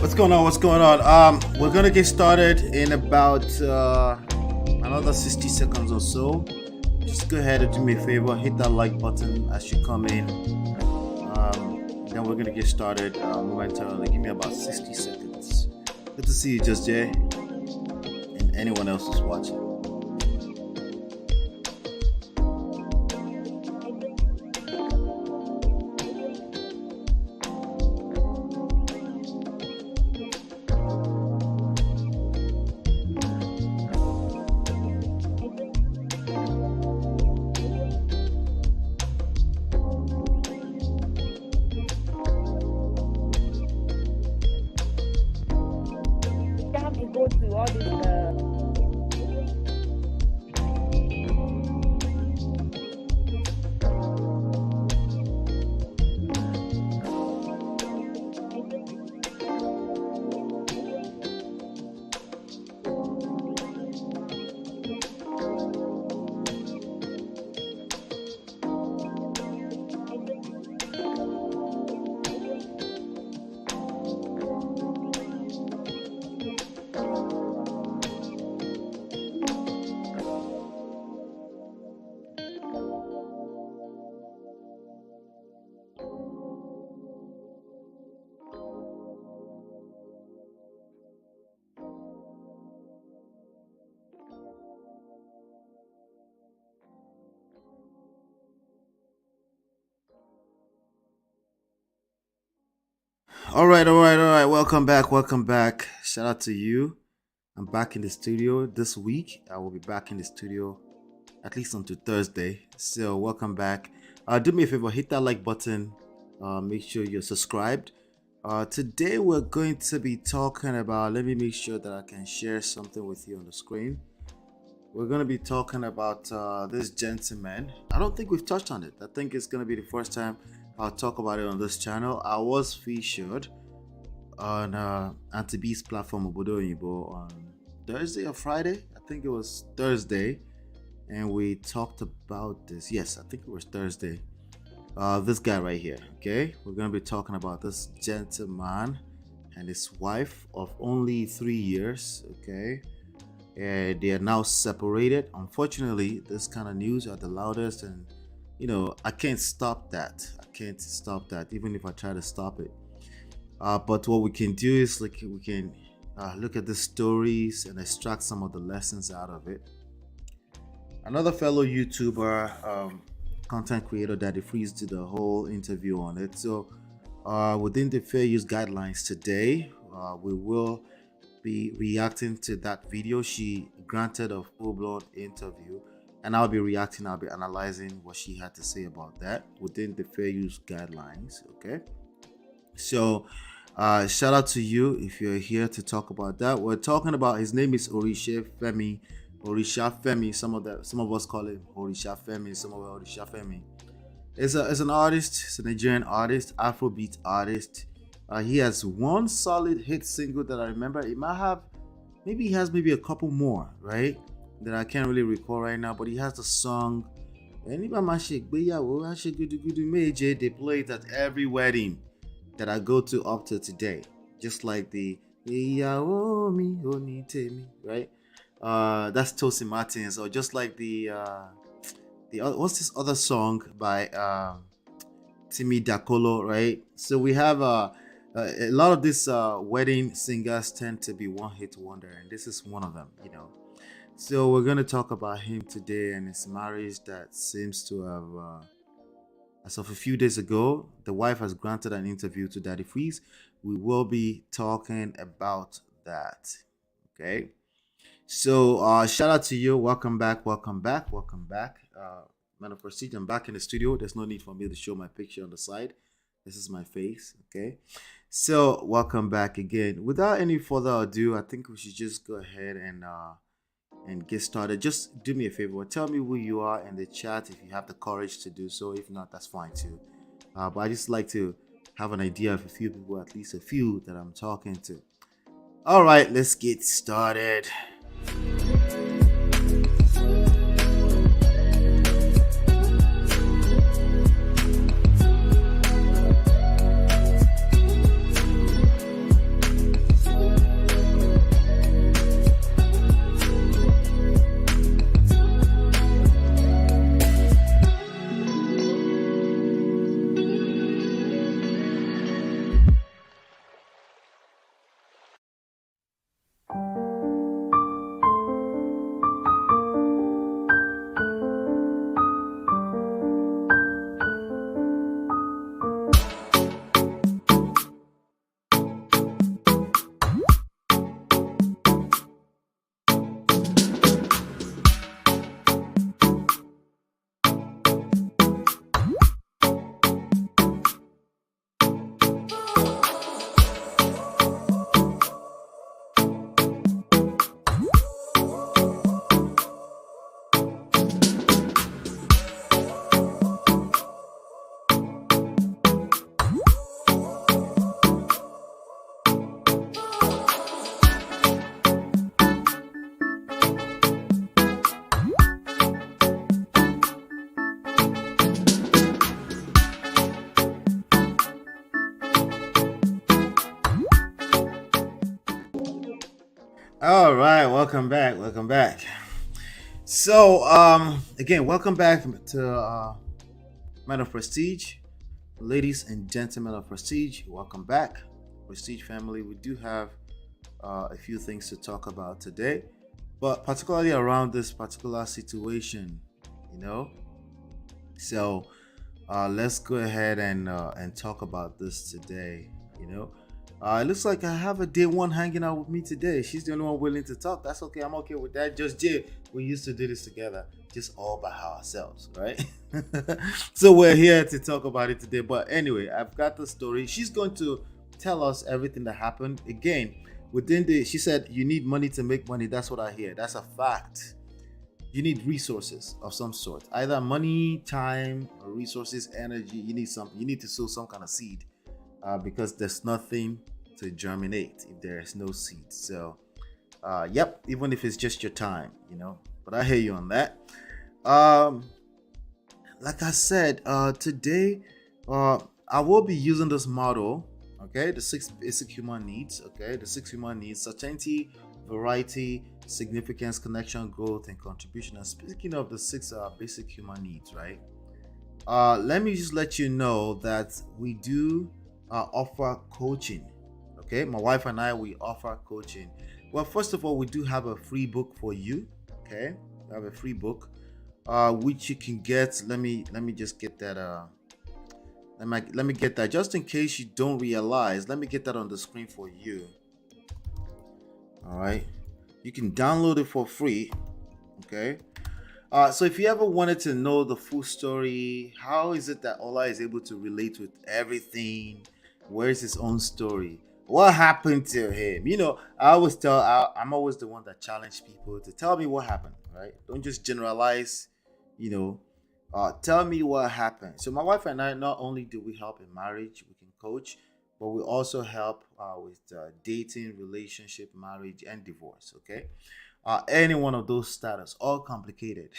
What's going on? What's going on? We're gonna get started in about another 60 seconds or so. Just go ahead and do me a favor, hit that like button as you come in. Then we're gonna get started momentarily. Give me about 60 seconds. Good to see you, Just Jay, and anyone else who's watching. Go to all this All right. Welcome back. Shout out to you. I'm back in the studio this week. I will be back in the studio at least until Thursday. So welcome back. Do me a favor, hit that like button. Make sure you're subscribed. Today we're going to be talking about. Let me make sure that I can share something with you on the screen. We're going to be talking about this gentleman. I don't think we've touched on it. I think it's going to be the first time I'll talk about it on this channel. I was featured on Auntie B's platform Obodo Oyibo on Thursday or Friday. I think it was Thursday, and we talked about this. Yes, I think it was Thursday. This guy right here. Okay, we're gonna be talking about this gentleman and his wife of only 3 years. Okay, and they are now separated. Unfortunately, this kind of news are the loudest, and I can't stop that. Even if I try to stop it. But what we can do is we can look at the stories and extract some of the lessons out of it. Another fellow YouTuber, content creator, Daddy Freeze, did a whole interview on it. So within the fair use guidelines today, we will be reacting to that video. She granted a full-blown interview, and I'll be reacting. I'll be analyzing what she had to say about that within the fair use guidelines. Okay, so shout out to you if you're here to talk about that. We're talking about, his name is Orishefemi. Some of us call it Orishefemi. Some of us Orishefemi. Is an artist. It's a Nigerian artist, Afrobeat artist. He has one solid hit single that I remember. Maybe he has maybe a couple more, right? That I can't really recall right now. But he has the song. They play it at every wedding that I go to up to today. Just like the right? That's Tosin Martins. Or just like the what's this other song by Timi Dakolo, right? So we have a lot of these wedding singers tend to be one hit wonder, and this is one of them. So we're gonna talk about him today and his marriage that seems to have, as of a few days ago, the wife has granted an interview to Daddy Freeze. We will be talking about that. Okay. So shout out to you. Welcome back. Man of Prestige, I'm back in the studio. There's no need for me to show my picture on the side. This is my face. Okay. So welcome back again. Without any further ado, I think we should just go ahead and get started. Just do me a favor. Tell me who you are in the chat if you have the courage to do so. If not, that's fine too. But I just like to have an idea of a few people, at least a few that I'm talking to. All right, let's get started. All right, welcome back. So again, welcome back to Men of Prestige, ladies and gentlemen of Prestige. Welcome back, Prestige family. We do have a few things to talk about today, but particularly around this particular situation, So let's go ahead and talk about this today. You know, it looks like I have a day one hanging out with me today. She's the only one willing to talk. That's okay. I'm okay with that. Just Jay, we used to do this together, just all by ourselves, right? So we're here to talk about it today. But anyway, I've got the story. She's going to tell us everything that happened. Again, she said, you need money to make money. That's what I hear. That's a fact. You need resources of some sort, either money, time, or resources, energy. You need something. You need to sow some kind of seed, because there's nothing to germinate if there's no seed. So, yep, even if it's just your time, But I hear you on that. Like I said, today, I will be using this model. Okay, the 6 basic human needs. Okay, the 6 human needs: certainty, variety, significance, connection, growth, and contribution. And speaking of the 6 basic human needs, right? Let me just let you know that we do offer coaching. Okay, my wife and I, we offer coaching. Well, first of all, we do have a free book for you. Okay, we have a free book, which you can get. Let me just get that. Let me get that, just in case you don't realize. Let me get that on the screen for you. All right, you can download it for free. Okay. So if you ever wanted to know the full story, how is it that Ola is able to relate with everything? Where's his own story? What happened to him? I'm always the one that challenge people to tell me what happened, right? Don't just generalize, tell me what happened. So my wife and I, not only do we help in marriage, we can coach, but we also help with dating, relationship, marriage, and divorce, okay? Any one of those status, all complicated,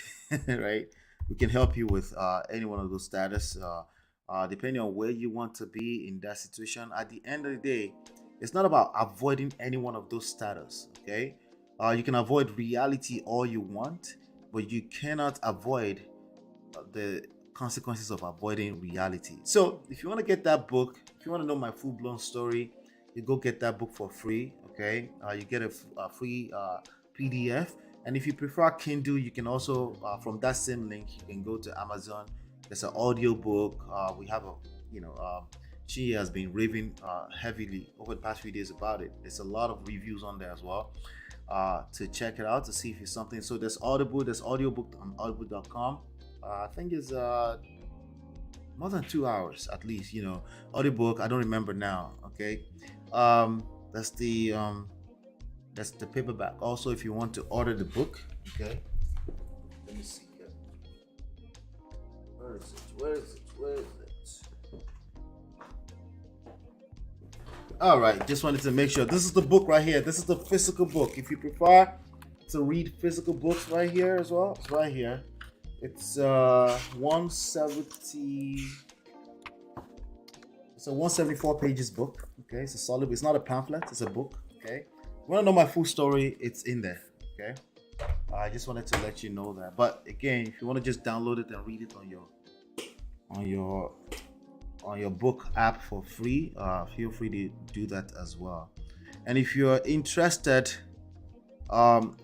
right? We can help you with any one of those status, depending on where you want to be in that situation. At the end of the day, it's not about avoiding any one of those status, okay? You can avoid reality all you want, but you cannot avoid the consequences of avoiding reality. So if you want to get that book, if you want to know my full-blown story, you go get that book for free, okay? You get a free PDF. And if you prefer Kindle, you can also, from that same link, you can go to Amazon. There's an audio book. We have she has been raving heavily over the past few days about it. There's a lot of reviews on there as well, to check it out, to see if it's something. So there's Audible, there's audiobook on audible.com. I think it's more than 2 hours at least, audiobook. I don't remember now. Okay. That's the paperback. Also, if you want to order the book, okay, let me see here. Where is it? All right, just wanted to make sure. This is the book right here. This is the physical book. If you prefer to read physical books, right here as well, it's right here. It's 170. It's a 174 pages book. Okay, it's a solid. It's not a pamphlet. It's a book. Okay. If you want to know my full story, it's in there. Okay. I just wanted to let you know that. But again, if you want to just download it and read it on your book app for free, feel free to do that as well. And if you're interested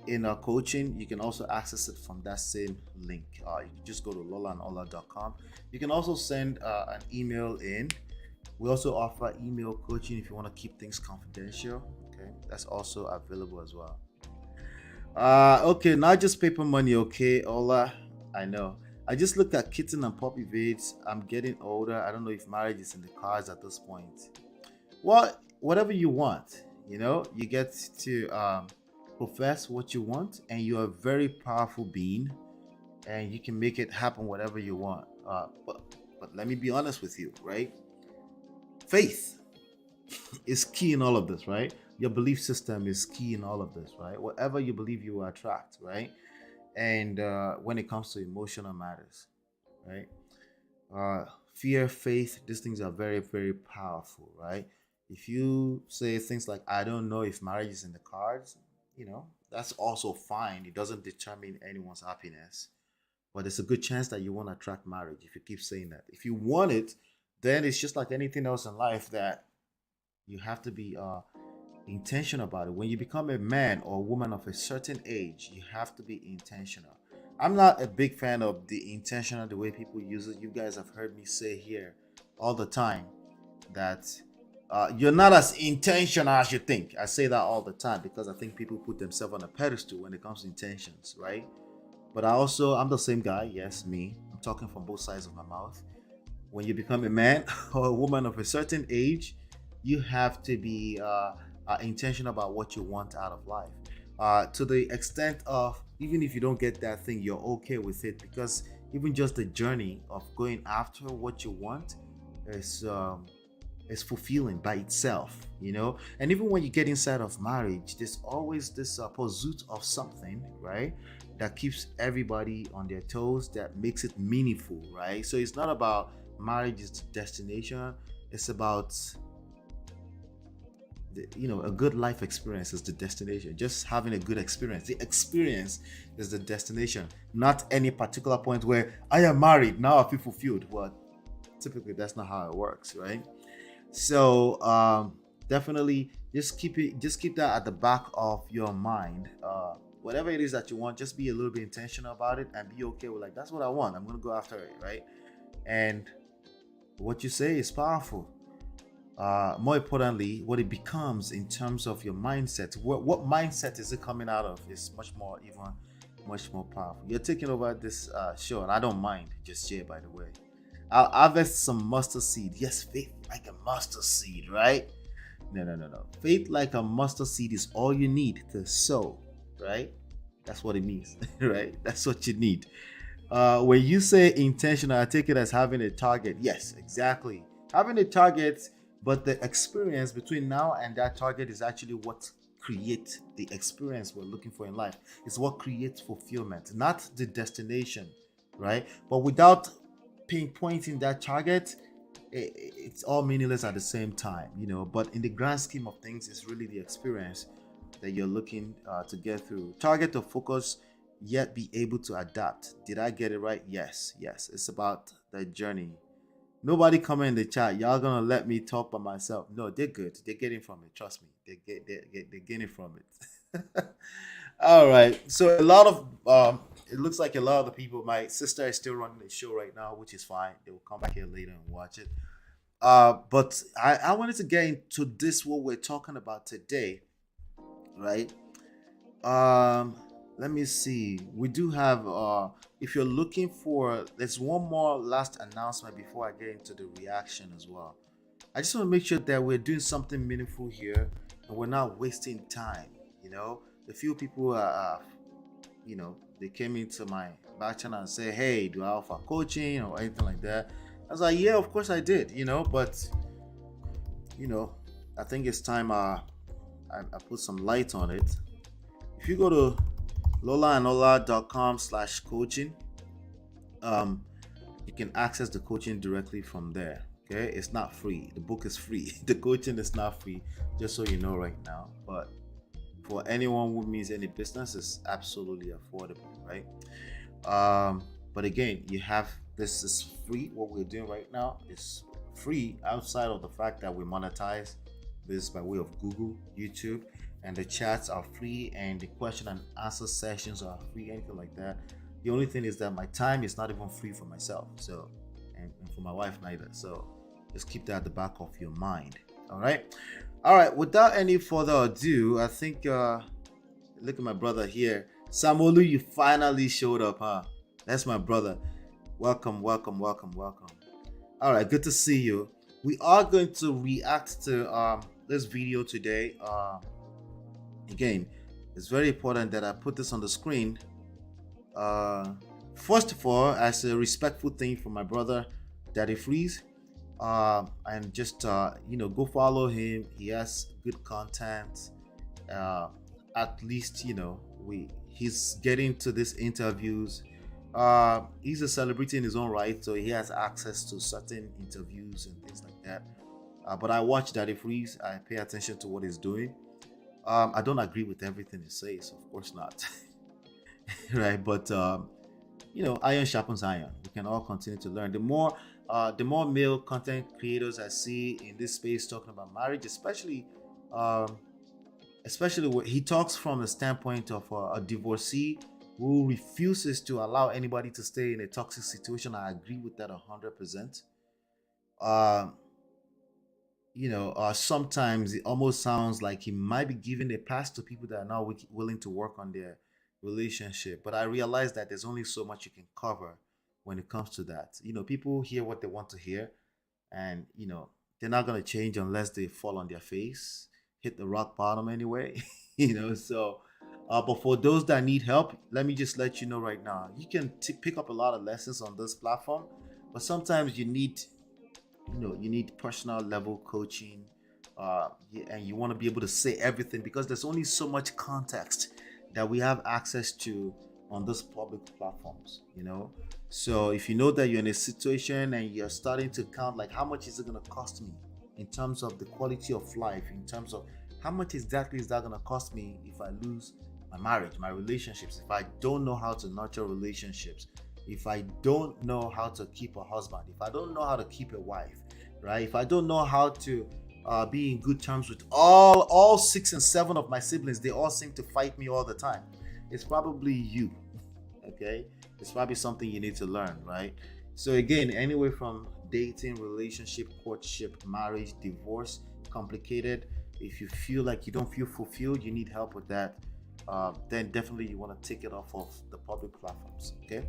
in our coaching, you can also access it from that same link. You can just go to lolaandola.com. You can also send an email in. We also offer email coaching if you want to keep things confidential. Okay, that's also available as well. Okay, not just paper money. Okay, Ola, I know. I just looked at kitten and puppy vids. I'm getting older. I don't know if marriage is in the cards at this point. Well, whatever you want, you get to profess what you want, and you're a very powerful being, and you can make it happen whatever you want. But let me be honest with you, right? Faith is key in all of this, right? Your belief system is key in all of this, right? Whatever you believe, you will attract, right? And when it comes to emotional matters, right? Fear, faith, these things are very, very powerful, right? If you say things like, I don't know if marriage is in the cards, that's also fine. It doesn't determine anyone's happiness. But there's a good chance that you won't attract marriage if you keep saying that. If you want it, then it's just like anything else in life, that you have to be intentional about it. When you become a man or a woman of a certain age, you have to be intentional. I'm not a big fan of the intentional, the way people use it. You guys have heard me say here all the time that You're not as intentional as you think. I say that all the time because I think people put themselves on a pedestal when it comes to intentions, right? But I'm the same guy. Yes, me. I'm talking from both sides of my mouth. When you become a man or a woman of a certain age, you have to be intentional about what you want out of life. To the extent of even if you don't get that thing, you're okay with it because even just the journey of going after what you want is fulfilling by itself, you know. And even when you get inside of marriage, there's always this pursuit of something, right, that keeps everybody on their toes, that makes it meaningful, right? So it's not about marriage is the destination. It's about a good life experience is the destination. Just having a good experience, the experience is the destination, not any particular point where I am married now, I feel fulfilled. Well, typically that's not how it works, right? So definitely just keep that at the back of your mind. Whatever it is that you want, just be a little bit intentional about it and be okay with, like, that's what I want, I'm gonna go after it, right? And what you say is powerful. More importantly, what it becomes in terms of your mindset, what mindset is it coming out of, is much more powerful. You're taking over this show, and I don't mind. Just share, by the way. I'll harvest some mustard seed. Yes, faith like a mustard seed, right? No. Faith like a mustard seed is all you need to sow, right? That's what it means, right? That's what you need. When you say intentional, I take it as having a target. Yes, exactly. Having a target, but the experience between now and that target is actually what creates the experience we're looking for in life. It's what creates fulfillment, not the destination, right? But without pinpointing that target, it's all meaningless at the same time, you know. But in the grand scheme of things, it's really the experience that you're looking to get through. Target to focus, yet be able to adapt. Did I get it right? Yes. It's about the journey. Nobody comment in the chat. Y'all gonna let me talk by myself? No, they're good. They're getting from it. Trust me. They're getting from it. All right. So a lot of it looks like a lot of the people. My sister is still running the show right now, which is fine. They will come back here later and watch it. But I wanted to get into this what we're talking about today, right? Um, Let me see. We do have if you're looking for, there's one more last announcement before I get into the reaction as well. I just want to make sure that we're doing something meaningful here and we're not wasting time. You know, the few people they came into my back channel and say, "Hey, do I offer coaching or anything like that?" I was like, "Yeah, of course I did." But you know, I think it's time I put some light on it. If you go to lolaanola.com/coaching, you can access the coaching directly from there. Okay, it's not free. The book is free. The coaching is not free, just so you know right now. But for anyone who means any business, it's absolutely affordable, right? But again, you have, this is free. What we're doing right now is free outside of the fact that we monetize this by way of Google, YouTube, and the chats are free, and the question and answer sessions are free, anything like that. The only thing is that my time is not even free for myself, so and for my wife neither. So just keep that at the back of your mind. All right, without any further ado, I think look at my brother here, Samolu. You finally showed up, huh? That's my brother. Welcome. All right, good to see you. We are going to react to this video today. Again, it's very important that I put this on the screen. First of all, as a respectful thing for my brother, Daddy Freeze, and just go follow him. He has good content. At least he's getting to these interviews. He's a celebrity in his own right, so he has access to certain interviews and things like that. But I watch Daddy Freeze. I pay attention to what he's doing. I don't agree with everything he says, of course not. Right? But iron sharpens iron. We can all continue to learn. The more male content creators I see in this space talking about marriage, especially where he talks from the standpoint of a divorcee who refuses to allow anybody to stay in a toxic situation. I agree with that 100%. sometimes it almost sounds like he might be giving a pass to people that are not willing to work on their relationship. But I realize that there's only so much you can cover when it comes to that. People hear what they want to hear, and they're not going to change unless they fall on their face, hit the rock bottom anyway. So but for those that need help, let me just let you know right now, you can pick up a lot of lessons on this platform, but sometimes you need personal level coaching, and you want to be able to say everything because there's only so much context that we have access to on those public platforms. So if you know that you're in a situation and you're starting to count, like, how much is it going to cost me in terms of the quality of life, in terms of how much exactly is that going to cost me if I lose my marriage, my relationships, if I don't know how to nurture relationships, if I don't know how to keep a husband, if I don't know how to keep a wife, right? If I don't know how to be in good terms with all 6 and 7 of my siblings, they all seem to fight me all the time. It's probably you, okay? It's probably something you need to learn, right? So again, anywhere from dating, relationship, courtship, marriage, divorce, complicated. If you feel like you don't feel fulfilled, you need help with that, then definitely you want to take it off of the public platforms, okay?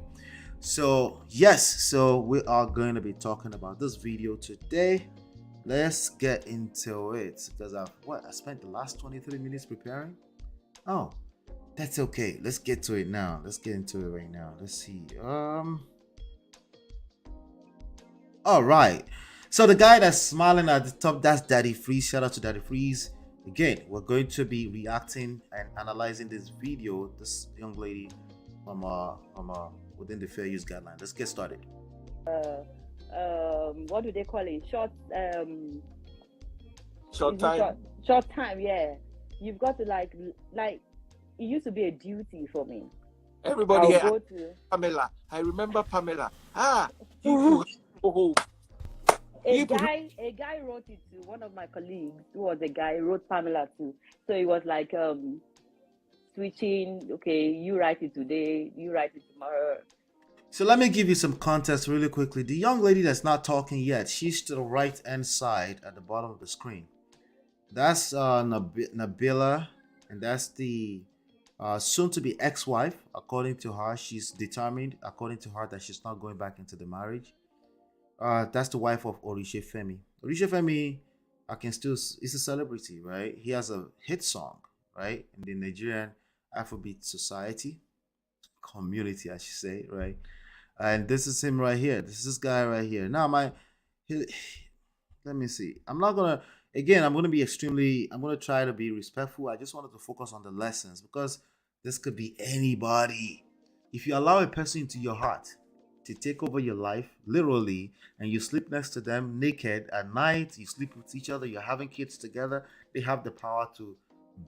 So so we are going to be talking about this video today. Let's get into it because I spent the last 23 minutes preparing. Oh, that's okay. Let's get to it now. Let's get into it right now. Let's see. All right. So the guy that's smiling at the top, that's Daddy Freeze. Shout out to Daddy Freeze. Again, we're going to be reacting and analyzing this video. This young lady from within the fair use guideline. Let's get started. What do they call it? Short time. Short time. Yeah, you've got to like. It used to be a duty for me. Everybody here, go to Pamela. I remember Pamela. a guy wrote it to one of my colleagues who was a guy, wrote Pamela too. So it was like switching. Okay, you write it today, you write it tomorrow. So let me give you some context really quickly. The young lady that's not talking yet, she's to the right hand side at the bottom of the screen. That's Nabila, and that's the soon to be ex-wife. According to her, she's determined, according to her, that she's not going back into the marriage. That's the wife of ORITSEFEMI. ORITSEFEMI, is a celebrity, right? He has a hit song, right, in the Nigerian Afrobeat society community, I should say, right? And this is him right here. This is this guy right here. Now, let me see. I'm going to try to be respectful. I just wanted to focus on the lessons because this could be anybody. If you allow a person into your heart to take over your life, literally, and you sleep next to them naked at night, you sleep with each other, you're having kids together, they have the power to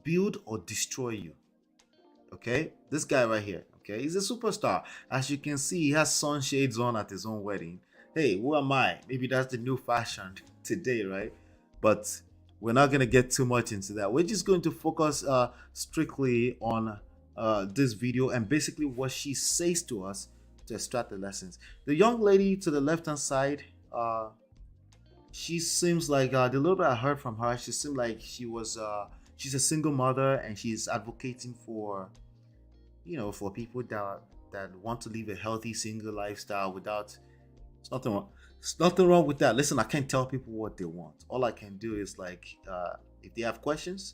build or destroy you. Okay? This guy right here, okay? He's a superstar. As you can see, he has sunshades on at his own wedding. Hey, who am I? Maybe that's the new fashion today, right? But we're not going to get too much into that. We're just going to focus strictly on this video and basically what she says to us to extract the lessons. The young lady to the left-hand side, she seems like, the little bit I heard from her, she seemed like she's a single mother and she's advocating for, for people that want to live a healthy single lifestyle without, there's nothing wrong with that. Listen, I can't tell people what they want. All I can do is if they have questions,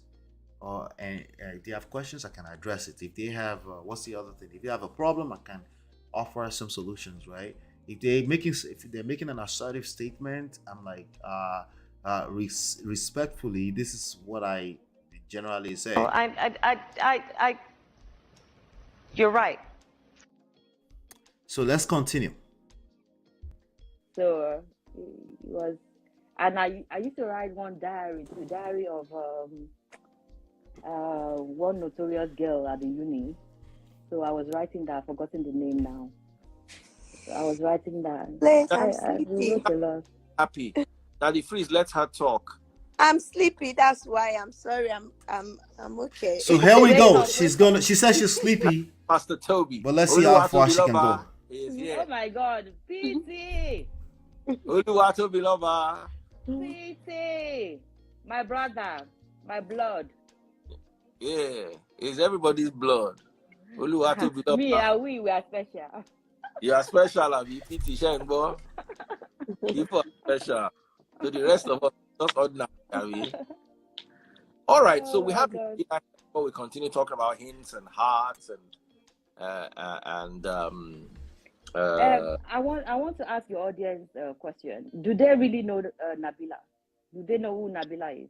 if they have questions, I can address it. If they have, what's the other thing? If they have a problem, I can offer some solutions, right? If they're making an assertive statement, I'm like, respectfully, this is what I generally say. You're right. So let's continue. So it was, and I used to write one diary, the diary of one notorious girl at the uni. So I was writing that. I've forgotten the name now. So I was writing that. I'm sleepy. wrote a lot. Happy. Daddy Freeze, let her talk. I'm sleepy. That's why. I'm sorry. I'm okay. So here we go. She says she's sleepy. Pastor Toby. But let's see how far she can go. Is here. Oh my God, PT. Oluwatobi lover. Sweetie, my brother, my blood. Yeah, it's everybody's blood. Me and we are special. You are special, Abi. PT Shenbo. You are special. To the rest of us, just ordinary, Abi. All right, so Oh we my have God. before we continue talking about hints and hearts and I want to ask your audience a question. Do they really know Nabila? Do they know who Nabila is?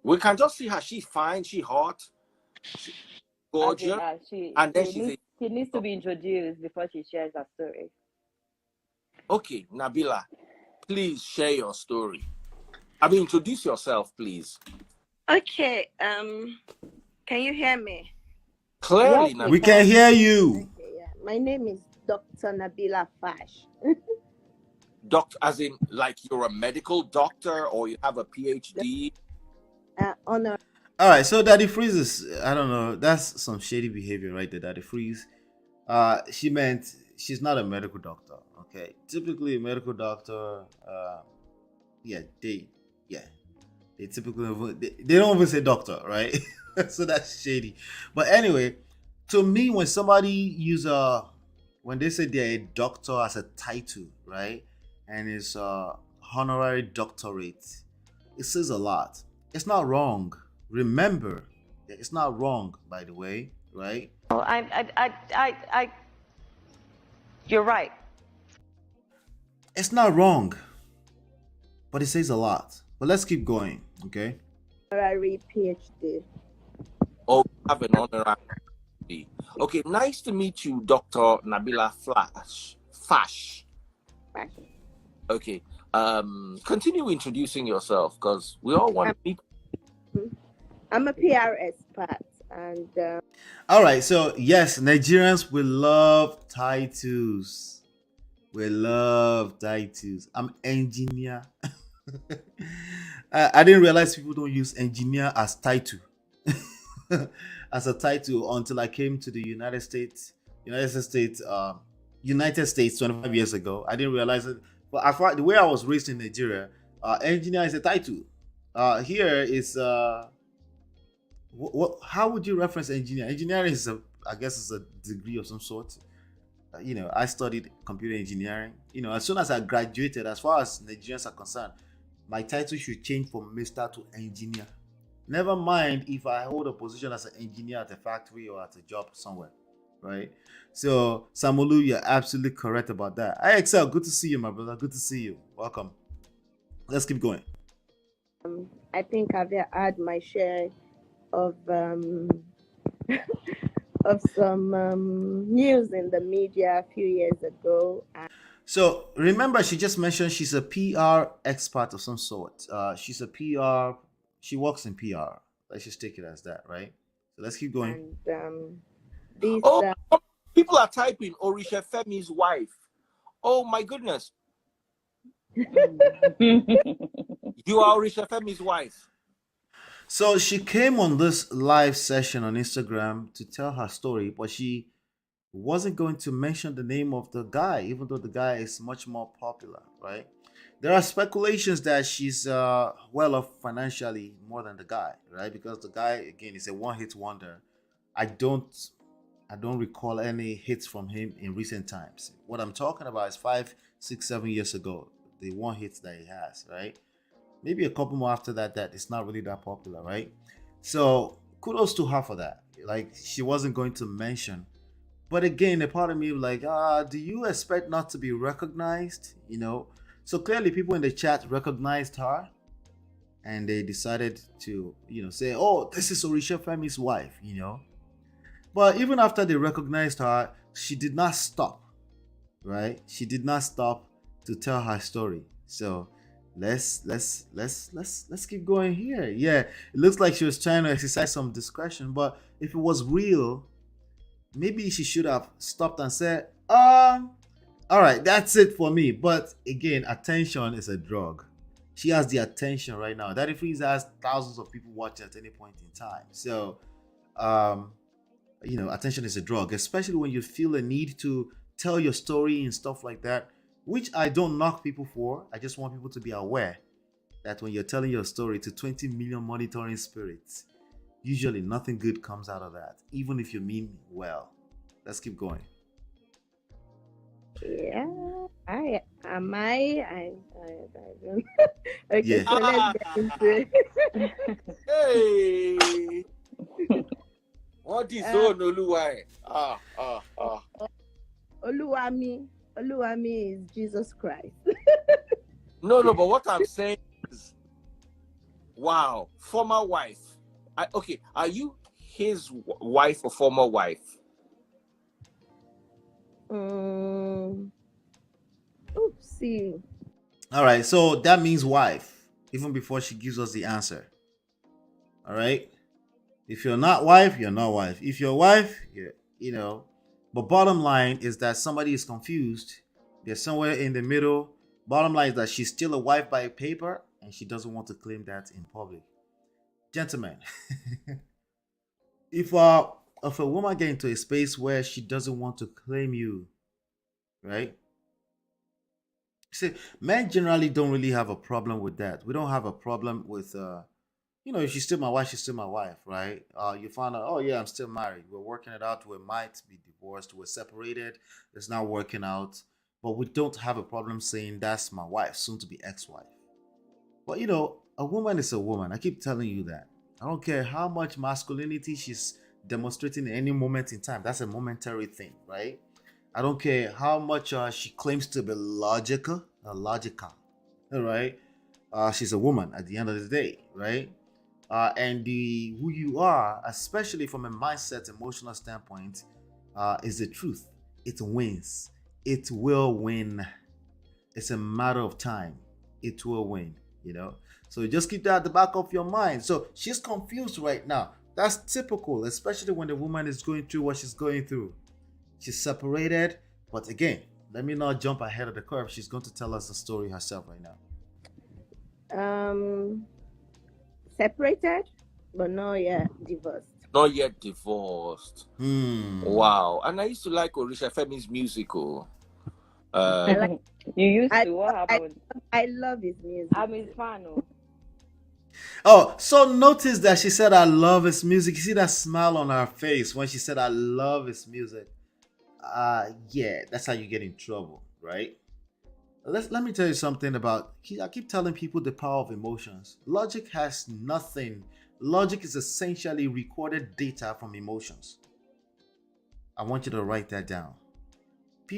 we can just see her. She's fine. She's hot. She's As in, gorgeous. And then she needs to be introduced before she shares her story. Okay, Nabila, please share your story. Introduce yourself, please. Okay. Can you hear me? Clearly, Yes, Nabila. We can hear you. Okay, yeah. My name is Dr. Nabila Fash. Doctor, as in, like you're a medical doctor or you have a PhD. Honor. All right, so Daddy Freeze is, I don't know, that's some shady behavior right there, Daddy Freeze. She meant she's not a medical doctor. Okay, typically a medical doctor, yeah, they typically they don't even say doctor, right? So that's shady. But anyway, to me, when somebody when they say they're a doctor as a title, right, and it's honorary doctorate, it says a lot. It's not wrong. Remember, it's not wrong. By the way, right? Oh, you're right. It's not wrong, but it says a lot. But let's keep going, okay? Honorary PhD. Oh, you have an honorary PhD. Okay, nice to meet you, Dr. Nabila Fash. Okay. Continue introducing yourself because we all want to meet. I'm a PR expert, and All right, so yes, Nigerians will love titles. We love titles. I'm engineer. I didn't realize people don't use engineer as title. As a title until I came to the United States 25 years ago. I didn't realize it. But as far the way I was raised in Nigeria, engineer is a title. Here is how would you reference engineer? Engineering is I guess it's a degree of some sort. I studied computer engineering. As soon as I graduated, as far as Nigerians are concerned, my title should change from Mr. to engineer. Never mind if I hold a position as an engineer at a factory or at a job somewhere, right? So, Samolu, you're absolutely correct about that. I excel. Good to see you, my brother. Good to see you. Welcome. Let's keep going. I think I've had my share of of some news in the media a few years ago. So remember, she just mentioned she's a PR expert of some sort. She's a PR. She works in PR. Let's just take it as that, right? So let's keep going. And People are typing ORITSEFEMI'S wife. Oh my goodness. You are ORITSEFEMI'S wife. So she came on this live session on Instagram to tell her story, but she wasn't going to mention the name of the guy, even though the guy is much more popular, right? There are speculations that she's well off financially more than the guy, right? Because the guy, again, is a one-hit wonder. I don't recall any hits from him in recent times. What I'm talking about is 5, 6, 7 years ago, the one hit that he has, right? Maybe a couple more after that it's not really that popular, right? So kudos to her for that. Like, she wasn't going to mention. But again, a part of me was like, do you expect not to be recognized? So clearly people in the chat recognized her and they decided to, say, oh, this is ORITSEFEMI'S wife, But even after they recognized her, she did not stop, right? She did not stop to tell her story. So let's keep going here. Yeah, it looks like she was trying to exercise some discretion, but if it was real, maybe she should have stopped and said, all right, that's it for me. But again, attention is a drug. She has the attention right now. Daddy Freeze has thousands of people watching at any point in time. So attention is a drug, especially when you feel a need to tell your story and stuff like that, which I don't knock people for. I just want people to be aware. that when you're telling your story to 20 million monitoring spirits, usually nothing good comes out of that, even if you mean well. Let's keep going. Yeah. I am I don't okay, Yeah. so let's get into it. Hey, what is Uh, on Oluwa? Oluwami is Jesus Christ. No, but what I'm saying is, wow, former wife. Okay, are you his wife or former wife? Oopsie. All right. So that means wife, even before she gives us the answer. All right. If you're not wife, you're not wife. If you're wife, you know. But bottom line is that somebody is confused. They're somewhere in the middle. Bottom line is that she's still a wife by paper and she doesn't want to claim that in public. Gentlemen, if a woman get into a space where she doesn't want to claim you, right? See, men generally don't really have a problem with that. We don't have a problem with if she's still my wife, she's still my wife, right? You find out, oh yeah, I'm still married. We're working it out. We might be divorced. We're separated. It's not working out. But we don't have a problem saying that's my wife, soon to be ex-wife. But a woman is a woman. I keep telling you that. I don't care how much masculinity she's demonstrating in any moment in time. That's a momentary thing, right? I don't care how much she claims to be logical, all right? She's a woman at the end of the day, right? And who you are, especially from a mindset, emotional standpoint, is the truth. It wins. It will win. It's a matter of time. It will win. So just keep that at the back of your mind. So she's confused right now. That's typical, especially when the woman is going through what she's going through. She's separated, but again, let me not jump ahead of the curve. She's going to tell us the story herself right now. Separated, but not yet divorced. Not yet divorced. Hmm. Wow. And I used to like ORITSEFEMI'S musical. You used to. What happened? I love his music. I'm his fan. Oh, so notice that she said, I love his music. You see that smile on her face when she said, I love his music. Yeah, that's how you get in trouble, right? Let me tell you something about, I keep telling people the power of emotions. Logic has nothing. Logic is essentially recorded data from emotions. I want you to write that down.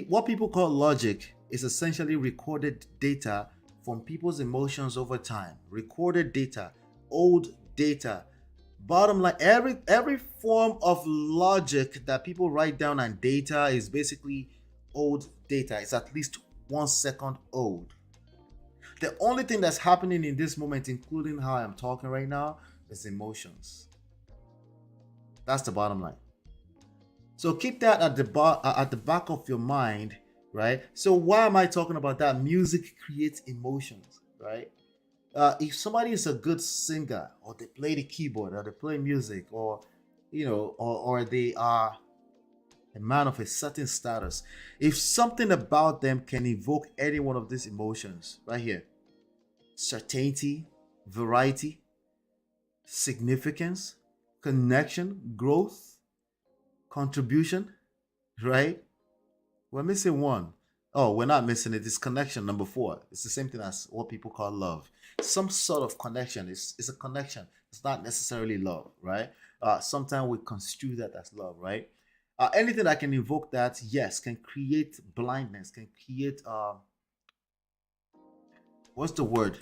What people call logic is essentially recorded data from people's emotions over time. Recorded data, old data. Bottom line, every form of logic that people write down on data is basically old data. It's at least 1 second old. The only thing that's happening in this moment, including how I'm talking right now, is emotions. That's the bottom line. So keep that at the back of your mind, right? So why am I talking about that? Music creates emotions, right? If somebody is a good singer, or they play the keyboard, or they play music, or or they are a man of a certain status, if something about them can evoke any one of these emotions right here: certainty, variety, significance, connection, growth, contribution, right? We're missing one. Oh, we're not missing it. It's connection, number 4. It's the same thing as what people call love. Some sort of connection. It's a connection. It's not necessarily love, right? Sometimes we construe that as love, right? Anything that can evoke that, yes, can create blindness, can create what's the word?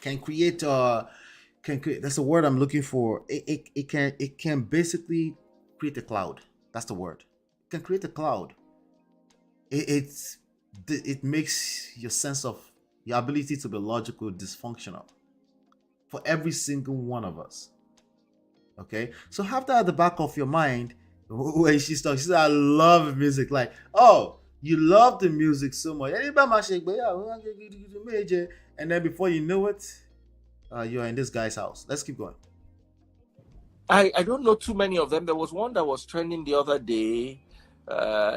Can create that's the word I'm looking for. It can basically create a cloud. That's the word. It can create a cloud. It makes your sense of your ability to be logical dysfunctional for every single one of us. Okay, so have that at the back of your mind when she's talking. She said, I love music. Like, oh, you love the music so much. And then before you know it, you're in this guy's house. Let's keep going. I don't know too many of them. There was one that was trending the other day.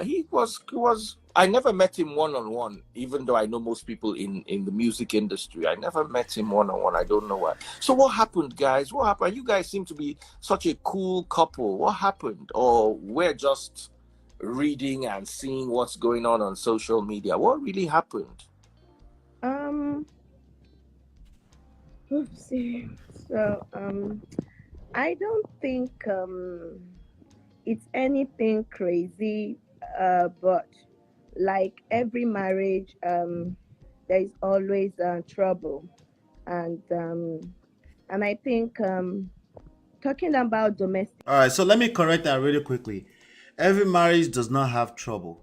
He was I never met him one-on-one, even though I know most people in the music industry. I never met him one-on-one. I don't know why. So what happened, guys? What happened? You guys seem to be such a cool couple. What happened? Or we're just reading and seeing what's going on social media. What really happened? Oopsie. So, I don't think it's anything crazy, but like every marriage, there is always trouble, and I think talking about domestic. All right, so let me correct that really quickly. Every marriage does not have trouble.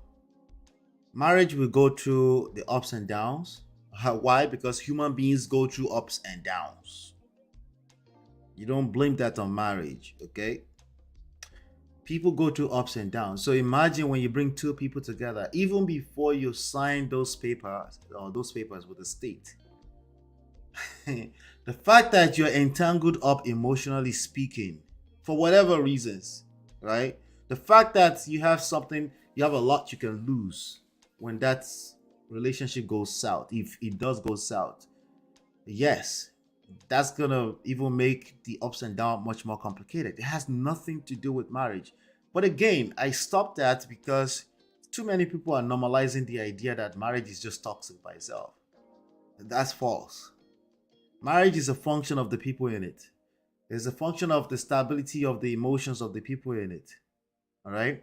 Marriage will go through the ups and downs. Why? Because human beings go through ups and downs. You don't blame that on marriage, okay? People go through ups and downs. So imagine when you bring two people together, even before you sign those papers with the state. The fact that you're entangled up emotionally speaking, for whatever reasons, right? The fact that you have a lot you can lose when that relationship goes south, if it does go south. Yes, that's gonna even make the ups and downs much more complicated. It has nothing to do with marriage. But again, I stopped that because too many people are normalizing the idea that marriage is just toxic by itself. That's false. Marriage is a function of the people in it. It's a function of the stability of the emotions of the people in it. All right?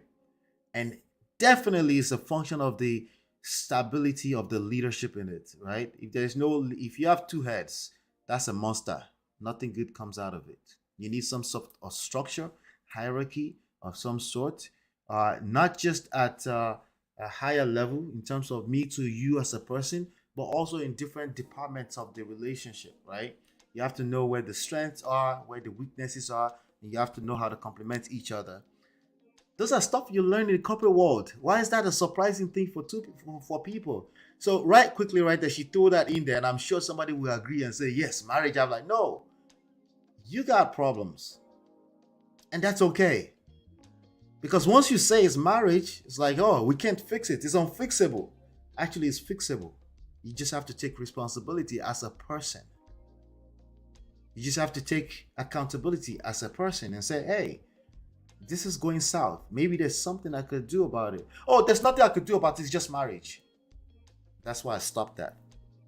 And definitely it's a function of the stability of the leadership in it, right? If you have two heads, that's a monster. Nothing good comes out of it. You need some sort of structure, hierarchy of some sort, not just at a higher level in terms of me to you as a person, but also in different departments of the relationship, right? You have to know where the strengths are, where the weaknesses are, and you have to know how to complement each other. Those are stuff you learn in the corporate world. Why is that a surprising thing for people? So quickly right there, she threw that in there, and I'm sure somebody will agree and say, yes, marriage. I'm like, no, you got problems. And that's okay. Because once you say it's marriage, it's like, oh, we can't fix it. It's unfixable. Actually, it's fixable. You just have to take responsibility as a person. You just have to take accountability as a person and say, hey, this is going south. Maybe there's something I could do about it. Oh, there's nothing I could do about it. It's just marriage. That's why I stopped that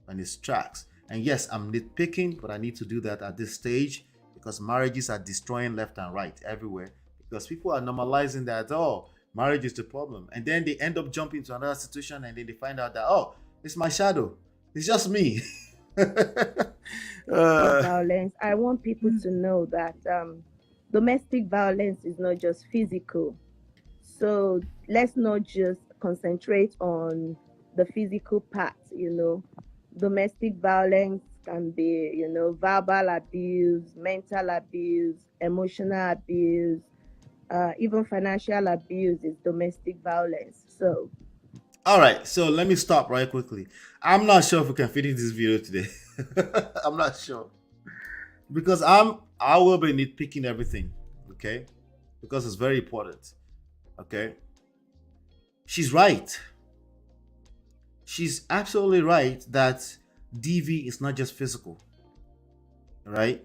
on its tracks. And yes, I'm nitpicking, but I need to do that at this stage because marriages are destroying left and right everywhere because people are normalizing that, oh, marriage is the problem. And then they end up jumping to another situation and then they find out that, oh, it's my shadow. It's just me. Violence. I want people to know that domestic violence is not just physical. So let's not just concentrate on the physical part, Domestic violence can be, verbal abuse, mental abuse, emotional abuse, even financial abuse is domestic violence. So all right, so let me stop right quickly. I'm not sure if we can finish this video today. I'm not sure because I will be nitpicking everything, okay? Because it's very important, okay? She's right. She's absolutely right that DV is not just physical, right?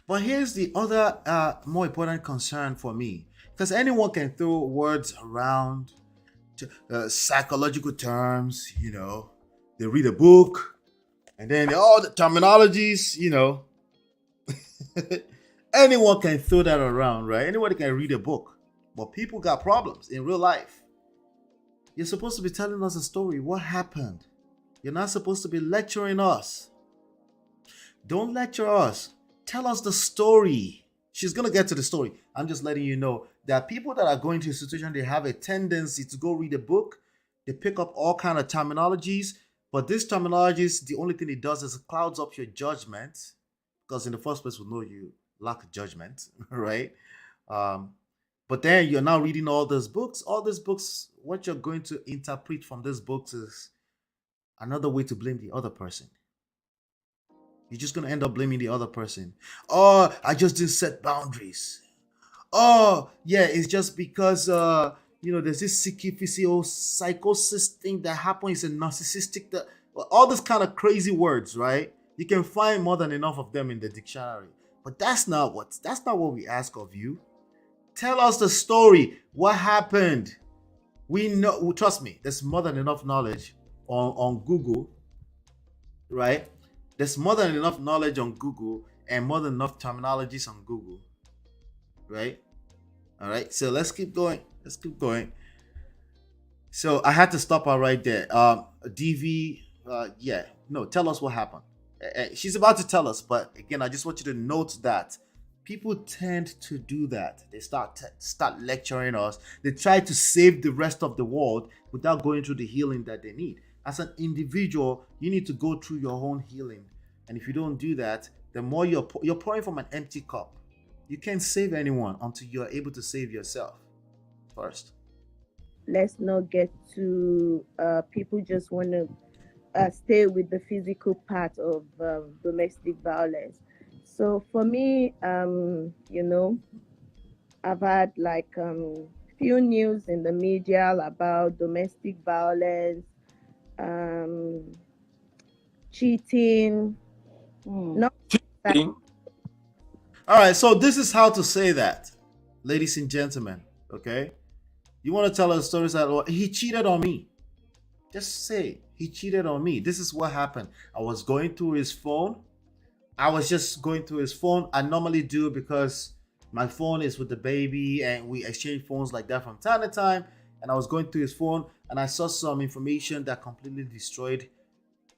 But here's the other more important concern for me, because anyone can throw words around, psychological terms, they read a book and then all the terminologies, anyone can throw that around, right? Anybody can read a book, but people got problems in real life. You're supposed to be telling us a story. What happened? You're not supposed to be lecturing us. Don't lecture us. Tell us the story. She's going to get to the story. I'm just letting you know that people that are going to a situation, they have a tendency to go read a book. They pick up all kind of terminologies. But this terminologies, the only thing it does is it clouds up your judgment. Because in the first place, we know you lack judgment, right? But then you're now reading all those books. All these books, what you're going to interpret from these books is another way to blame the other person. You're just going to end up blaming the other person. Oh, I just didn't set boundaries. Oh, yeah, it's just because there's this psychosis thing that happens, a narcissistic, all these kind of crazy words, right? You can find more than enough of them in the dictionary. But that's not what we ask of you. Tell us the story. What happened? We know, trust me, there's more than enough knowledge on Google, right? There's more than enough knowledge on Google and more than enough terminologies on Google, right? All right, so let's keep going. So I had to stop her right there. DV, yeah, no, tell us what happened. She's about to tell us, but again, I just want you to note that people tend to do that. They start lecturing us. They try to save the rest of the world without going through the healing that they need. As an individual, you need to go through your own healing, and if you don't do that, the more you're pouring from an empty cup. You can't save anyone until you are able to save yourself first. Let's not get to people just want to stay with the physical part of domestic violence. So for me, I've had like few news in the media about domestic violence, cheating. Not Cheating? All right, so this is how to say that, ladies and gentlemen. Okay, you want to tell us stories that, well, he cheated on me. Just say he cheated on me. This is what happened. I was going through his phone. I was just going through his phone. I normally do because my phone is with the baby and we exchange phones like that from time to time. And I was going through his phone and I saw some information that completely destroyed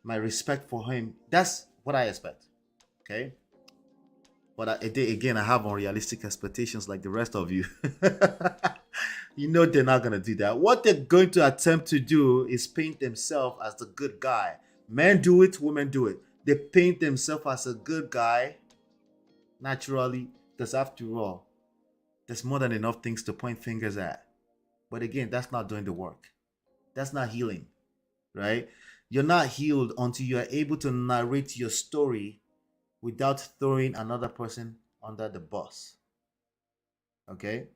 my respect for him. That's what I expect. Okay. But again, I have unrealistic expectations like the rest of you. They're not going to do that. What they're going to attempt to do is paint themselves as the good guy. Men do it, women do it. They paint themselves as a good guy naturally, because after all, there's more than enough things to point fingers at. But again, that's not doing the work. That's not healing, right? You're not healed until you are able to narrate your story without throwing another person under the bus. Okay?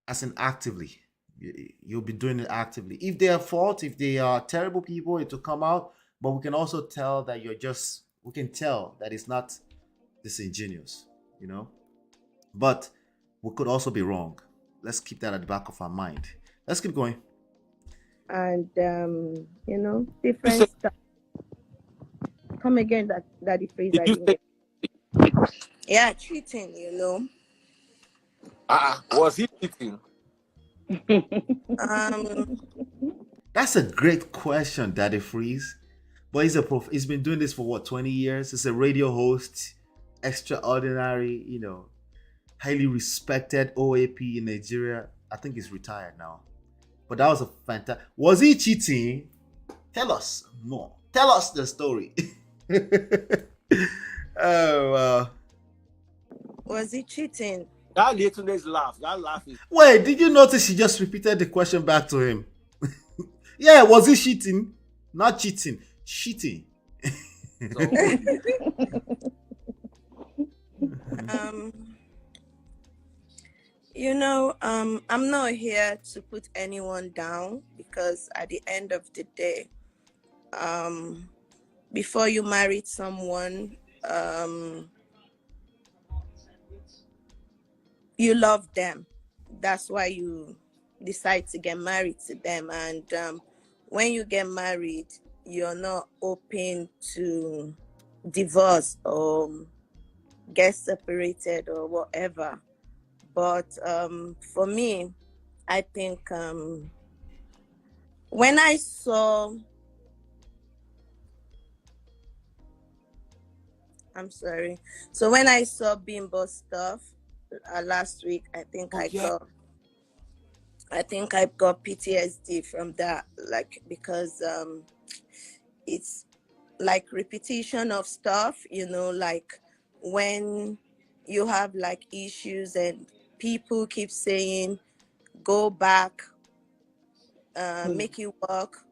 As in actively. You'll be doing it actively. If they are fault, if they are terrible people, it will come out. But we can also tell that we can tell that it's not disingenuous, But we could also be wrong. Let's keep that at the back of our mind. Let's keep going. And, different stuff. Come again, Daddy Freeze. Did you say Yeah, cheating, was he cheating? That's a great question, Daddy Freeze. But he's been doing this for what, 20 years? He's a radio host, extraordinary, highly respected OAP in Nigeria. I think he's retired now. But that was a fantastic. Was he cheating? Tell us more. Tell us the story. Oh, wow. Was he cheating? That yesterday's laugh. That laugh is. Wait, did you notice she just repeated the question back to him? Yeah, was he cheating? Not cheating, cheating. I'm not here to put anyone down because at the end of the day, before you married someone, you love them. That's why you decide to get married to them. And when you get married, you're not open to divorce or get separated or whatever. But for me, I think when I saw, So when I saw Bimbo stuff last week, I think I got PTSD from that, because it's like repetition of stuff, like when you have issues and people keep saying, go back, make it work,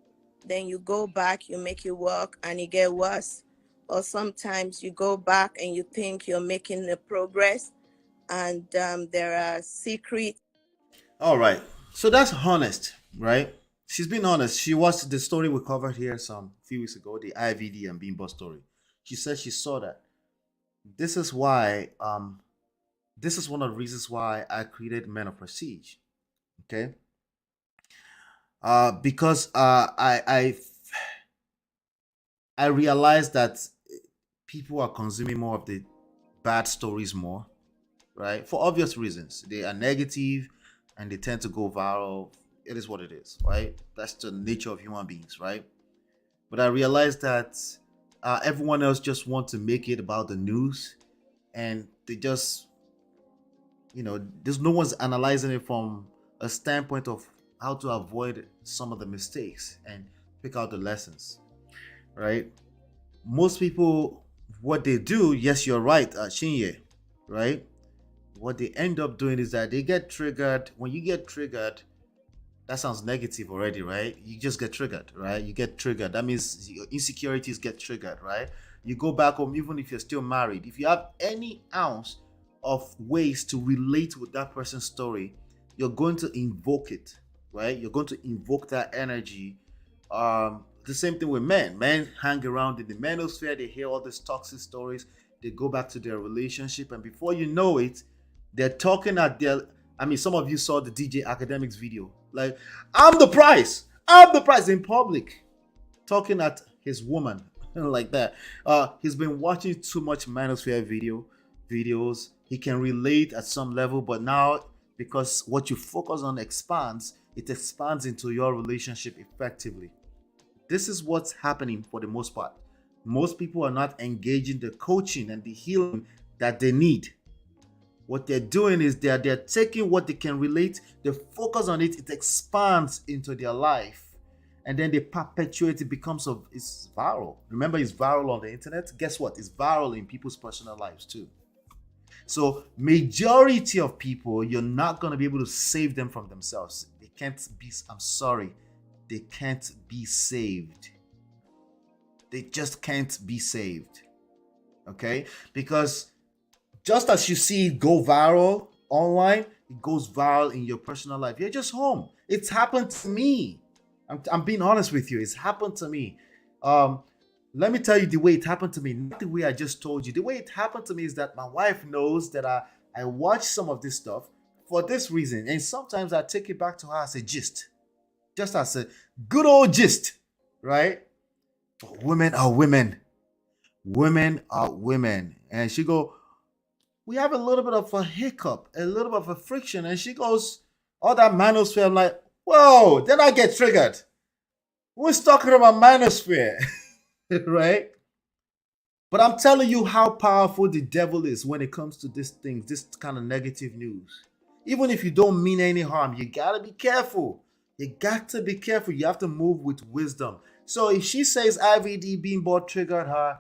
then you go back, you make it work, and it get worse. Or sometimes you go back and you think you're making the progress, and there are secrets. All right. So that's honest, right? She's been honest. She watched the story we covered here some few weeks ago, the IVD and Bimbo story. She said she saw that. This is why this is one of the reasons why I created Men of Prestige. Okay. Because I realized that people are consuming more of the bad stories more, right? For obvious reasons. They are negative and they tend to go viral. It is what it is, right? That's the nature of human beings, right? But I realized that everyone else just wants to make it about the news, and they just, there's no one's analyzing it from a standpoint of how to avoid some of the mistakes and pick out the lessons, right? Most people, what they do, yes, you're right, Shinye, right? What they end up doing is that they get triggered. When you get triggered, that sounds negative already, right? You just get triggered, right? You get triggered. That means your insecurities get triggered, right? You go back home, even if you're still married. If you have any ounce of ways to relate with that person's story, you're going to invoke it, right? You're going to invoke that energy. The same thing with men. Men hang around in the manosphere, they hear all these toxic stories, they go back to their relationship, and before you know it, they're talking at their. I mean, some of you saw the DJ Academics video. Like, I'm the price in public, talking at his woman like that. He's been watching too much manosphere videos. He can relate at some level, but now because what you focus on expands, it expands into your relationship effectively. This is what's happening for the most part. Most people are not engaging the coaching and the healing that they need. What they're doing is they're taking what they can relate, they focus on it, it expands into their life, and then they perpetuate it, it's viral. Remember, it's viral on the internet. Guess what? It's viral in people's personal lives too. So majority of people, you're not going to be able to save them from themselves. They can't be, I'm sorry, they can't be saved. They just can't be saved. Okay? Because just as you see it go viral online, it goes viral in your personal life. You're just home. It's happened to me. I'm being honest with you. It's happened to me. Let me tell you the way it happened to me. Not the way I just told you. The way it happened to me is that my wife knows that I watch some of this stuff for this reason. And sometimes I take it back to her as a gist. Just as a good old gist, right? But women are women. Women are women. And she go, we have a little bit of a hiccup, a little bit of a friction. And she goes, all that manosphere. I'm like, whoa, then I get triggered. Who's talking about manosphere? Right? But I'm telling you how powerful the devil is when it comes to these things, this kind of negative news. Even if you don't mean any harm, you gotta be careful. You got to be careful. You have to move with wisdom. So if she says IVD being bought triggered her,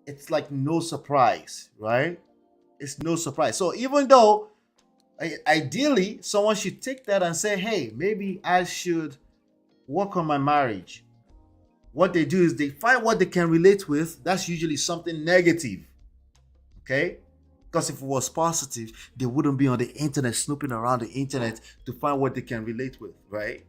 it's like no surprise, right? It's no surprise. So even though ideally someone should take that and say, hey, maybe I should work on my marriage. What they do is they find what they can relate with. That's usually something negative. Okay? Because if it was positive, they wouldn't be on the internet snooping around the internet to find what they can relate with, right?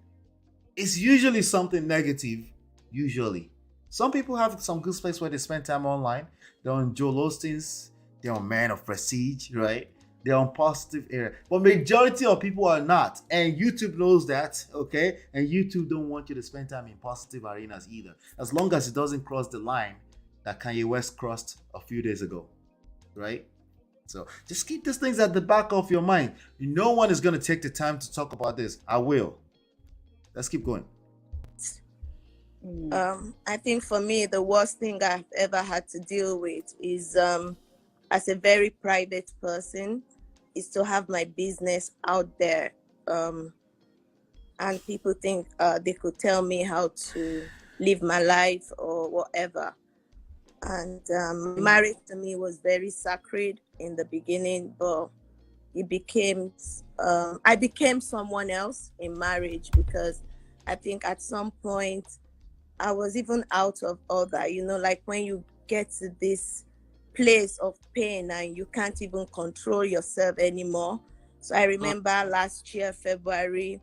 It's usually something negative, usually. Some people have some good space where they spend time online. They're on Joel Osteen's, they're on Man of Prestige, right? They're on positive area. But majority of people are not. And YouTube knows that, okay? And YouTube don't want you to spend time in positive arenas either. As long as it doesn't cross the line that Kanye West crossed a few days ago, right? So just keep these things at the back of your mind. No one is going to take the time to talk about this. I will. Let's keep going. I think for me, the worst thing I've ever had to deal with is, as a very private person, is to have my business out there. And people think they could tell me how to live my life or whatever. And marriage to me was very sacred in the beginning, but it became, I became someone else in marriage, because I think at some point I was even out of order, like when you get to this place of pain and you can't even control yourself anymore. So I remember last year, February,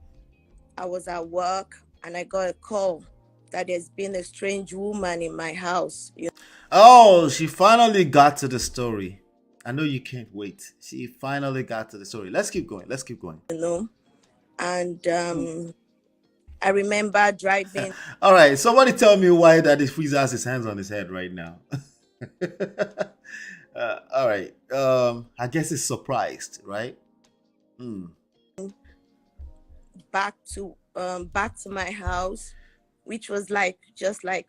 I was at work and I got a call that there's been a strange woman in my house, Oh, she finally got to the story. I know you can't wait. She finally got to the story. Let's keep going. Let's keep going. you know. And I remember driving. All right, somebody tell me why Daddy Freeze has his hands on his head right now. All right. I guess he's surprised, right? Hmm. back to my house, which was like just like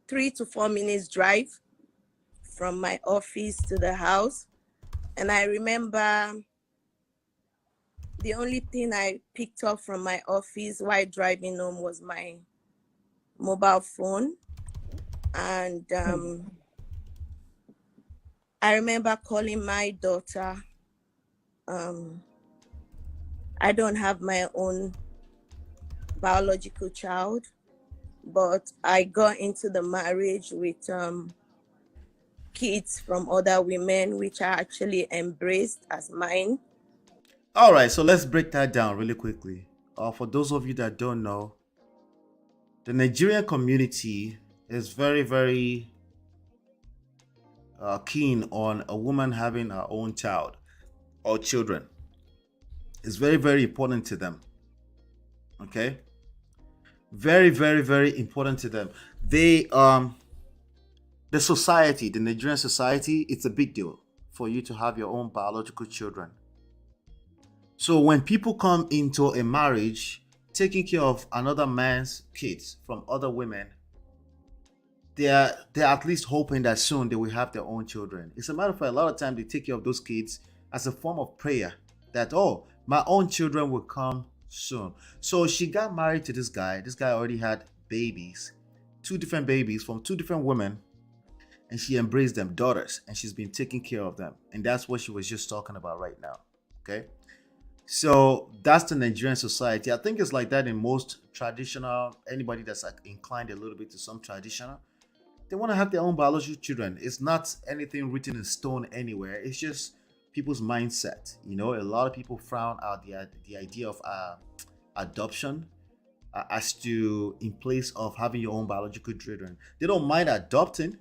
3 to 4 minutes drive from my office to the house. And I remember the only thing I picked up from my office while driving home was my mobile phone. And I remember calling my daughter. I don't have my own biological child, but I got into the marriage with kids from other women, which I actually embraced as mine. All right, so let's break that down really quickly. For those of you that don't know, the Nigerian community is very, very keen on a woman having her own child or children. It's very, very important to them. Okay? Very, very, very important to them. The society, the Nigerian society, it's a big deal for you to have your own biological children. So when people come into a marriage, taking care of another man's kids from other women, they're at least hoping that soon they will have their own children. It's a matter of fact, a lot of times they take care of those kids as a form of prayer that, oh, my own children will come soon. So she got married to this guy. This guy already had babies, 2 different babies from 2 different women, and she embraced them, daughters, and she's been taking care of them. And that's what she was just talking about right now. Okay. So that's the Nigerian society. I think it's like that in most traditional, anybody that's like inclined a little bit to some traditional, they want to have their own biological children. It's not anything written in stone anywhere. It's just people's mindset. You know, a lot of people frown out the idea of adoption as to in place of having your own biological children. They don't mind adopting,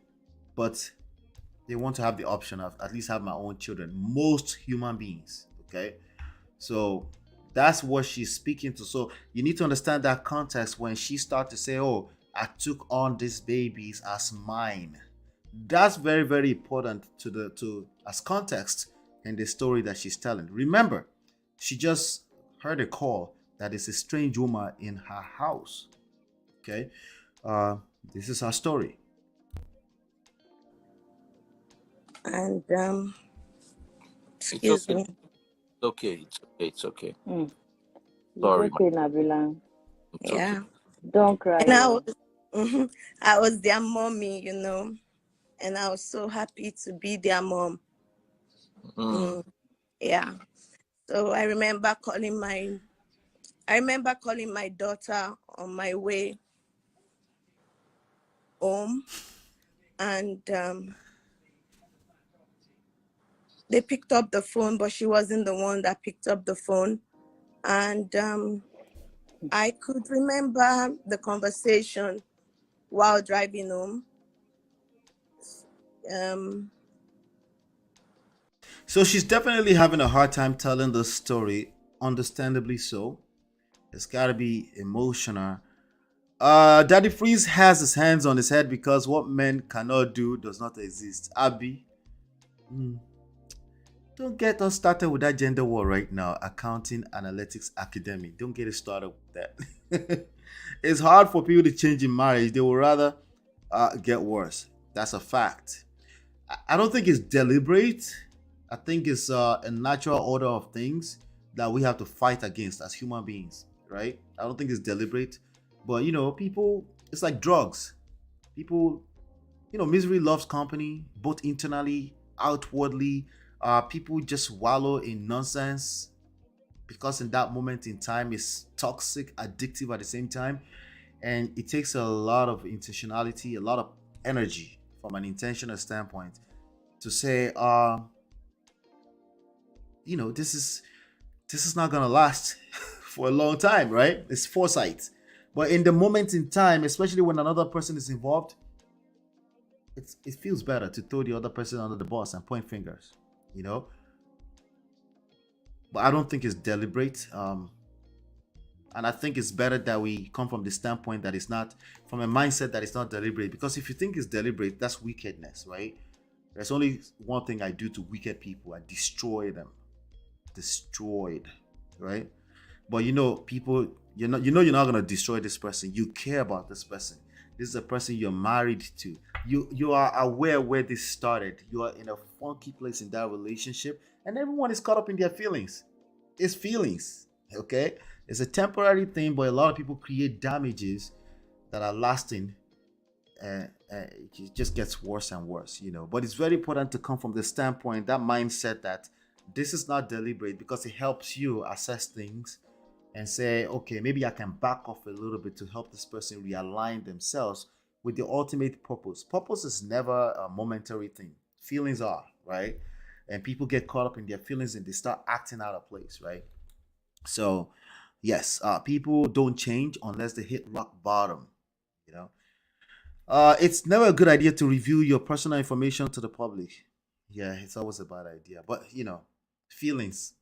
but they want to have the option of at least have my own children. Most human beings, okay? So that's what she's speaking to. So you need to understand that context when she started to say, oh, I took on these babies as mine. That's very, very important to as context in the story that she's telling. Remember, she just heard a call that is a strange woman in her house. Okay. This is her story. And It's excuse okay. me. It's okay. It's okay. It's okay. It's Sorry, okay, Nabila. it's Yeah. okay. Don't cry. And Oh. I was their mommy, and I was so happy to be their mom. Yeah. So I remember calling my daughter on my way home, and they picked up the phone, but she wasn't the one that picked up the phone. And I could remember the conversation while driving home. So she's definitely having a hard time telling the story, understandably so. It's gotta be emotional. Daddy Freeze has his hands on his head because what men cannot do does not exist. Abby, don't get us started with that gender war right now. Accounting, analytics, academic. Don't get us started with that. It's hard for people to change in marriage. They will rather get worse. That's a fact. I don't think it's deliberate. I think it's a natural order of things that we have to fight against as human beings, right? I don't think it's deliberate. But people, it's like drugs. People, misery loves company, both internally, outwardly. People just wallow in nonsense because in that moment in time it's toxic, addictive at the same time, and it takes a lot of intentionality, a lot of energy from an intentional standpoint to say, this is this is not gonna last for a long time, right? It's foresight. But in the moment in time, especially when another person is involved, it feels better to throw the other person under the bus and point fingers, you know. But I don't think it's deliberate. And I think it's better that we come from the standpoint that it's not, from a mindset that it's not deliberate. Because if you think it's deliberate, that's wickedness, right? There's only one thing I do to wicked people: I destroy them, destroyed, right? But you know, people, you're not gonna destroy this person. You care about this person. This is a person you're married to. You are aware where this started. You are in a funky place in that relationship, and everyone is caught up in their feelings. It's feelings, okay? It's a temporary thing, but a lot of people create damages that are lasting. It just gets worse and worse, you know. But it's very important to come from the standpoint, that mindset, that this is not deliberate, because it helps you assess things and say, okay, maybe I can back off a little bit to help this person realign themselves with the ultimate purpose. Purpose is never a momentary thing. Feelings are, right? And people get caught up in their feelings and they start acting out of place, right? So, yes, people don't change unless they hit rock bottom, you know. It's never a good idea to reveal your personal information to the public. Yeah, it's always a bad idea. But, you know, feelings,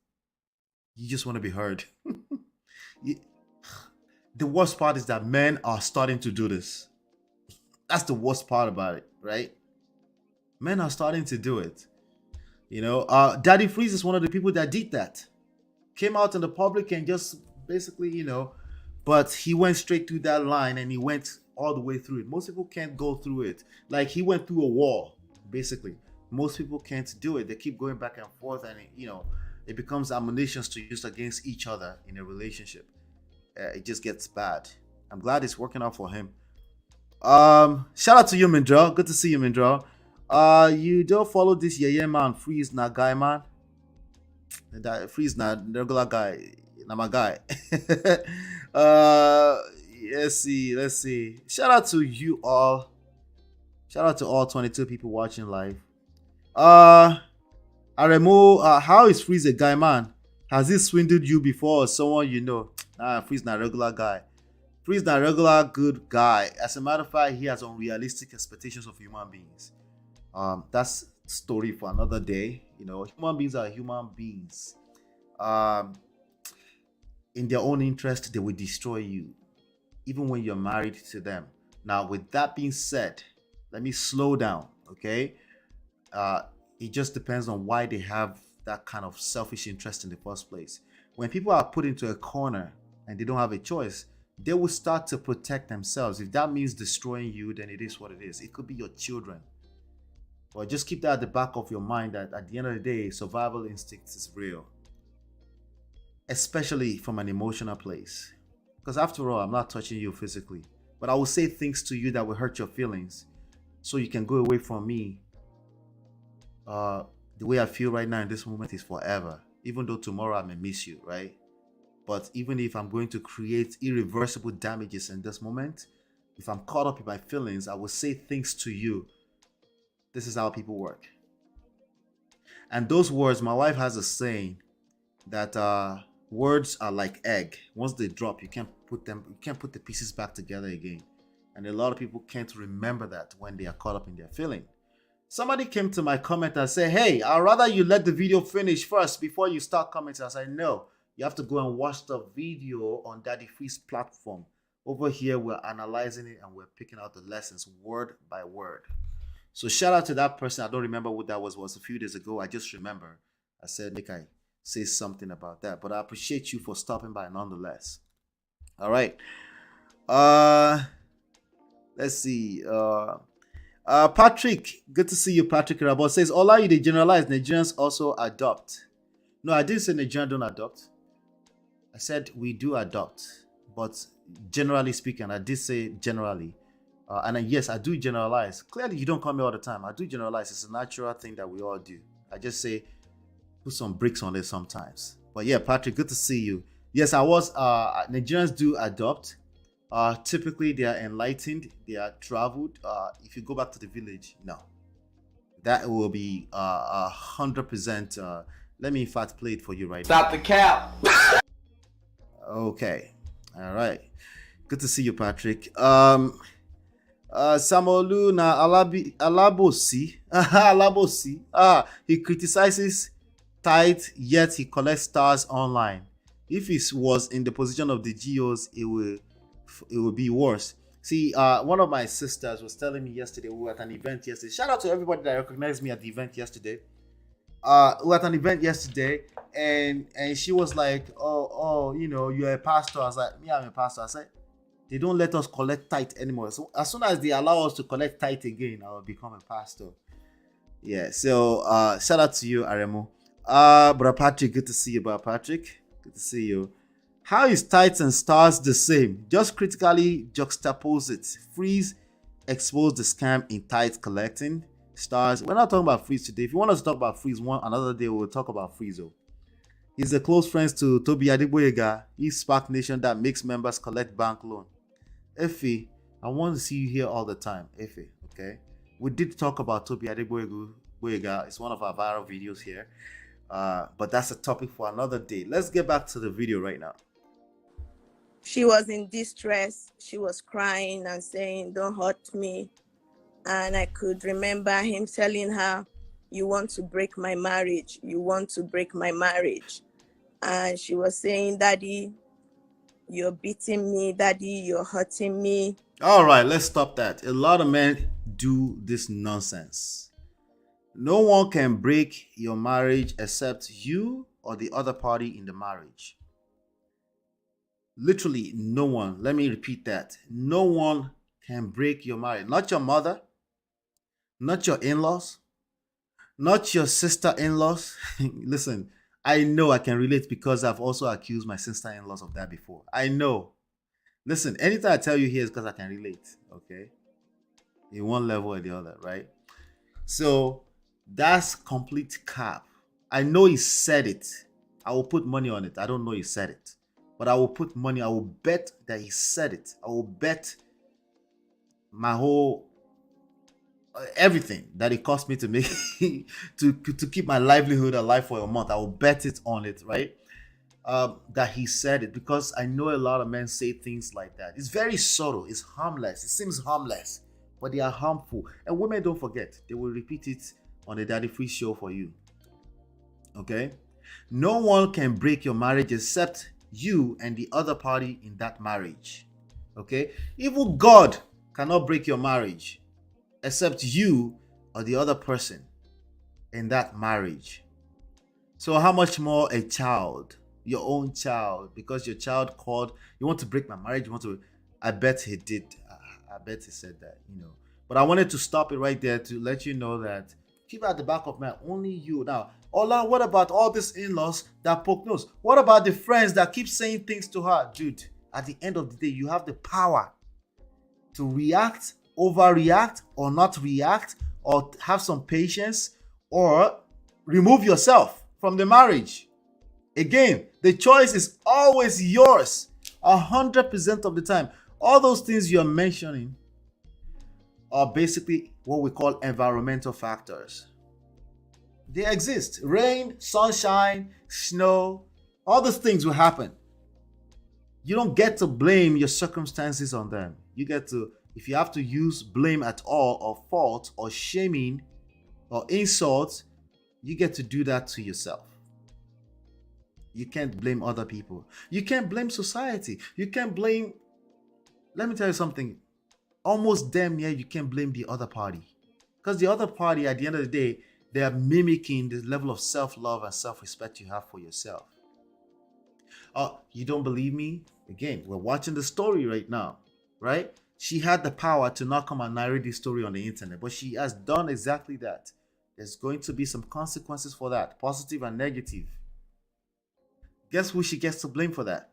you just want to be heard. The worst part is that men are starting to do this. That's the worst part about it, right? Men are starting to do it. You know, Daddy Freeze is one of the people that did that. Came out in the public and just basically, you know, but he went straight through that line and he went all the way through it. Most people can't go through it. Like, he went through a wall, basically. Most people can't do it. They keep going back and forth, and you know, it becomes ammunition to use against each other in a relationship. It just gets bad. I'm glad it's working out for him. Shout out to you, Mindra. Good to see you, Mindra. You don't follow this man, Freeze na guy, man. That Freeze na regular guy, na my guy. Let's see. Shout out to you all. Shout out to all 22 people watching live. Aremo, how is Freeze a guy, man? Has he swindled you before, or someone you know? Freeze not regular guy. Freeze not regular good guy. As a matter of fact, he has unrealistic expectations of human beings. That's story for another day. You know, human beings are human beings. In their own interest, they will destroy you, even when you're married to them. Now, with that being said, let me slow down, okay? It just depends on why they have that kind of selfish interest in the first place. When people are put into a corner and they don't have a choice, they will start to protect themselves. If that means destroying you, then it is what it is. It could be your children. But just keep that at the back of your mind, that at the end of the day, survival instinct is real. Especially from an emotional place. Because after all, I'm not touching you physically. But I will say things to you that will hurt your feelings, so you can go away from me. The way I feel right now in this moment is forever. Even though tomorrow I may miss you, right? But even if I'm going to create irreversible damages in this moment, if I'm caught up in my feelings, I will say things to you. This is how people work. And those words, my wife has a saying that words are like egg. Once they drop, you can't put the pieces back together again. And a lot of people can't remember that when they are caught up in their feeling. Somebody came to my comment and said, hey, I'd rather you let the video finish first before you start commenting. I said, no, you have to go and watch the video on Daddy Free's platform. Over here, we're analyzing it and we're picking out the lessons word by word. So shout out to that person. I don't remember what that was a few days ago. I just remember I said, Nick, I say something about that. But I appreciate you for stopping by nonetheless. All right. Let's see. Patrick, good to see you. Patrick Rabot says, Ola, you generalize. Nigerians also adopt. No, I didn't say Nigerians don't adopt. I said we do adopt. But generally speaking, I did say generally. Yes, I do generalize. Clearly, you don't come here all the time. I do generalize. It's a natural thing that we all do. I just say, put some bricks on it sometimes. But yeah, Patrick, good to see you. Yes, Nigerians do adopt. Typically, they are enlightened. They are traveled. If you go back to the village, no. That will be 100% Let me in fact play it for you right Stop the cap. Okay. All right. Good to see you, Patrick. Samolu na Alabosi. Alabosi. He criticizes tithe, yet he collects stars online. If he was in the position of the GOs, it will be worse. See, one of my sisters was telling me yesterday, we were at an event yesterday. Shout out to everybody that recognized me at the event yesterday. We were at an event yesterday, and she was like, oh, you're a pastor. I was like, me, I'm a pastor. I said, they don't let us collect tithe anymore. So as soon as they allow us to collect tithe again, I will become a pastor. Yeah. So shout out to you, Aremo. Brother Patrick, good to see you, Brother Patrick. Good to see you. How is tithes and stars the same? Just critically juxtapose it. Freeze, expose the scam in tithe collecting. Stars. We're not talking about Freeze today. If you want us to talk about Freeze another day, we'll talk about Freeze. He's a close friend to Toby Adegboyega, East Spark Nation that makes members collect bank loan. Effie, I want to see you here all the time. Effie, okay? We did talk about Toby Adegboyega. It's one of our viral videos here. But that's a topic for another day. Let's get back to the video right now. She was in distress. She was crying and saying, "Don't hurt me." And I could remember him telling her, "You want to break my marriage. You want to break my marriage." And she was saying, "Daddy, you're beating me. Daddy, you're hurting me." All right, let's stop that. A lot of men do this nonsense. No one can break your marriage except you or the other party in the marriage. Literally, no one. Let me repeat that. No one can break your marriage. Not your mother, not your in-laws, not your sister-in-laws. Listen, I know I can relate because I've also accused my sister-in-laws of that before. I know. Listen, anything I tell you here is because I can relate, okay? In one level or the other, right? So that's complete cap. I know he said it. I will put money on it. I don't know he said it. But I will put money. I will bet that he said it. I will bet my whole everything that it cost me to make to keep my livelihood alive for a month. I will bet it on it, right? That he said it, because I know a lot of men say things like that. It's very subtle. It's harmless. It seems harmless, but they are harmful. And women, don't forget, they will repeat it on the Daddy Free show for you. Okay? No one can break your marriage except you and the other party in that marriage. Okay? Even God cannot break your marriage except you or the other person in that marriage. So how much more a child, your own child, because your child called, "You want to break my marriage, you want to," I bet he did. I bet he said that, But I wanted to stop it right there to let you know that keep at the back of my only you. Now, Ola, what about all these in-laws that poke nose? What about the friends that keep saying things to her? Dude, at the end of the day, you have the power to react, overreact, or not react, or have some patience, or remove yourself from the marriage. Again, the choice is always yours, 100% of the time. All those things you're mentioning are basically what we call environmental factors. They exist. Rain, sunshine, snow, all those things will happen. You don't get to blame your circumstances on them. You get to, if you have to use blame at all, or fault, or shaming, or insult, you get to do that to yourself. You can't blame other people. You can't blame society. You can't blame, let me tell you something, almost damn near you can't blame the other party. Because the other party, at the end of the day, they are mimicking the level of self-love and self-respect you have for yourself. You don't believe me? Again, we're watching the story right now, right? She had the power to not come and narrate this story on the internet, but she has done exactly that. There's going to be some consequences for that, positive and negative. Guess who she gets to blame for that?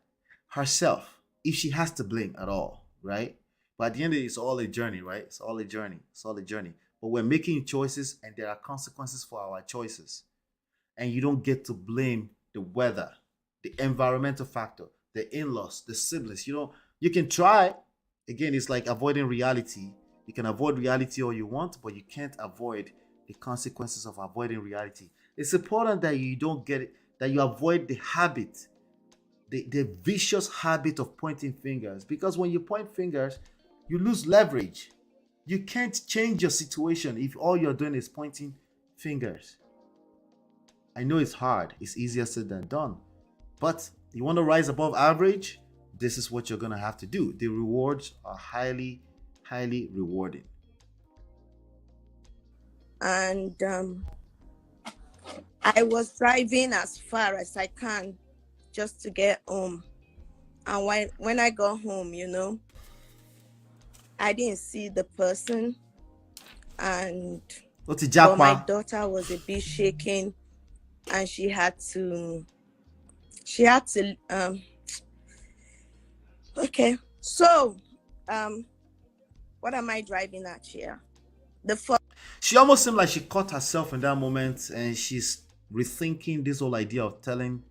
Herself, if she has to blame at all, right? But at the end of it, it's all a journey, right? It's all a journey. It's all a journey. But we're making choices, and there are consequences for our choices. And you don't get to blame the weather, the environmental factor, the in-laws, the siblings. You can try. Again, it's like avoiding reality. You can avoid reality all you want, but you can't avoid the consequences of avoiding reality. It's important that you don't get it, that you avoid the habit, the vicious habit of pointing fingers. Because when you point fingers, you lose leverage. You can't change your situation if all you're doing is pointing fingers. I know it's hard, it's easier said than done. But you want to rise above average, this is what you're going to have to do. The rewards are highly, highly rewarding. And I was driving as far as I can just to get home. And when I got home, I didn't see the person. And But my daughter was a bit shaken, and she had to okay. So what am I driving at here? She almost seemed like she caught herself in that moment, and she's rethinking this whole idea of telling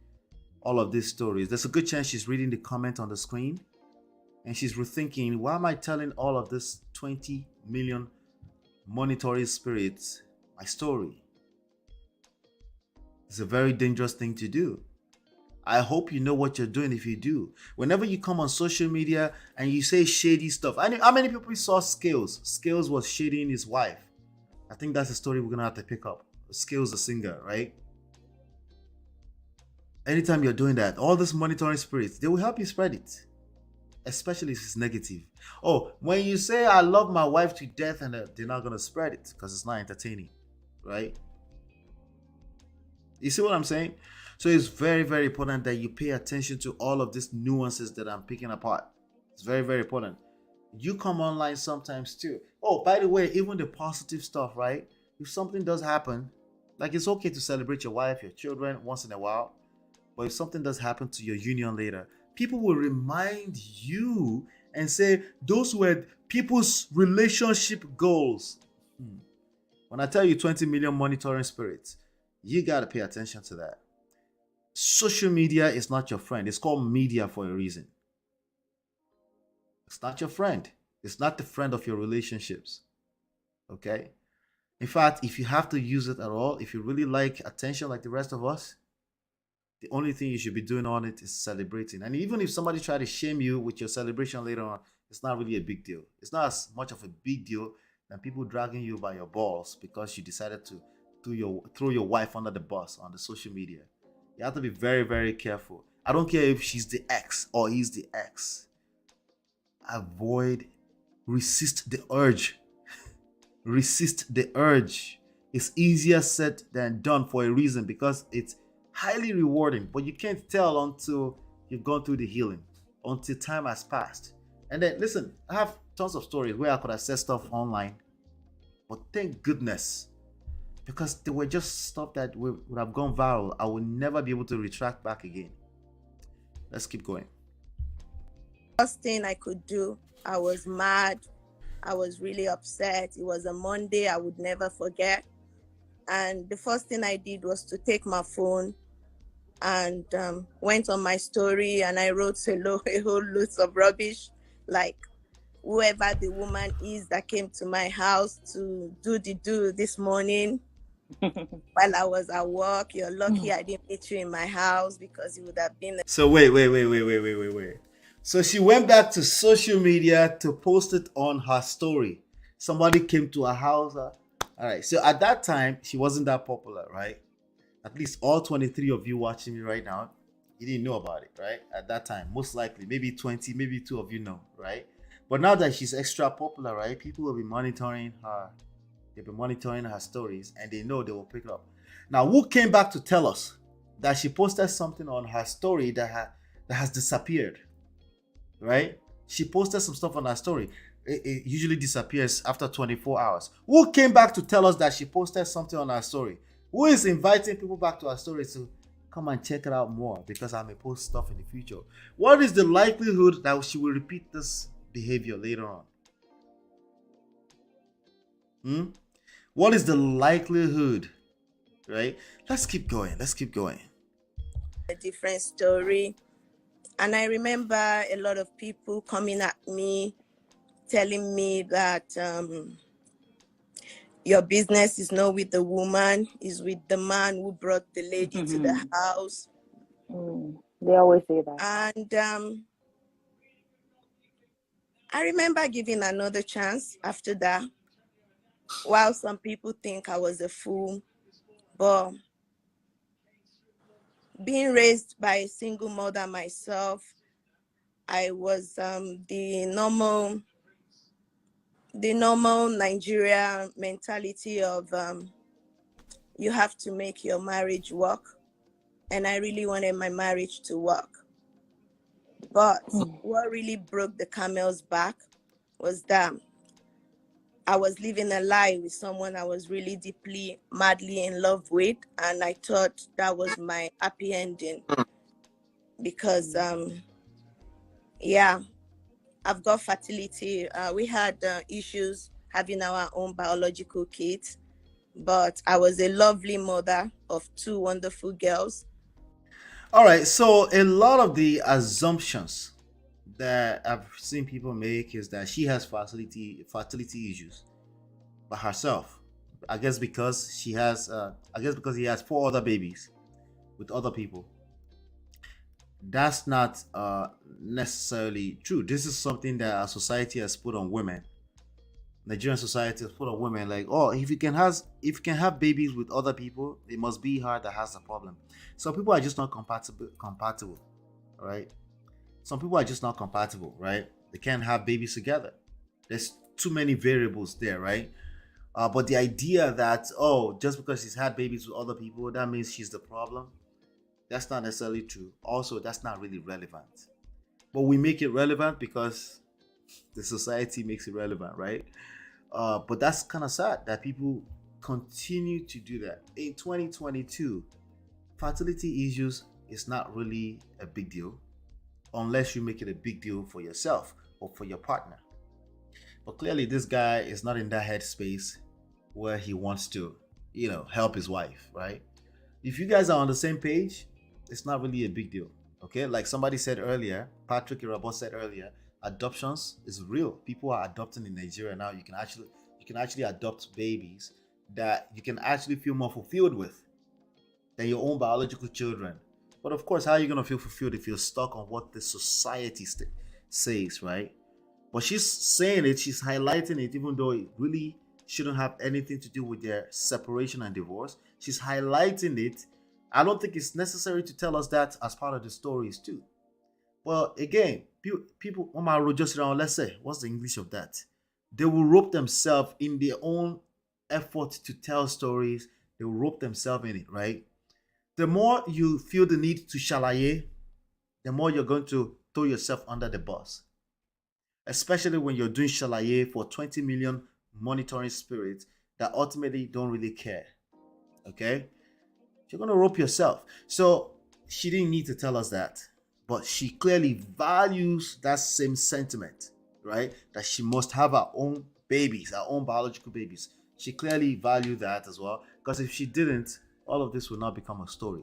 all of these stories. There's a good chance she's reading the comment on the screen, and she's rethinking, why am I telling all of this 20 million monitoring spirits my story? It's a very dangerous thing to do. I hope you know what you're doing if you do. Whenever you come on social media and you say shady stuff, I know how many people saw Scales? Scales was shading his wife. I think that's a story we're gonna have to pick up. Scales, the singer, right? Anytime you're doing that, all these monitoring spirits, they will help you spread it. Especially if it's negative. Oh, when you say I love my wife to death, and they're not gonna spread it because it's not entertaining, right? You see what I'm saying? So it's very, very important that you pay attention to all of these nuances that I'm picking apart. It's very, very important. You come online sometimes too. Oh, by the way, even the positive stuff, right? If something does happen, like it's okay to celebrate your wife, your children once in a while. But if something does happen to your union later, people will remind you and say, those were people's relationship goals. When I tell you 20 million monitoring spirits, you got to pay attention to that. Social media is not your friend. It's called media for a reason. It's not your friend. It's not the friend of your relationships. Okay? In fact, if you have to use it at all, if you really like attention like the rest of us, the only thing you should be doing on it is celebrating. And even if somebody try to shame you with your celebration later on, it's not really a big deal. It's not as much of a big deal than people dragging you by your balls because you decided to throw your wife under the bus on the social media. You have to be very, very careful. I don't care if she's the ex or he's the ex. Resist the urge. Resist the urge. It's easier said than done for a reason, because it's highly rewarding, but you can't tell until you've gone through the healing, until time has passed. And then listen, I have tons of stories where I could have said stuff online, but thank goodness, because they were just stuff that would have gone viral. I would never be able to retract back again. Let's keep going. First thing I could do, I was mad. I was really upset. It was a Monday I would never forget. And the first thing I did was to take my phone and went on my story, and I wrote a whole lot of rubbish, like whoever the woman is that came to my house to do this morning while I was at work. You're lucky I didn't meet you in my house, because it would have been. So wait. So she went back to social media to post it on her story. Somebody came to her house. All right. So at that time, she wasn't that popular, right? At least all 23 of you watching me right now, you didn't know about it, right? At that time, most likely, maybe 20, maybe 2 of you know, right? But now that she's extra popular, right? People will be monitoring her. They'll be monitoring her stories, and they know they will pick it up. Now, who came back to tell us that she posted something on her story that has disappeared, right? She posted some stuff on her story. It usually disappears after 24 hours. Who came back to tell us that she posted something on her story? Who is inviting people back to her story to come and check it out more, because I may post stuff in the future? What is the likelihood that she will repeat this behavior later on? What is the likelihood, right? Let's keep going. A different story. And I remember a lot of people coming at me, telling me that your business is not with the woman, is with the man who brought the lady to the house. They always say that. And I remember giving another chance after that. While some people think I was a fool, but being raised by a single mother myself, I was the normal Nigeria mentality of you have to make your marriage work. And I really wanted my marriage to work. But what really broke the camel's back was that I was living a lie with someone I was really deeply, madly in love with. And I thought that was my happy ending. Because, I've got fertility. We had issues having our own biological kids. But I was a lovely mother of 2 wonderful girls. All right, so a lot of the assumptions that I've seen people make is that she has fertility issues by herself. I guess because he has 4 other babies with other people. That's not necessarily true. This is something that our society has put on women. Nigerian society has put on women like, oh, if you can have babies with other people, it must be her that has the problem. Some people are just not compatible, right? Some people are just not compatible, right? They can't have babies together. There's too many variables there, right? But the idea that, oh, just because she's had babies with other people, that means she's the problem, that's not necessarily true. Also, that's not really relevant. But we make it relevant because the society makes it relevant, right? But that's kind of sad that people continue to do that. In 2022, fertility issues is not really a big deal unless you make it a big deal for yourself or for your partner. But clearly, this guy is not in that headspace where he wants to, help his wife, right? If you guys are on the same page, it's not really a big deal, okay? Like somebody said earlier, Patrick Irabot said earlier, adoptions is real. People are adopting in Nigeria now. You can actually adopt babies that you can actually feel more fulfilled with than your own biological children. But of course, how are you going to feel fulfilled if you're stuck on what the society says, right? But she's saying it, she's highlighting it, even though it really shouldn't have anything to do with their separation and divorce. She's highlighting it. I don't think it's necessary to tell us that as part of the stories too. Well, again, people, let's say, what's the English of that? They will rope themselves in their own effort to tell stories. They will rope themselves in it, right? The more you feel the need to shalaye, the more you're going to throw yourself under the bus. Especially when you're doing shalaye for 20 million monitoring spirits that ultimately don't really care. Okay? You're going to rope yourself. So she didn't need to tell us that. But she clearly values that same sentiment, right? That she must have her own babies, her own biological babies. She clearly valued that as well. Because if she didn't, all of this would not become a story.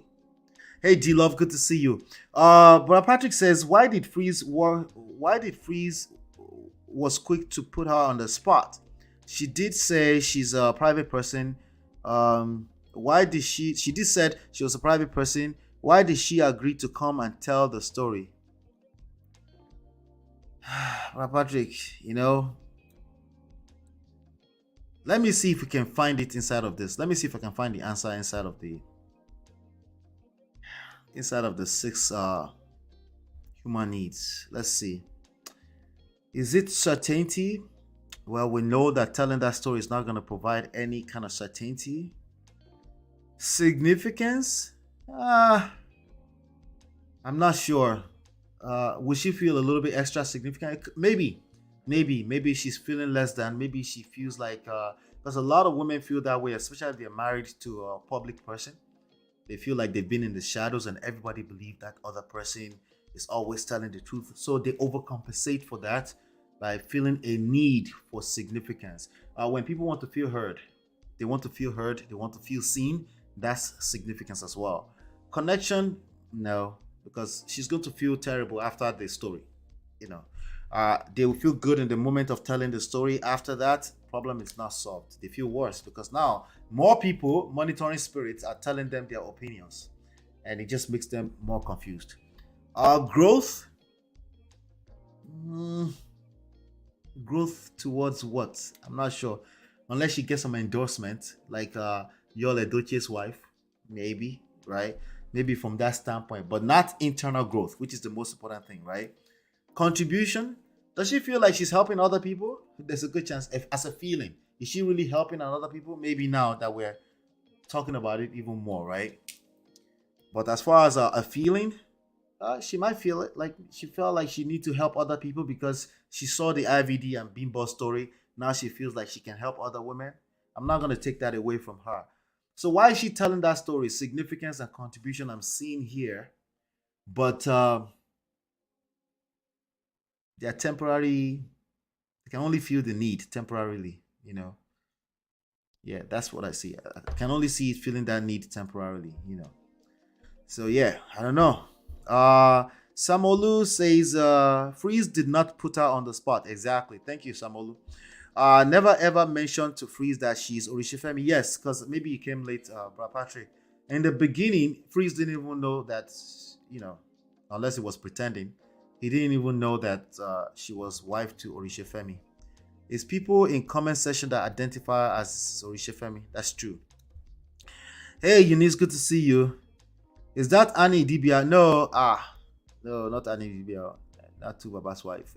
Hey D-Love, good to see you. But Patrick says, why did Freeze was quick to put her on the spot? She did say she's a private person. Why did she did said she was a private person. Why did she agree to come and tell the story? Patrick, let me see if we can find it inside of this. Let me see if I can find the answer inside of the 6 human needs. Let's see. Is it certainty? Well, we know that telling that story is not going to provide any kind of certainty. Significance? I'm not sure. Would she feel a little bit extra significant? Maybe she's feeling less than. Maybe she feels like, because a lot of women feel that way, especially if they're married to a public person. They feel like they've been in the shadows and everybody believes that other person is always telling the truth. So they overcompensate for that by feeling a need for significance. When people want to feel heard, they want to feel seen. That's significance as well. Connection, no, because she's going to feel terrible after the story. They will feel good in the moment of telling the story. After that, problem is not solved. They feel worse because now more people, monitoring spirits, are telling them their opinions, and it just makes them more confused. Growth. Mm, growth towards what? I'm not sure. Unless she gets some endorsement, like Yul Edochie's wife, maybe, right? Maybe from that standpoint, but not internal growth, which is the most important thing, right? Contribution. Does she feel like she's helping other people? There's a good chance. If, as a feeling, is she really helping other people? Maybe now that we're talking about it even more, right? But as far as a feeling, she might feel it like she felt like she need to help other people because she saw the IVD and Bimbo story. Now she feels like she can help other women. I'm not gonna take that away from her. So why is she telling that story? Significance and contribution I'm seeing here, but they're temporary. They can only feel the need temporarily. Yeah, that's what I see. I can only see it feeling that need temporarily. So yeah, I don't know. Samolu says Freeze did not put her on the spot. Exactly. Thank you, Samolu. Never ever mentioned to Freeze that she's Orishifemi. Yes, because maybe you came late, Bra Patrick. In the beginning, Freeze didn't even know that, unless he was pretending, he didn't even know that she was wife to Orishifemi. It's people in comment section that identify her as Orishifemi. That's true. Hey, Eunice, good to see you. Is that Annie Dibia? No, no, not Annie Dibia. Not Tubaba's wife.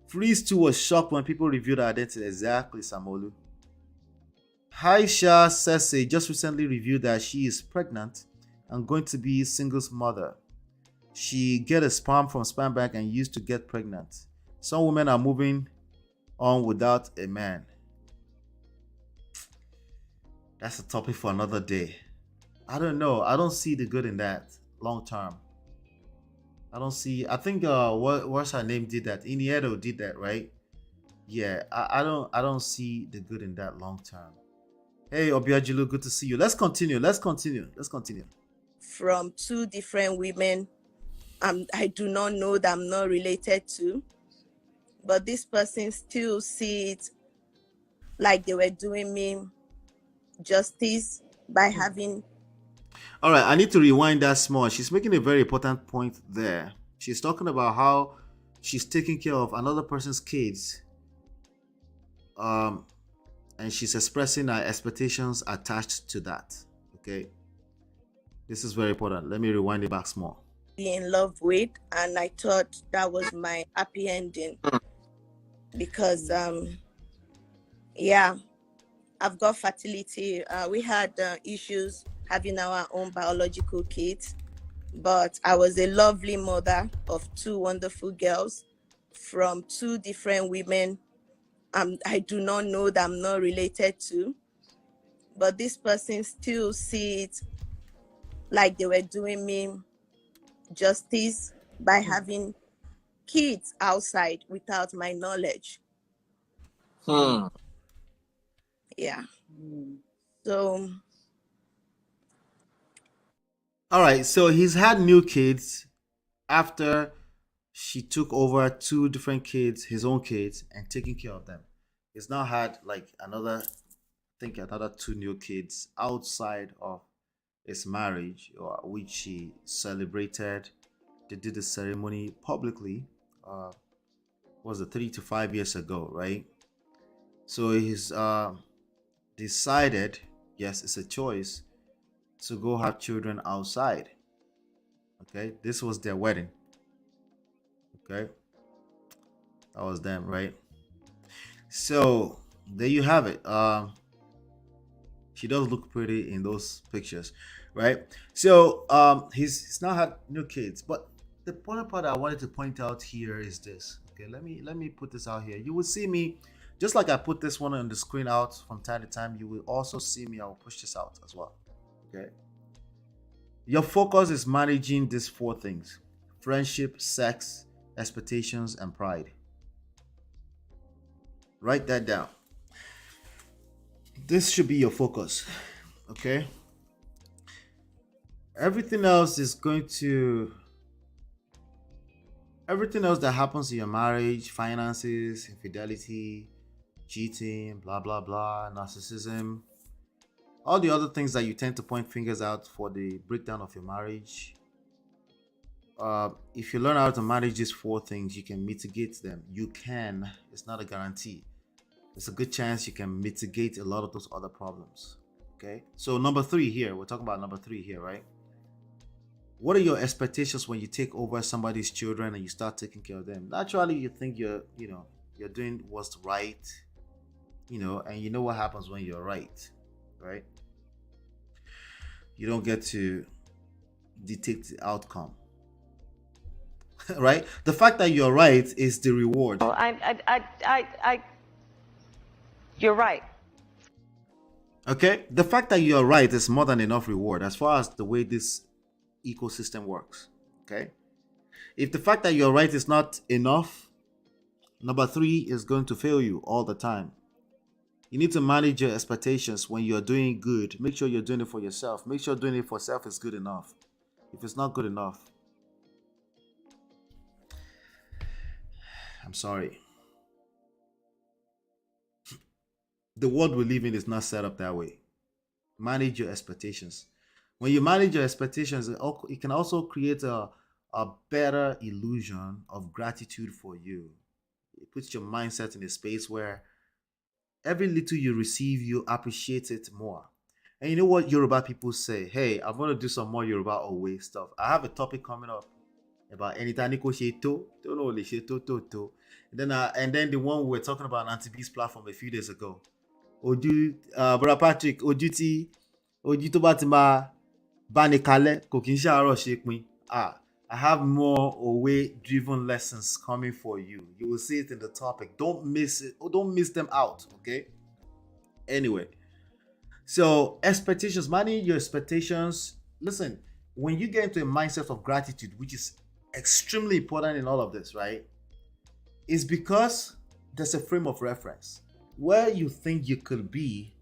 Freeze 2 was shocked when people revealed her identity. Exactly, Samolu. Haisha Sese just recently revealed that she is pregnant and going to be singles mother. She get a sperm from sperm bank and used to get pregnant. Some women are moving on without a man. That's a topic for another day. I don't know. I don't see the good in that long term. I don't see. I think what's her name did that. Iniedo did that, right? Yeah. I don't see the good in that long term. Hey, Obiajilu, good to see you. Let's continue. From two different women I do not know that I'm not related to, but this person still see it like they were doing me justice by having. All right, I need to rewind that small. She's making a very important point there. She's talking about how she's taking care of another person's kids, and she's expressing her expectations attached to that. Okay, this is very important. Let me rewind it back small. In love with, and I thought that was my happy ending because yeah, I've got fertility. We had issues having our own biological kids, but I was a lovely mother of two wonderful girls from two different women I do not know that I'm not related to, but this person still see it like they were doing me justice by having kids outside without my knowledge. Yeah. So All right, so he's had new kids after she took over two different kids, his own kids, and taking care of them. He's now had like another, I think another two new kids outside of his marriage, which he celebrated. They did the ceremony publicly. Was it 3 to 5 years ago, right? So he's decided, yes, it's a choice, to go have children outside. Okay, this was their wedding. Okay, that was them, right? So there you have it. She does look pretty in those pictures, right? So he's now had new kids, but the important part I wanted to point out here is this. Okay, let me put this out here. You will see me, just like I put this one on the screen out from time to time. You will also see me. I will push this out as well. Okay. Your focus is managing these four things: friendship, sex, expectations, and pride. Write that down. This should be your focus. Okay. Everything else that happens in your marriage, finances, infidelity, cheating, blah blah blah, narcissism, all the other things that you tend to point fingers out for the breakdown of your marriage. If you learn how to manage these four things, you can mitigate them. You can. It's not a guarantee. There's a good chance you can mitigate a lot of those other problems. Okay. So number three here, we're talking about number three here, right? What are your expectations when you take over somebody's children and you start taking care of them? Naturally, you think you're doing what's right, and you know what happens when you're right, right? You don't get to dictate the outcome, right? The fact that you're right is the reward. Well, you're right. Okay, the fact that you're right is more than enough reward as far as the way this ecosystem works. Okay, if the fact that you're right is not enough, number three is going to fail you all the time. You need to manage your expectations when you're doing good. Make sure you're doing it for yourself. Make sure doing it for self is good enough. If it's not good enough, I'm sorry. The world we live in is not set up that way. Manage your expectations. When you manage your expectations, it can also create a better illusion of gratitude for you. It puts your mindset in a space where every little you receive, you appreciate it more. And you know what Yoruba people say? Hey, I'm going to do some more Yoruba Owe stuff. I have a topic coming up about Enitaniko Sheto. Don't know the Sheto Toto. And then the one we were talking about on Auntie B's platform a few days ago. Oju, Brother Patrick, Oju to Batima Banikale, Kokinsha Shake me. I have more Owe-driven lessons coming for you. You will see it in the topic. Don't miss it. Don't miss them out, okay? Anyway, so expectations, manage your expectations. Listen, when you get into a mindset of gratitude, which is extremely important in all of this, right? It's because there's a frame of reference. Where you think you could be,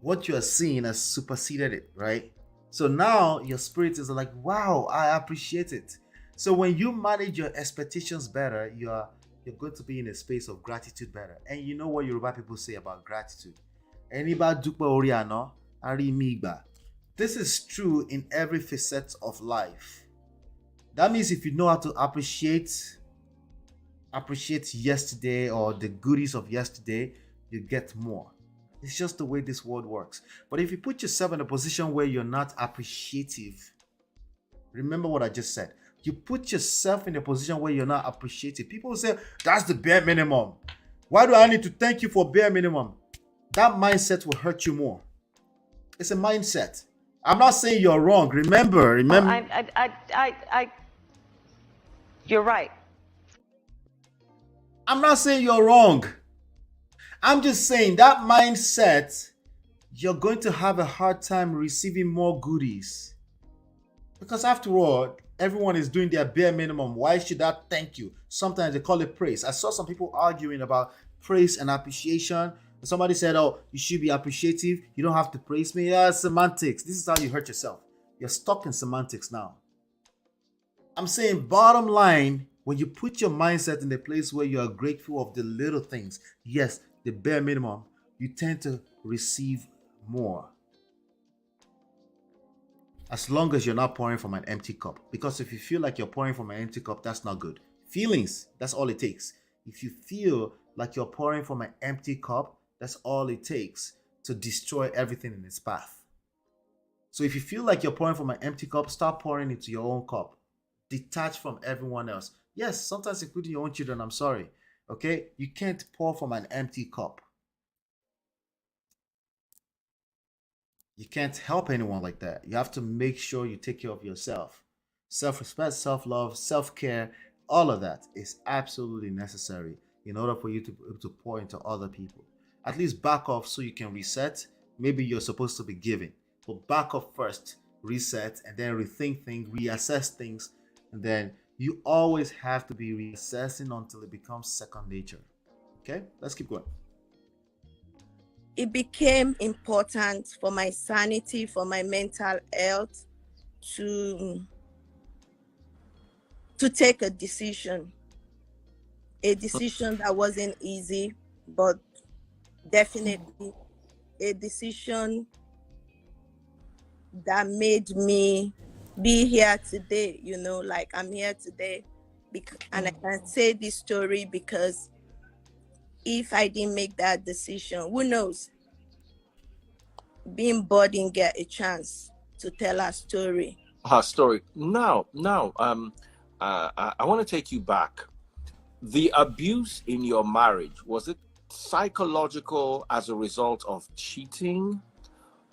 what you are seeing has superseded it, right? So now your spirit is like, wow, I appreciate it. So when you manage your expectations better, you're going to be in a space of gratitude better. And you know what Yoruba people say about gratitude? This is true in every facet of life. That means if you know how to appreciate yesterday or the goodies of yesterday, you get more. It's just the way this world works. But if you put yourself in a position where you're not appreciative, remember what I just said. You put yourself in a position where you're not appreciative. People say, that's the bare minimum. Why do I need to thank you for bare minimum? That mindset will hurt you more. It's a mindset. I'm not saying you're wrong. Remember. You're right. I'm not saying you're wrong. I'm just saying that mindset, you're going to have a hard time receiving more goodies. Because after all, everyone is doing their bare minimum. Why should that thank you? Sometimes they call it praise. I saw some people arguing about praise and appreciation. Somebody said, oh, you should be appreciative. You don't have to praise me. Yeah, semantics. This is how you hurt yourself. You're stuck in semantics now. I'm saying bottom line, when you put your mindset in a place where you are grateful of the little things, yes, the bare minimum, you tend to receive more. As long as you're not pouring from an empty cup. Because if you feel like you're pouring from an empty cup, that's not good. Feelings, that's all it takes. If you feel like you're pouring from an empty cup, that's all it takes to destroy everything in its path. So if you feel like you're pouring from an empty cup, start pouring into your own cup. Detach from everyone else. Yes, sometimes including your own children, I'm sorry. Okay? You can't pour from an empty cup. You can't help anyone like that. You have to make sure you take care of yourself. Self-respect, self-love, self-care, all of that is absolutely necessary in order for you to pour into other people. At least back off so you can reset. Maybe you're supposed to be giving, but back off first, reset, and then rethink things, reassess things, and then you always have to be reassessing until it becomes second nature. Okay, let's keep going. It became important for my sanity, for my mental health, to take a decision that wasn't easy, but definitely a decision that made me be here today. Like I'm here today, and I can say this story because if I didn't make that decision, who knows? Being bored didn't get a chance to tell her story. Her story. Now, I want to take you back. The abuse in your marriage, was it psychological as a result of cheating,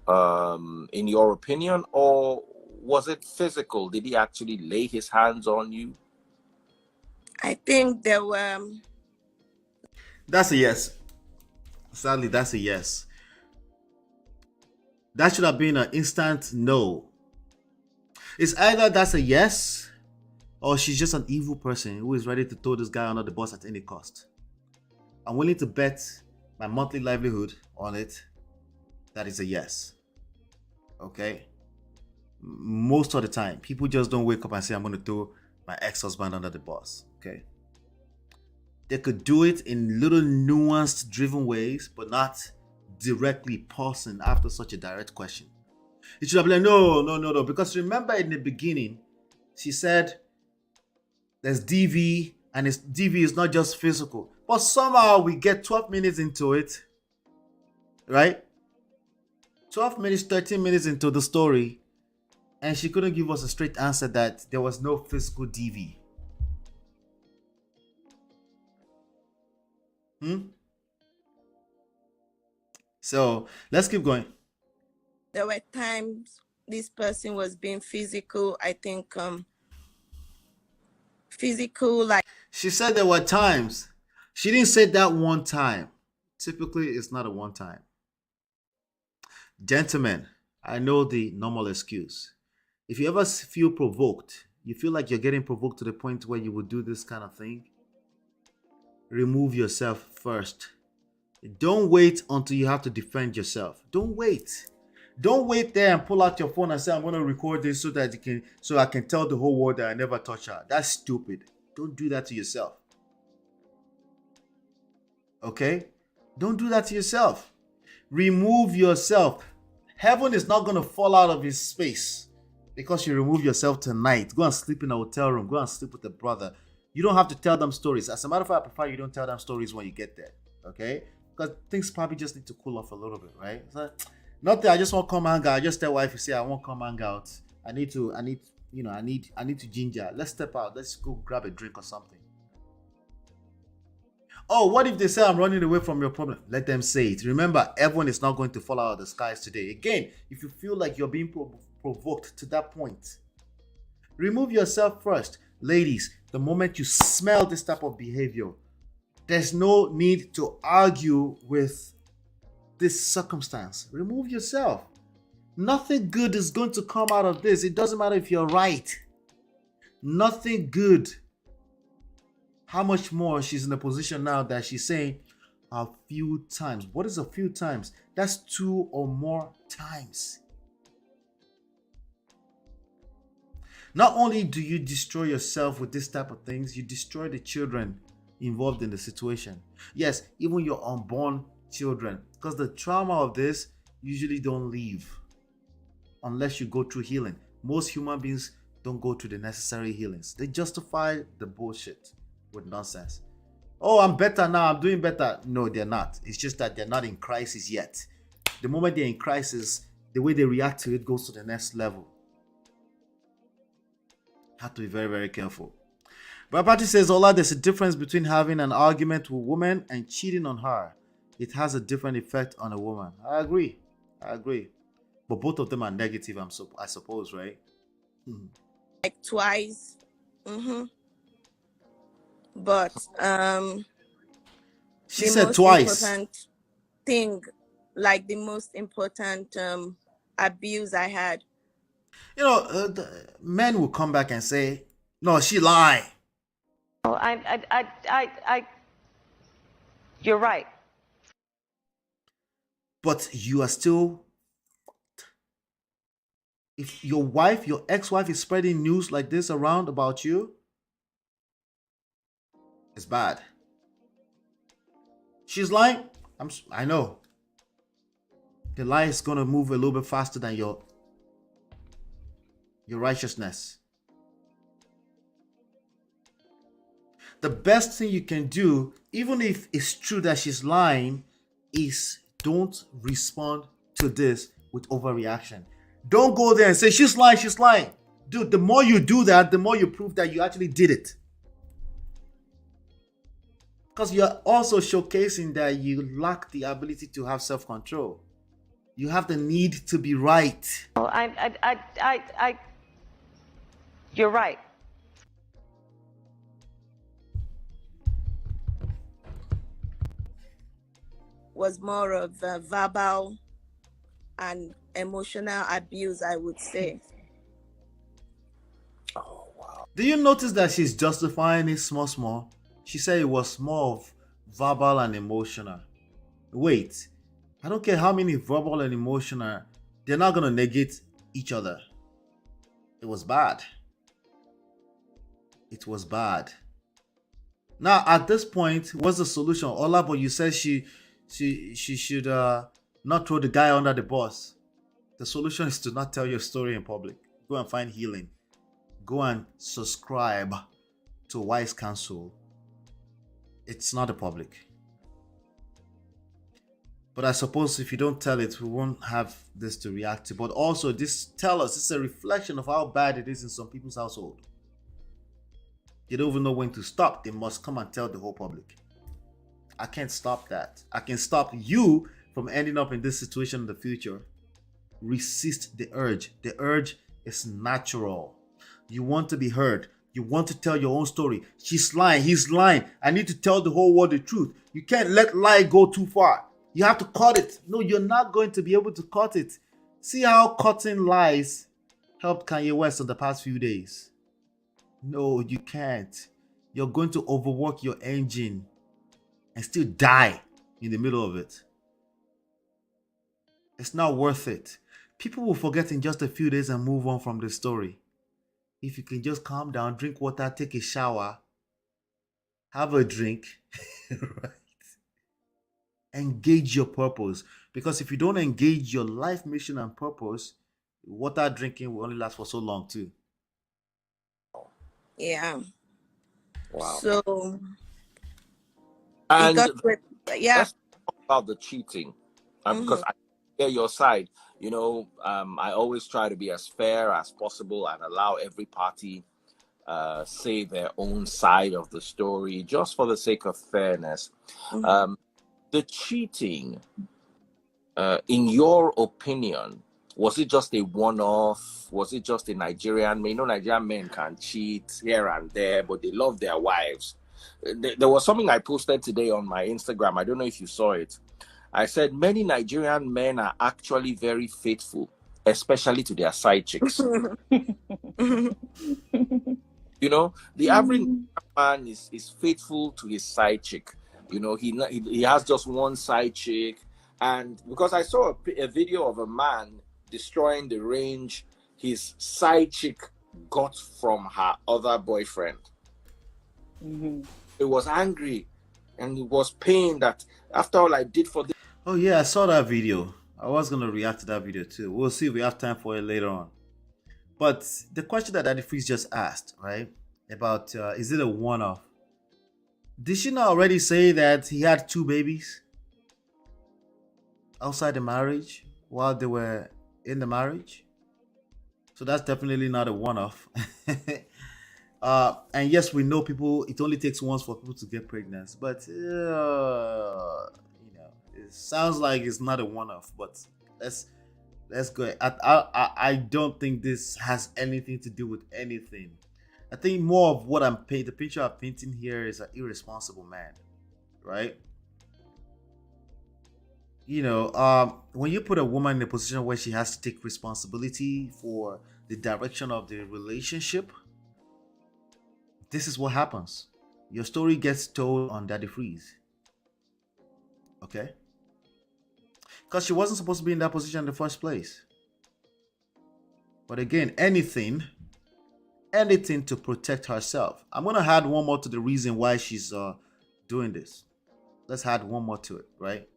in your opinion, or was it physical? Did he actually lay his hands on you? I think there were. That's a yes. Sadly, that's a yes. That should have been an instant no. It's either that's a yes, or she's just an evil person who is ready to throw this guy under the bus at any cost. I'm willing to bet my monthly livelihood on it. That is a yes. Okay? Most of the time, people just don't wake up and say, I'm going to throw my ex-husband under the bus. Okay? They could do it in little nuanced, driven ways, but not directly pausing after such a direct question. It should have been like, no. Because remember in the beginning, she said there's DV, and DV is not just physical. But somehow we get 12 minutes into it, right? 12 minutes, 13 minutes into the story, and she couldn't give us a straight answer that there was no physical DV. So let's keep going. There were times this person was being physical. I think physical, like she said there were times. She didn't say that one time. Typically, it's not a one time. Gentlemen, I know the normal excuse. If you ever feel provoked, you feel like you're getting provoked to the point where you would do this kind of thing, remove yourself first. Don't wait until you have to defend yourself. Don't wait. Don't wait there and pull out your phone and say, I'm going to record this so I can tell the whole world that I never touched her. That's stupid. Don't do that to yourself. Okay? Don't do that to yourself. Remove yourself. Heaven is not going to fall out of his space because you remove yourself tonight. Go and sleep in a hotel room. Go and sleep with a brother. You don't have to tell them stories. As a matter of fact, I prefer you don't tell them stories when you get there. Okay? Because things probably just need to cool off a little bit, right? It's not that I just want to come hang out. I just tell wife, you say I won't come hang out. I need to ginger. Let's step out. Let's go grab a drink or something. Oh, what if they say I'm running away from your problem? Let them say it. Remember, everyone is not going to fall out of the skies today. Again, if you feel like you're being provoked to that point, remove yourself first. Ladies, the moment you smell this type of behavior, there's no need to argue with this circumstance. Remove yourself. Nothing good is going to come out of this. It doesn't matter if you're right. Nothing good. How much more she's in a position now that she's saying a few times. What is a few times? That's 2 or more times. Not only do you destroy yourself with this type of things, you destroy the children involved in the situation. Yes, even your unborn children, because the trauma of this usually don't leave unless you go through healing. Most human beings don't go through the necessary healings. They justify the bullshit with nonsense. Oh, I'm better now, I'm doing better. No, they're not. It's just that they're not in crisis yet. The moment they're in crisis, the way they react to it goes to the next level. Have to be very, very careful. But Patty says, Ola, there's a difference between having an argument with a woman and cheating on her. It has a different effect on a woman. I agree. But both of them are negative, I suppose, right? like twice. But she said twice. Important thing, like the most important abuse I had. The men will come back and say, "No, she lied." Oh, you're right. But you are still. If your ex-wife is spreading news like this around about you, it's bad. She's lying. I know. The lie is gonna move a little bit faster than your righteousness. The best thing you can do, even if it's true that she's lying, is don't respond to this with overreaction. Don't go there and say she's lying, she's lying. Dude, the more you do that, the more you prove that you actually did it. Because you're also showcasing that you lack the ability to have self-control. You have the need to be right. Oh, you're right. Was more of verbal and emotional abuse, I would say. Oh, wow. Do you notice that she's justifying it small? She said it was more of verbal and emotional. Wait, I don't care how many verbal and emotional, they're not going to negate each other. It was bad. It was bad. Now, at this point, what's the solution? Olabo, you said she should not throw the guy under the bus. The solution is to not tell your story in public. Go and find healing. Go and subscribe to Wise Counsel. It's not the public. But I suppose if you don't tell it, we won't have this to react to. But also, this is a reflection of how bad it is in some people's household. They don't even know when to stop. They must come and tell the whole public. I can't stop that. I can stop you from ending up in this situation in the future. Resist the urge. The urge is natural. You want to be heard. You want to tell your own story. She's lying. He's lying. I need to tell the whole world the truth. You can't let lie go too far. You have to cut it. No, you're not going to be able to cut it. See how cutting lies helped Kanye West in the past few days. No, you can't. You're going to overwork your engine and still die in the middle of it. It's not worth it. People will forget in just a few days and move on from the story. If you can just calm down, drink water, take a shower, have a drink, right? Engage your purpose. Because if you don't engage your life mission and purpose, water drinking will only last for so long too. Yeah. Wow. So, And yeah. let's talk about the cheating. Because I hear your side. You know, I always try to be as fair as possible and allow every party say their own side of the story, just for the sake of fairness. The cheating, in your opinion, was it just a one-off? Was it just a Nigerian man? You know, Nigerian men can cheat here and there, but they love their wives. There was something I posted today on my Instagram. I don't know if you saw it. I said many Nigerian men are actually very faithful, especially to their side chicks. You know, the average man is faithful to his side chick. You know, he has just one side chick. And because I saw a video of a man destroying the range his side chick got from her other boyfriend. It was angry and it was pain that after all I did for this. Oh yeah, I saw that video. I was going to react to that video too. We'll see if we have time for it later on. But the question that Daddy Freeze just asked, right? About is it a one-off? Did she not already say that he had 2 babies outside the marriage while they were in the marriage? So that's definitely not a one-off. And yes, we know it only takes once for people to get pregnant. But, you know, it sounds like it's not a one-off. But let's go. I don't think this has anything to do with anything. I think more of what the picture I'm painting here is an irresponsible man, right? You know, when you put a woman in a position where she has to take responsibility for the direction of the relationship, this is what happens. Your story gets told on Daddy Freeze. Okay? Because she wasn't supposed to be in that position in the first place. But again, anything to protect herself. I'm going to add one more to the reason why she's doing this. let's add one more to it, right?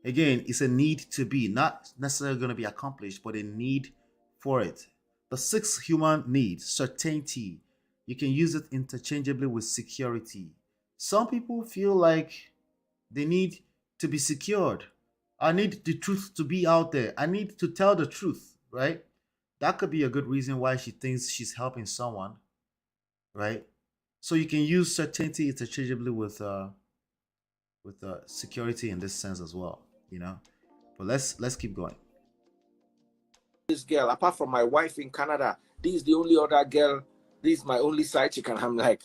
Again, it's a need to be, not necessarily going to be accomplished, but a need for it. The sixth human need, certainty. You can use it interchangeably with security. Some people feel like they need to be secured. I need the truth to be out there. I need to tell the truth, right? That could be a good reason why she thinks she's helping someone, right? So you can use certainty interchangeably with security in this sense as well, you know. But let's keep going. This girl, apart from my wife in Canada, this is the only other girl. This is my only side chick, and I'm like,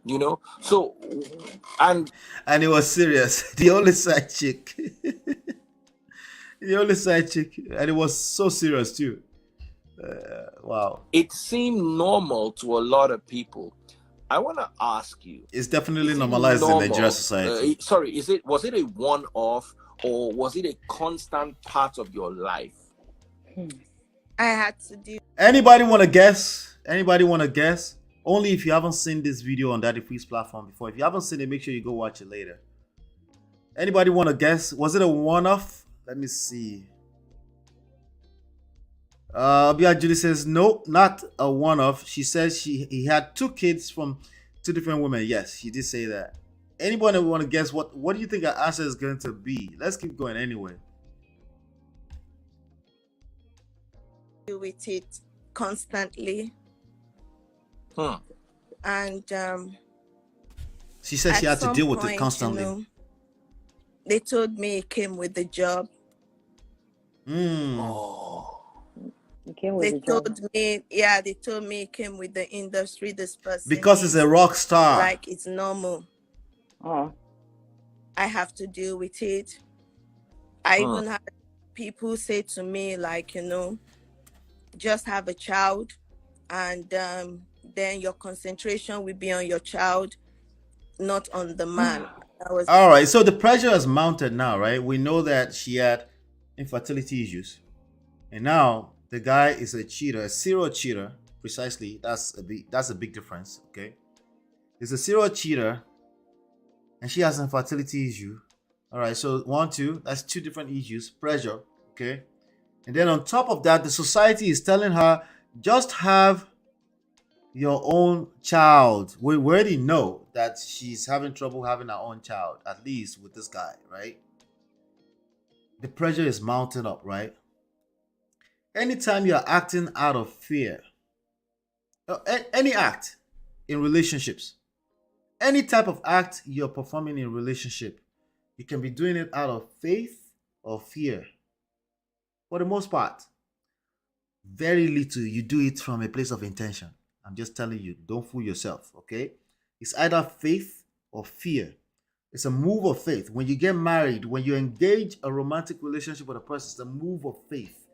you know. So, and it was serious. The only side chick. The only side chick, and it was so serious too. Wow. it seemed normal to a lot of people. I want to ask you. It's definitely Is it normalized in normal? Nigerian society. Sorry, was it a one-off, or was it a constant part of your life? I had to do. Anybody want to guess? Anybody want to guess? Only if you haven't seen this video on Daddy Freeze platform before. If you haven't seen it, make sure you go watch it later. Anybody want to guess? Was it a one-off? Let me see. Abia Julie says no, not a one-off. She says he had 2 kids from 2 different women. Yes, she did say that. Anybody want to guess what do you think our answer is going to be? Let's keep going anyway. With it constantly, and she said she at had to some deal with it point, constantly. They told me it came with the job. Oh. It came with They the job. told me, they told me it came with the industry. This person, Because it's a rock star. like it's normal. Oh, I have to deal with it. I even had people say to me, like, just have a child, and then your concentration will be on your child, not on the man. All right, so the pressure is mounted now, right? We know that she had infertility issues, and now the guy is a cheater, a serial cheater. Precisely, that's a big difference. Okay, he's a serial cheater, and she has an infertility issue. All right, so 1, 2, that's 2 different issues. Pressure, okay, and then on top of that, the society is telling her just have your own child. We already know that she's having trouble having her own child, at least with this guy, right? The pressure is mounting up, right? Anytime you're acting out of fear, any act in relationships, any type of act you're performing in relationship, you can be doing it out of faith or fear. For the most part, very little you do it from a place of intention. I'm just telling you, don't fool yourself, okay? It's either faith or fear. It's a move of faith. When you get married, when you engage a romantic relationship with a person, it's a move of faith.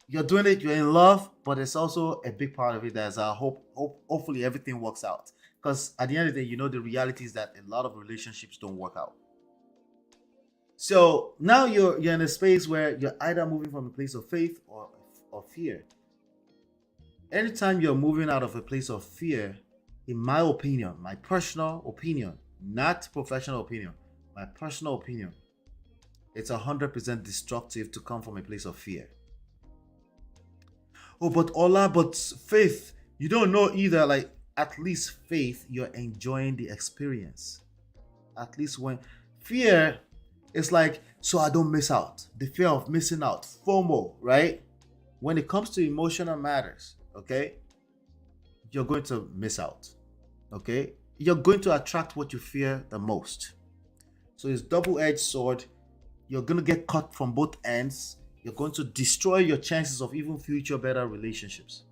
You're doing it, you're in love, but it's also a big part of it that is hopefully everything works out. Because at the end of the day, the reality is that a lot of relationships don't work out. So now you're in a space where you're either moving from a place of faith or fear. Anytime you're moving out of a place of fear, in my opinion, my personal opinion, not professional opinion, my personal opinion, it's 100% destructive to come from a place of fear. Oh, but faith, you don't know either. Like, at least faith, you're enjoying the experience. At least when fear is like, so I don't miss out. The fear of missing out, FOMO, right? When it comes to emotional matters, okay, you're going to miss out, okay? You're going to attract what you fear the most. So it's double-edged sword. You're going to get caught from both ends. You're going to destroy your chances of even future better relationships.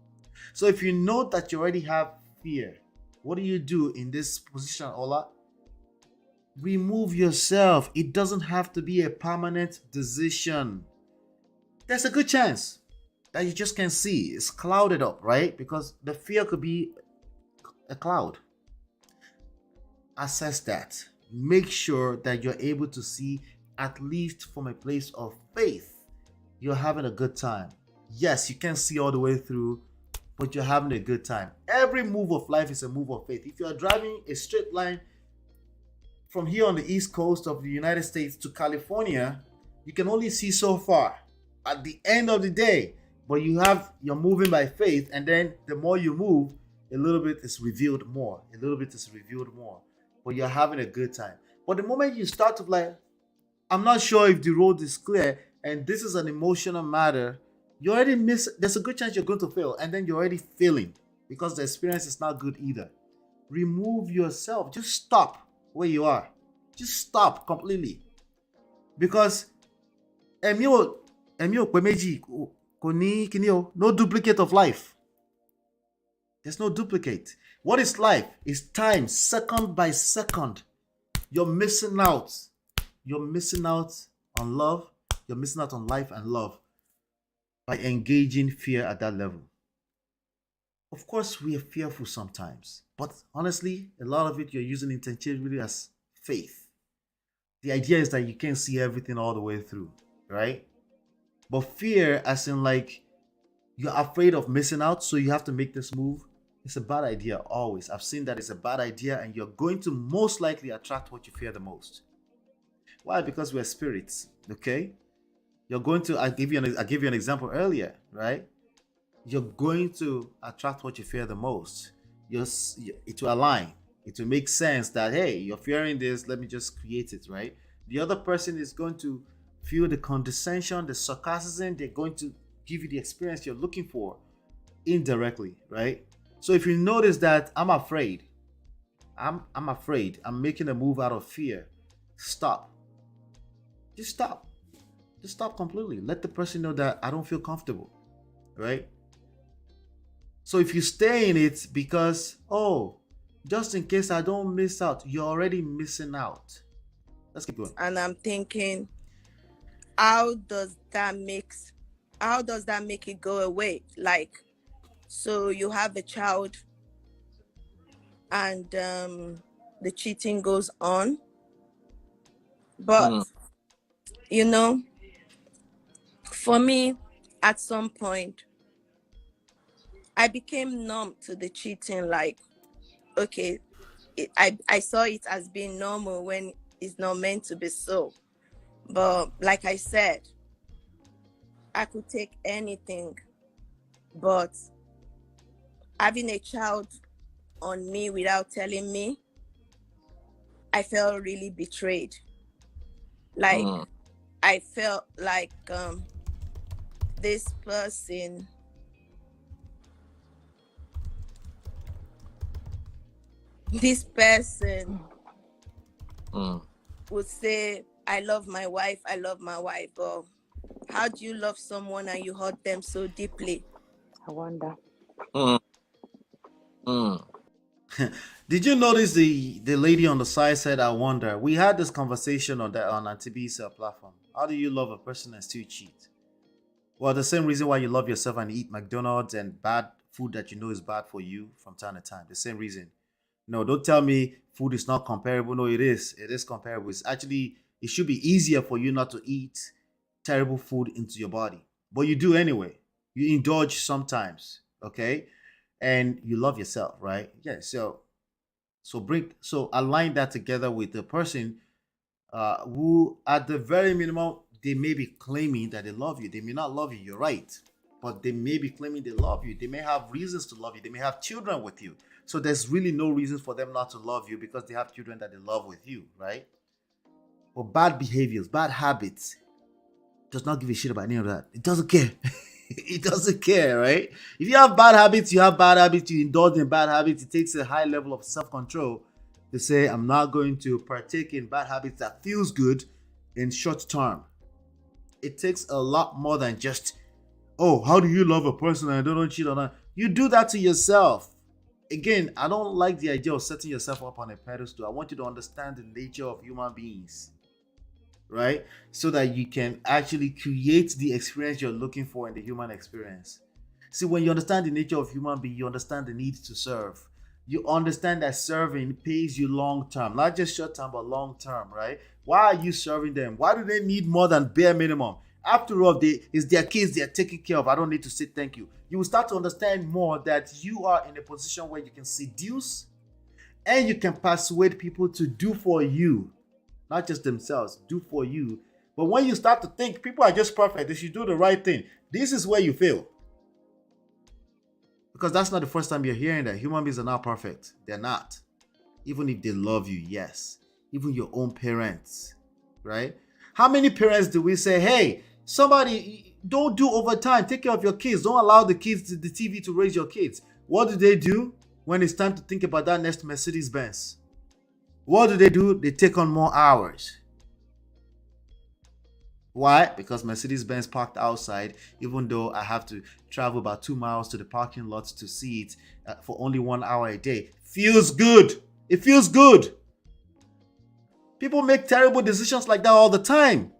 So if you know that you already have fear, what do you do in this position, Ola? Remove yourself. It doesn't have to be a permanent decision. There's a good chance that you just can't see. It's clouded up, right? Because the fear could be a cloud. Assess that. Make sure that you're able to see, at least from a place of faith, you're having a good time. Yes, you can't see all the way through, but you're having a good time. Every move of life is a move of faith. If you're driving a straight line from here on the east coast of the United States to California, you can only see so far at the end of the day. But you're moving by faith, and then the more you move, a little bit is revealed more. A little bit is revealed more. But you're having a good time. But the moment you start to like, I'm not sure if the road is clear, and this is an emotional matter, you already miss. There's a good chance you're going to fail, and then you're already failing because the experience is not good either. Remove yourself. Just stop where you are. Just stop completely. Because no duplicate of life. There's no duplicate. What is life? It's time, second by second. You're missing out. You're missing out on love. You're missing out on life and love by engaging fear at that level. Of course, we are fearful sometimes, but honestly, a lot of it you're using interchangeably as faith. The idea is that you can't see everything all the way through, right? But fear, as in like you're afraid of missing out, so you have to make this move. It's a bad idea always. I've seen that it's a bad idea, and you're going to most likely attract what you fear the most. Why? Because we're spirits, okay? You're going to, I gave you an example earlier, right? You're going to attract what you fear the most. It will align. It will make sense that, hey, you're fearing this, let me just create it, right? The other person is going to feel the condescension, the sarcasm. They're going to give you the experience you're looking for indirectly, right? So if you notice that I'm afraid, I'm afraid, I'm making a move out of fear, stop. Just stop. Just stop completely. Let the person know that I don't feel comfortable, right? So if you stay in it because, oh, just in case I don't miss out, you're already missing out. Let's keep going. And I'm thinking, how does that make it go away? Like, so you have a child and the cheating goes on, but for me, at some point I became numb to the cheating. Like, okay, I saw it as being normal when it's not meant to be so. But like I said, I could take anything, but having a child on me without telling me, I felt really betrayed. Like, I felt like this person would say, I love my wife, but how do you love someone and you hurt them so deeply? I wonder. Did you notice the lady on the side said, I wonder? We had this conversation on Auntie B's platform. How do you love a person and still cheat? Well, the same reason why you love yourself and eat McDonald's and bad food that you know is bad for you from time to time. The same reason. No, don't tell me food is not comparable. No, it is. It is comparable. It should be easier for you not to eat terrible food into your body. But you do anyway. You indulge sometimes, okay? And you love yourself, right? Yeah, so align that together with the person who, at the very minimum, they may be claiming that they love you. They may not love you, you're right. But they may be claiming they love you. They may have reasons to love you. They may have children with you. So there's really no reason for them not to love you because they have children that they love with you, right? But bad behaviors, bad habits, does not give a shit about any of that. It doesn't care. It doesn't care, right? If you have bad habits, you have bad habits, you indulge in bad habits. It takes a high level of self-control to say, I'm not going to partake in bad habits that feels good in short term. It takes a lot more than just, oh, how do you love a person and don't cheat on her? You do that to yourself. Again, I don't like the idea of setting yourself up on a pedestal. I want you to understand the nature of human beings, right? So that you can actually create the experience you're looking for in the human experience. See, when you understand the nature of human being, you understand the need to serve. You understand that serving pays you long term, not just short term, but long term, right? Why are you serving them? Why do they need more than bare minimum? After all, it's their kids they're taking care of. I don't need to say thank you. You will start to understand more that you are in a position where you can seduce and you can persuade people to do for you, not just themselves, do for you. But when you start to think people are just perfect, they should do the right thing, this is where you fail. Because that's not the first time you're hearing that human beings are not perfect. They're not. Even if they love you, yes. Even your own parents, right? How many parents do we say, hey, somebody, don't do overtime, take care of your kids, don't allow the TV to raise your kids? What do they do when it's time to think about that next Mercedes Benz? What do? They take on more hours. Why? Because Mercedes Benz parked outside, even though I have to travel about 2 miles to the parking lot to see it for only 1 hour a day. Feels good. It feels good. People make terrible decisions like that all the time.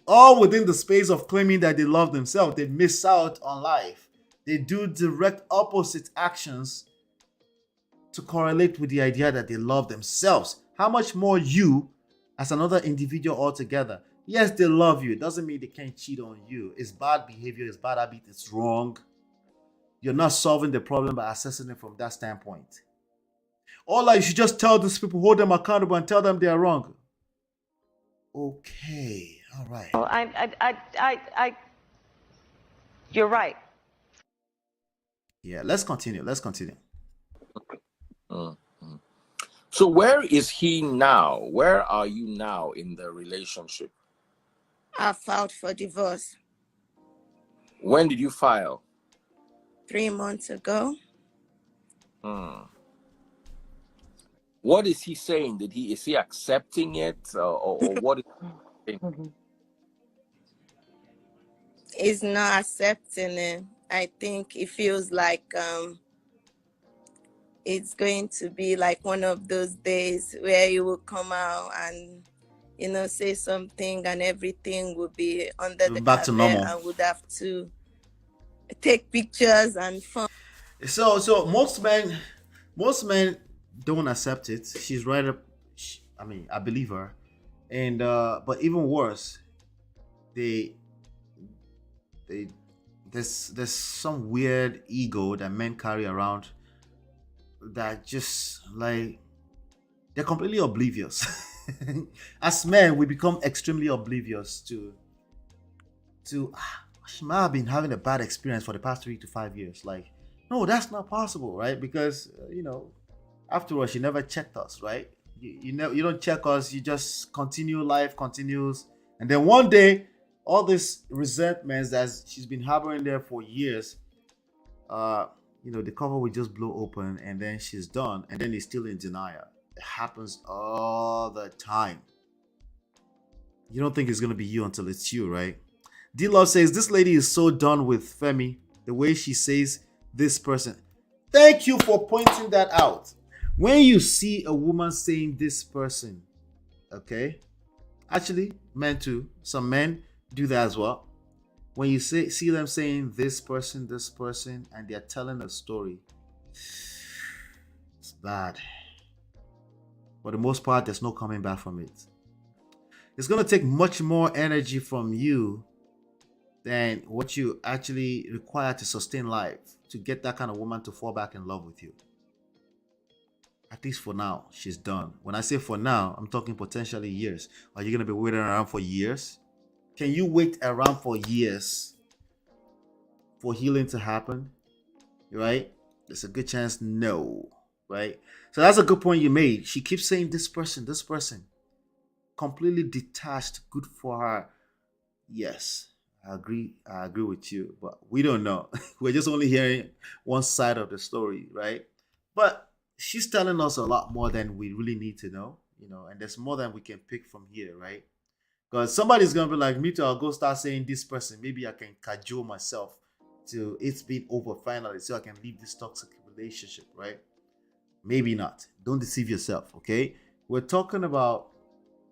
All within the space of claiming that they love themselves. They miss out on life. They do direct opposite actions to correlate with the idea that they love themselves. How much more you as another individual altogether? Yes, they love you. It doesn't mean they can't cheat on you. It's bad behavior, it's bad habit, it's wrong. You're not solving the problem by assessing it from that standpoint. Or like you should just tell these people, hold them accountable and tell them they are wrong. Okay, all right. Oh, you're right. Yeah, let's continue. So where is he now? Where are you now in the relationship? I filed for divorce When did you file? 3 months ago. What is he saying? Is he accepting it, or what is he saying? He's not accepting it. I think it feels like it's going to be like one of those days where he will come out and, say something and everything will be under the Back to normal. and would have to take pictures and fun. So most men don't accept it. She's right up. I believe her, and but even worse, there's some weird ego that men carry around that just like they're completely oblivious. As men, we become extremely oblivious to she might have been having a bad experience for the past 3 to 5 years. Like, no, that's not possible, right? Because after all, she never checked us, right? You don't check us. You just continue. Life continues, and then one day, all this resentments that she's been harboring there for years, the cover will just blow open, and then she's done, and then he's still in denial. It happens all the time. You don't think it's gonna be you until it's you, right? D-Love says, this lady is so done with Femi. The way she says this person. Thank you for pointing that out. When you see a woman saying this person, okay? Actually, men too. Some men do that as well. When you see them saying this person, and they're telling a story, it's bad. For the most part, there's no coming back from it. It's going to take much more energy from you than what you actually require to sustain life to get that kind of woman to fall back in love with you. At least for now, she's done. When I say for now, I'm talking potentially years. Are you going to be waiting around for years? Can you wait around for years for healing to happen? Right? There's a good chance no. Right? So that's a good point you made. She keeps saying this person. Completely detached. Good for her. Yes. I agree with you, but we don't know. We're just only hearing one side of the story, right? But she's telling us a lot more than we really need to know, and there's more than we can pick from here, right? Because somebody's gonna be like, me too, I'll go start saying this person. Maybe I can cajole myself till it's been over finally, so I can leave this toxic relationship, right? Maybe not. Don't deceive yourself, okay? We're talking about,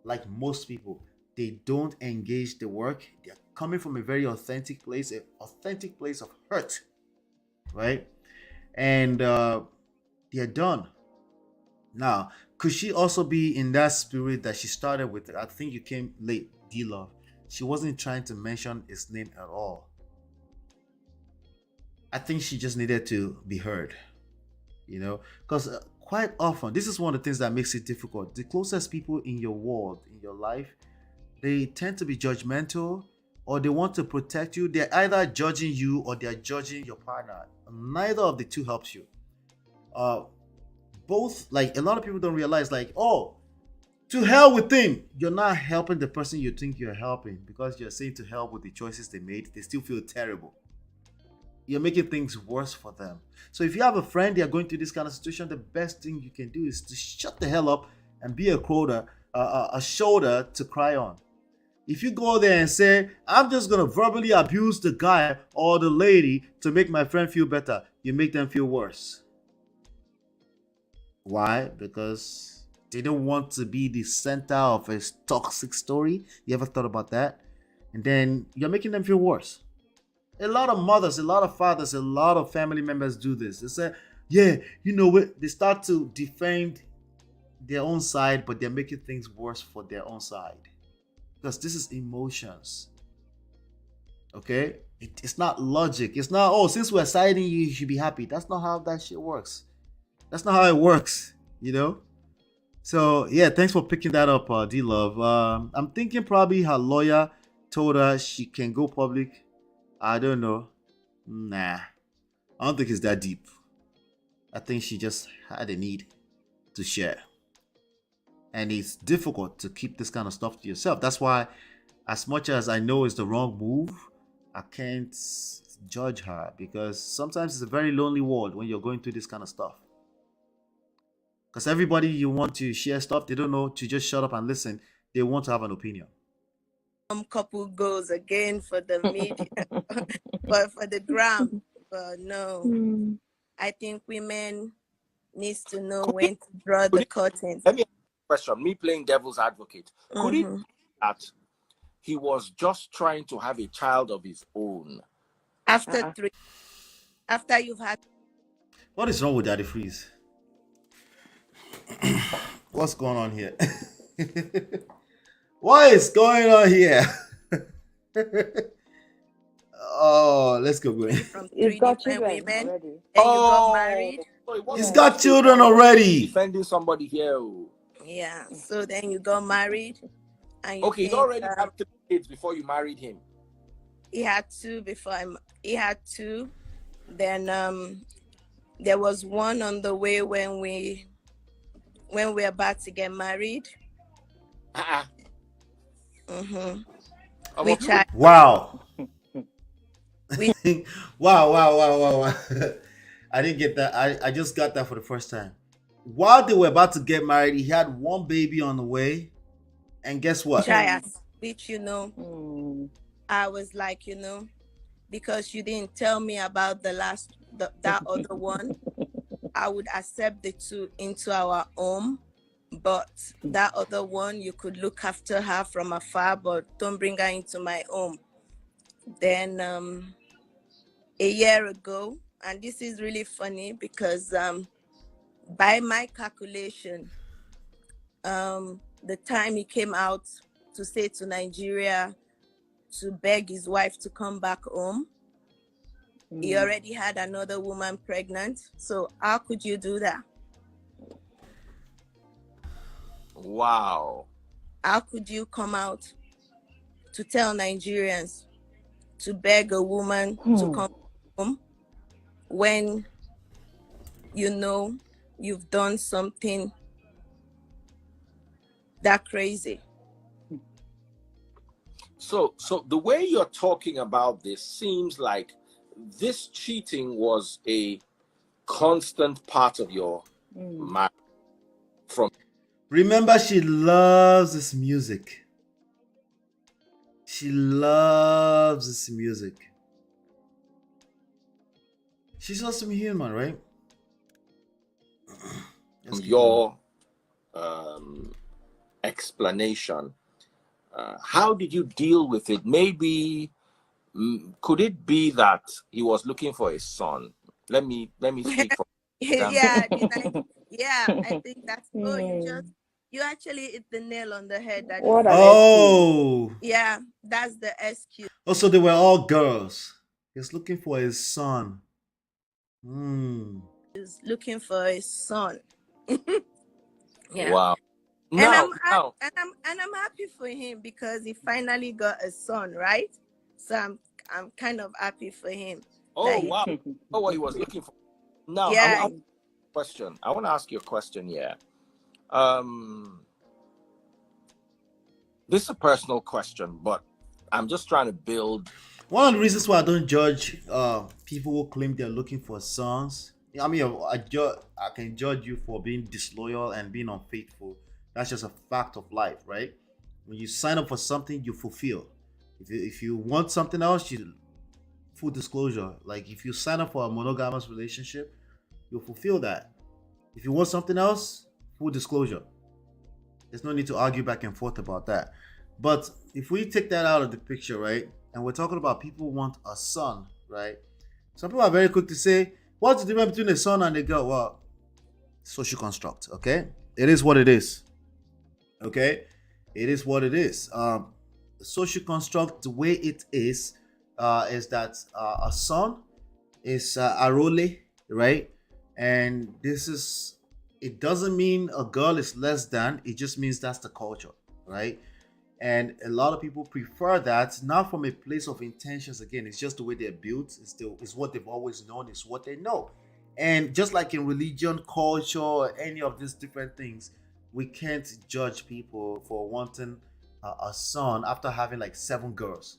like most people, they don't engage the work. They're coming from a very authentic place of hurt, right? And they're done. Now, could she also be in that spirit that she started with? I think you came late, D-Love. She wasn't trying to mention his name at all. I think she just needed to be heard, because quite often, this is one of the things that makes it difficult. The closest people in your world, in your life, they tend to be judgmental, or they want to protect you. They're either judging you or they're judging your partner. Neither of the two helps you. Uh, Both, like, a lot of people don't realize, like, oh, to hell with him. You're not helping the person you think you're helping, because you're saying to hell with the choices they made. They still feel terrible. You're making things worse for them. So if you have a friend, they're going through this kind of situation, the best thing you can do is to shut the hell up and be a shoulder to cry on. If you go there and say, I'm just going to verbally abuse the guy or the lady to make my friend feel better, you make them feel worse. Why? Because they don't want to be the center of a toxic story. You ever thought about that? And then you're making them feel worse. A lot of mothers, a lot of fathers, a lot of family members do this. They say, yeah, you know what? They start to defend their own side, but they're making things worse for their own side. Because this is emotions. Okay? It's not logic. It's not, oh, since we're siding you, you should be happy. That's not how that shit works. That's not how it works, you know? So, yeah, thanks for picking that up, D-Love. I'm thinking probably her lawyer told her she can go public. I don't know. Nah. I don't think it's that deep. I think she just had a need to share. And it's difficult to keep this kind of stuff to yourself. That's why, as much as I know it's the wrong move, I can't judge her, because sometimes it's a very lonely world when you're going through this kind of stuff. Because everybody you want to share stuff, they don't know to just shut up and listen. They want to have an opinion. Couple goes again for the media, but for the gram. But no, I think women needs to know when to draw the curtains. Let me ask you a question. Me playing devil's advocate. Could it be that he was just trying to have a child of his own? After you've had. What is wrong with Daddy Freeze? What's going on here? What is going on here? Oh, let's go. He's got children already. And you got married. He's got children already. Defending somebody here. Yeah. So then you got married. And you he already had 3 kids before you married him. He had 2 before he had 2. Then there was one on the way when we're about to get married. Which wow. Wow. I didn't get that. I just got that for the first time. While they were about to get married, he had one baby on the way. And guess what? Which, I was like, because you didn't tell me about that other one, I would accept the 2 into our home. But that other one, you could look after her from afar, but don't bring her into my home. Then a year ago, and this is really funny because by my calculation, the time he came out to say to Nigeria to beg his wife to come back home, he already had another woman pregnant. So how could you do that? Wow. How could you come out to tell Nigerians to beg a woman to come home when you've done something that crazy? So the way you're talking about this seems like this cheating was a constant part of your marriage. Remember, she loves this music. She loves this music. She's also human, right? Your explanation. How did you deal with it? Maybe could it be that he was looking for a son? Let me speak for I think that's you actually hit the nail on the head. That's the excuse. Oh, so they were all girls. He's looking for his son. He's looking for his son. Yeah. Wow. And Now, I'm happy for him because he finally got a son, right? So I'm kind of happy for him. oh wow, oh what he was looking for. Now, Yeah. question. I want to ask you a question here. This is a personal question, but I'm just trying to build. One of the reasons why I don't judge people who claim they're looking for sons. I mean, I can judge you for being disloyal and being unfaithful. That's just a fact of life, right? When you sign up for something, you fulfill. If you want something else, you full disclosure. Like if you sign up for a monogamous relationship, you'll fulfill that. If you want something else, full disclosure. There's no need to argue back and forth about that. But if we take that out of the picture, right, and we're talking about people who want a son, right? Some people are very quick to say, what's the difference between a son and a girl? Well, social construct, okay? It is what it is. Okay? It is what it is. The social construct, the way it is that a son is a role, right? And this is, it doesn't mean a girl is less than, it just means that's the culture, right? And a lot of people prefer that, not from a place of intentions. Again, it's just the way they're built. It's what they've always known. It's what they know. And just like in religion, culture, or any of these different things, we can't judge people for wanting a son after having like 7 girls.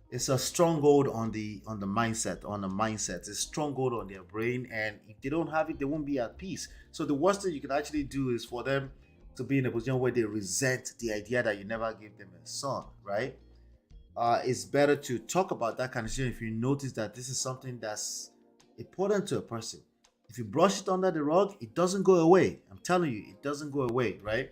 It's a stronghold on the mindset. It's a stronghold on their brain, and if they don't have it, they won't be at peace. So the worst thing you can actually do is for them to be in a position where they resent the idea that you never gave them a son, right? It's better to talk about that kind of situation if you notice that this is something that's important to a person. If you brush it under the rug, it doesn't go away. I'm telling you, it doesn't go away, right?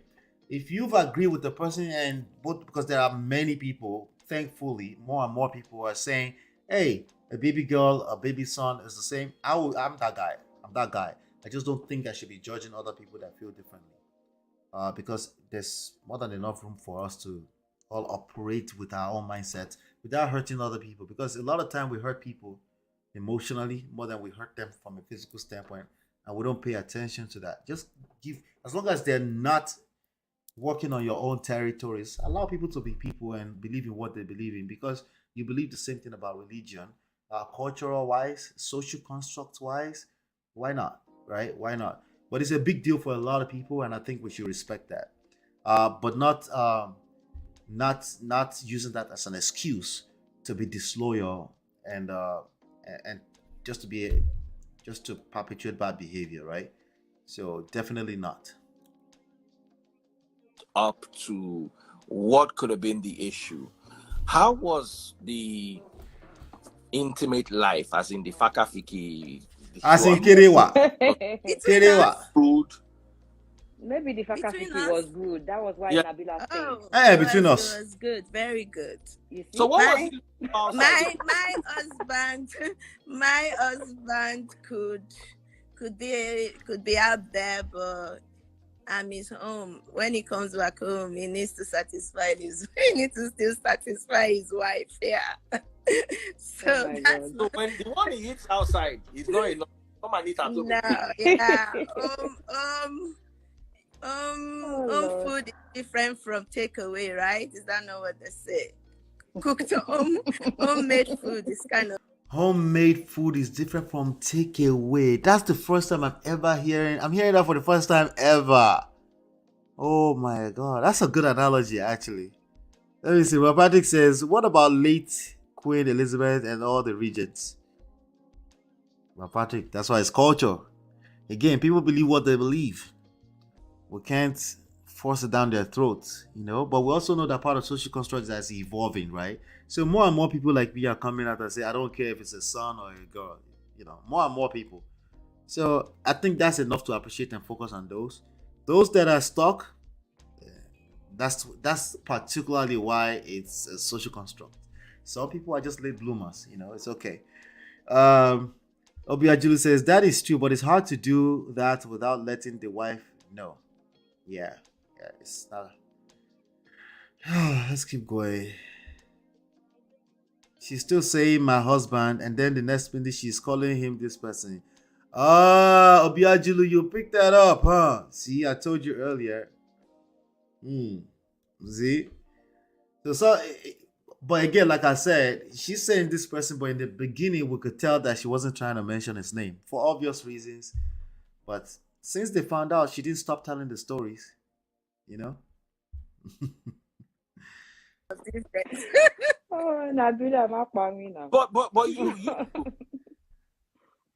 If you've agreed with the person, and both, because there are many people, thankfully, more and more people are saying, hey, a baby girl, a baby son is the same. I'm that guy. I'm that guy. I just don't think I should be judging other people that feel differently. Because there's more than enough room for us to all operate with our own mindset without hurting other people. Because a lot of time we hurt people emotionally more than we hurt them from a physical standpoint, and we don't pay attention to that. Just give, as long as they're not working on your own territories, allow people to be people and believe in what they believe in, because you believe the same thing about religion, cultural wise, social construct wise. Why not? Right? Why not? But it's a big deal for a lot of people, and I think we should respect that. But not using that as an excuse to be disloyal and just to perpetuate bad behavior, right? So definitely not. Up to what could have been the issue. How was the intimate life, as in the fakafiki? As in Kerewa. Kerewa. Food. Maybe the Between fakafiki us? was good. That was why Yeah. Nabila stayed. Oh, Hey, between it us. was good, very good. You see? So what was it outside? My husband, my husband could be out there, but I'm his home. When he comes back home, he needs to satisfy he needs to still satisfy his wife. Yeah. So Oh my that's God. So when the one he eats outside is not enough, come and eat at home. no, yeah. Oh, Home Lord. food is different from takeaway, right? Is that not what they say? Cooked homemade food is kind of Homemade food is different from takeaway. That's the first time I'm hearing that for the first time ever. Oh my god, that's a good analogy actually. Let me see. Patrick says, what about late Queen Elizabeth and all the regents? Patrick, that's why it's culture. Again, people believe what they believe. We can't force it down their throats, but we also know that part of social construct is evolving, right? So more and more people like me are coming out and say, I don't care if it's a son or a girl, more and more people. So I think that's enough to appreciate and focus on those that are stuck. That's particularly why it's a social construct. Some people are just late bloomers, it's okay. Obiajulu says that is true, but it's hard to do that without letting the wife know. Yeah, it's not. Let's keep going. She's still saying my husband, and then the next minute she's calling him this person. Ah, Obiajulu, you picked that up, huh? See, I told you earlier. See? So, but again, like I said, she's saying this person, but in the beginning, we could tell that she wasn't trying to mention his name for obvious reasons. But since they found out, she didn't stop telling the stories, you know? Oh, Nabila, my family now. But you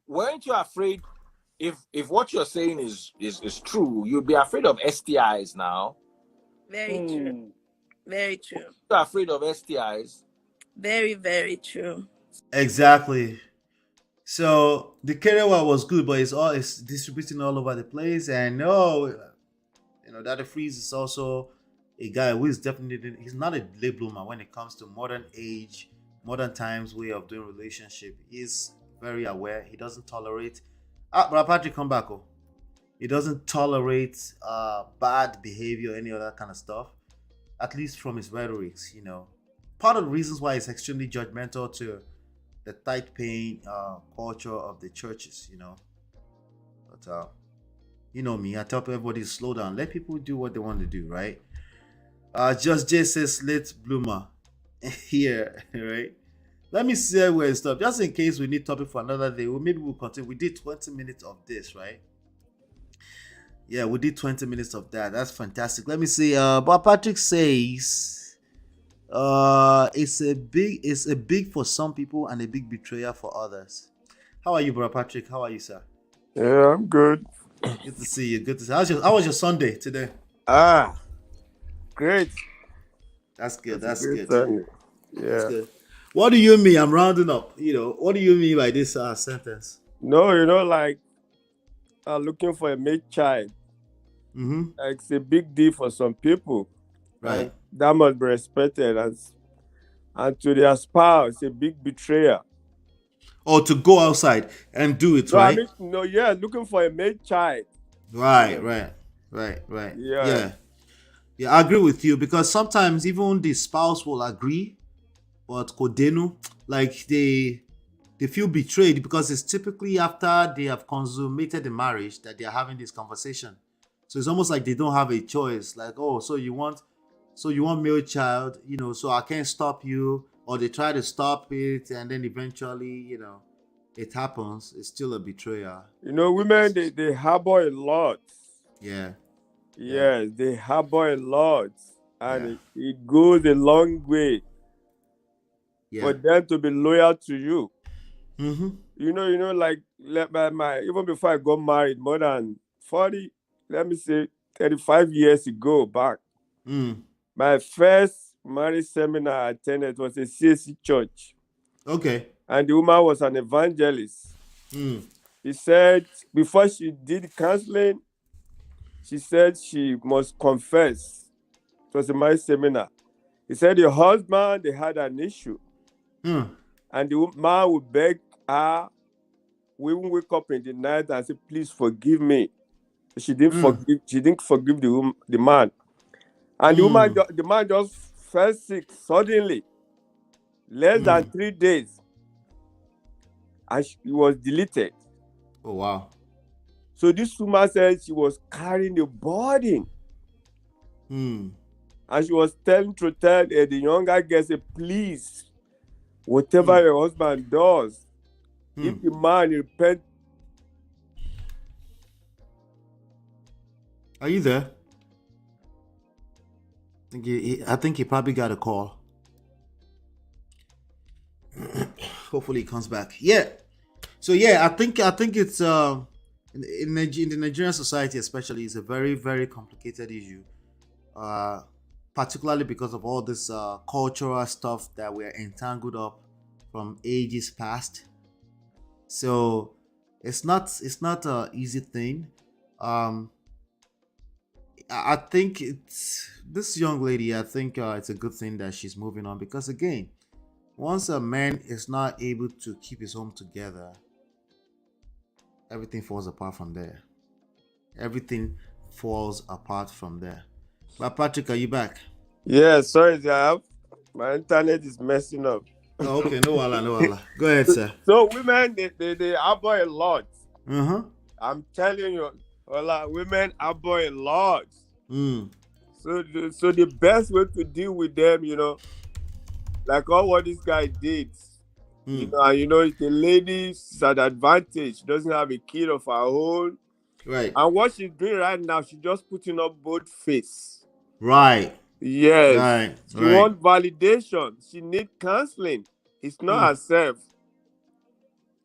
weren't you afraid if what you're saying is true, you'd be afraid of STIs now. Very true. Very true. You're afraid of STIs. Very, very true. Exactly. So the Kerewa was good, but it's distributing all over the place. And Daddy Freeze is also a guy who is definitely he's not a late bloomer when it comes to modern age, modern times way of doing relationship. He's very aware. He doesn't tolerate. But Patrick, come back. Oh, he doesn't tolerate bad behavior, any other kind of stuff. At least from his rhetorics, Part of the reasons why he's extremely judgmental to the tight paying culture of the churches, But you know me, I tell everybody to slow down. Let people do what they want to do, right? Just J says late bloomer here, right? Let me see where it stops. Just in case we need topic for another day. Maybe we'll continue. We did 20 minutes of this, right? Yeah, we did 20 minutes of that. That's fantastic. Let me see. But Patrick says it's a big for some people and a big betrayal for others. How are you, bro, Patrick? How are you, sir? Yeah, I'm good. Good to see you. Good to see you. How was your Sunday today? Great. That's good. That's Great good. Sunday. Yeah. That's good. What do you mean? I'm rounding up. What do you mean by this sentence? No, like looking for a mate child. Mm-hmm. Like, it's a big deal for some people. Right. Like, that must be respected, and to their spouse, it's a big betrayal. Or to go outside and do it, right? Looking for a mate child. Right. Yeah, I agree with you because sometimes even the spouse will agree, but Kodenu, like they feel betrayed because it's typically after they have consummated the marriage that they are having this conversation. So it's almost like they don't have a choice. Like, oh, so you want male child, so I can't stop you, or they try to stop it, and then eventually, it happens. It's still a betrayal. Women they harbor a lot. Yeah. Yes, they harbor a lot, and it goes a long way for them to be loyal to you. Mm-hmm. Like even before I got married, more than 40, let me say 35 years ago back. My first marriage seminar I attended was a CSC church. Okay. And the woman was an evangelist. She said before she did counseling, she said she must confess. It was a marriage seminar. He said the husband, they had an issue. And the man would beg her, we will wake up in the night and say, please forgive me. She didn't forgive the man. And the man just fell sick suddenly. Less than 3 days. And he was deleted. Oh, wow. So this woman said she was carrying a burden. And she was tell the younger girl, say, please, whatever your husband does, if the man repent. Are you there? I think he probably got a call. Hopefully he comes back. Yeah. So I think it's in the Nigerian society especially, it's a very, very complicated issue. Particularly because of all this cultural stuff that we're entangled up from ages past. So it's not an easy thing. I think it's this young lady. I think it's a good thing that she's moving on because again, once a man is not able to keep his home together, everything falls apart from there. Everything falls apart from there. But Patrick, are you back? Yeah, sorry, my internet is messing up. Oh, okay, no wala. Go ahead, sir. So women, they harbor a lot. I'm telling you, women abhor a lot. So the best way to deal with them, like all what this guy did, and the lady's at advantage. She doesn't have a kid of her own. Right. And what she's doing right now, she's just putting up both face. Right. Yes. Right. She wants validation. She needs counseling. It's not herself.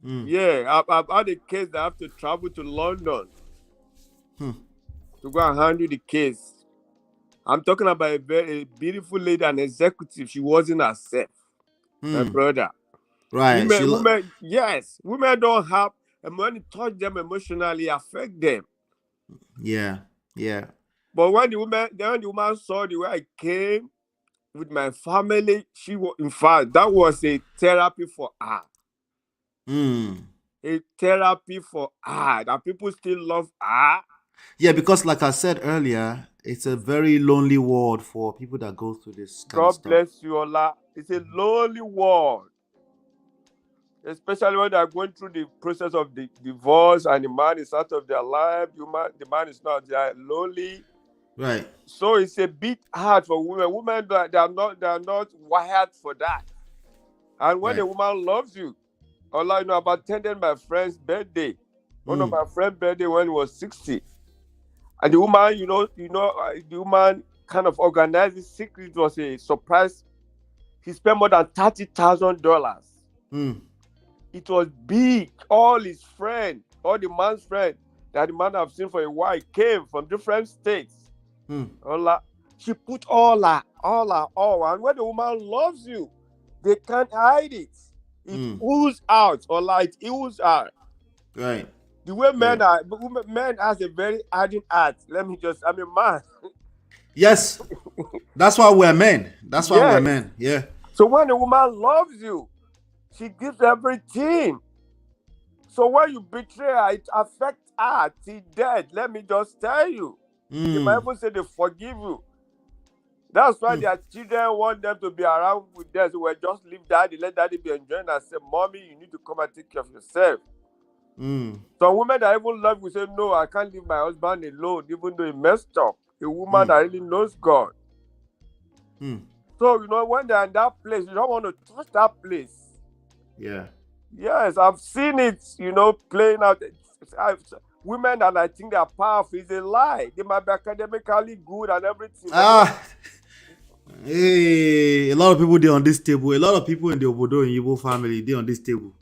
Yeah, I've had a case that I have to travel to London to go and handle the case. I'm talking about a very beautiful lady, an executive. She wasn't herself, my brother. Right. Women, yes. Women don't have, and when it touch them emotionally, affect them. Yeah. Yeah. But when the woman saw the way I came with my family, in fact, that was a therapy for her. A therapy for her. That people still love her. Yeah, because like I said earlier, it's a very lonely world for people that go through this kind of stuff. God bless you, Ola. It's a lonely world. Especially when they're going through the process of the divorce and the man is out of their life. The man is not. They are lonely. Right. So it's a bit hard for women. Women, they are not wired for that. And when a woman loves you, Ola, I've attended my friend's birthday. One of my friend's birthday when he was 60. And the woman, the woman kind of organized this secret. It was a surprise. He spent more than $30,000. It was big. All his friends, all the man's friends that the man have seen for a while came from different states. She put all her. And when the woman loves you, they can't hide it. It oozes out, it oozes out. Right. The way men has a very ardent heart. I'm a man. Yes. That's why we're men. That's why we're men. Yeah. So when a woman loves you, she gives everything. So when you betray her, it affects her till death. Let me just tell you. The Bible said they forgive you. That's why their children want them to be around with them. So we just leave daddy, let daddy be enjoying and say, Mommy, you need to come and take care of yourself. Some women that even love you say, no, I can't leave my husband alone, even though he messed up. A woman that really knows God. So, when they're in that place, you don't want to touch that place. Yeah. Yes, I've seen it, playing out. Women that I think they are powerful is a lie. They might be academically good and everything. Hey, a lot of people, they're on this table. A lot of people in the Obodo and Yibo family, they're on this table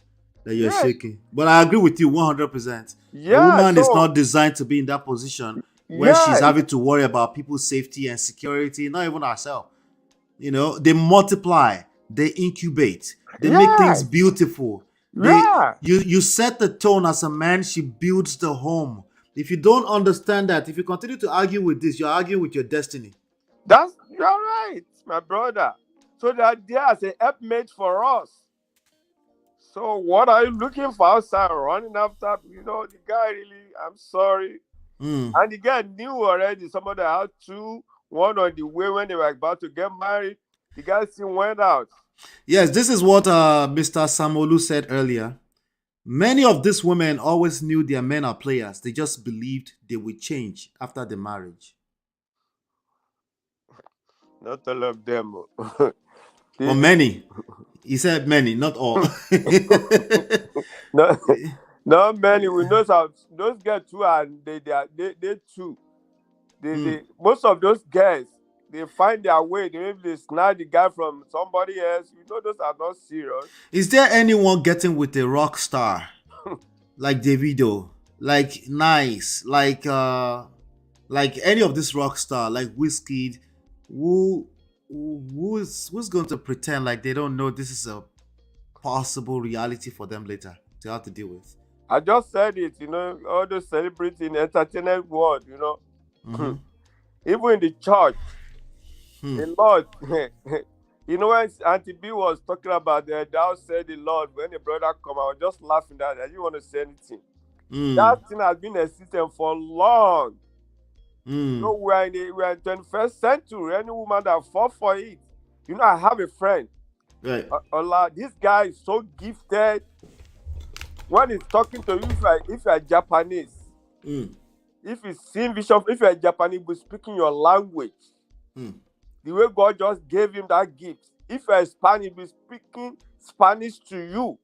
that you're shaking. But I agree with you 100%. A woman is not designed to be in that position where she's having to worry about people's safety and security, not even herself. They multiply, they incubate, they make things beautiful. You set the tone as a man, she builds the home. If you don't understand that, if you continue to argue with this, you're arguing with your destiny. You're right, my brother. So that they are a helpmate for us. So what are you looking for outside, running after? The guy really, I'm sorry. And the guy knew already somebody had one on the way when they were about to get married. The guy still went out. Yes, this is what Mr. Samolu said earlier. Many of these women always knew their men are players. They just believed they would change after the marriage. Not all of them. Or many. He said many, not all. Not many. We know those girls too, and they too. Most of those girls, they find their way. They snag the guy from somebody else. Those are not serious. Is there anyone getting with a rock star like Davido, like Nice, like any of this rock star, like Wizkid, who's going to pretend like they don't know this is a possible reality for them later to have to deal with? I just said it. All those celebrities in the entertainment world. Even in the church. The Lord, when Auntie B was talking about thou said the Lord, when the brother come, I was just laughing that I didn't want to say anything. That thing has been a system for long. So we are in the 21st century. Any woman that fought for it. I have a friend. Right. This guy is so gifted. when he's talking to you, if you are Japanese, if you see vision, if you are Japanese, but speaking your language, the way God just gave him that gift. If you are Spanish, be speaking Spanish to you.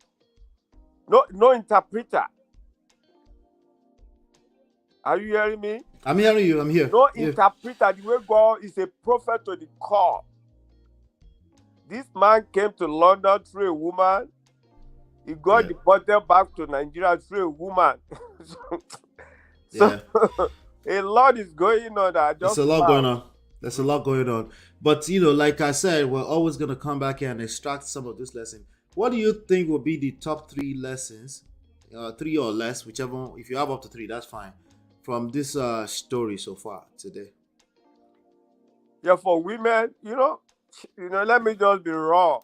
No interpreter. Are you hearing me? I'm hearing you. I'm here. No Yeah. interpreter. The way God is a prophet to the core. This man came to London through a woman. He got deported back to Nigeria through a woman. So a lot is going on. There's a lot going on. There's a lot going on. But, like I said, we're always going to come back here and extract some of this lesson. What do you think will be the top 3 lessons, 3 or less, whichever, if you have up to 3, that's fine, from this story so far today? Yeah, for women, let me just be raw.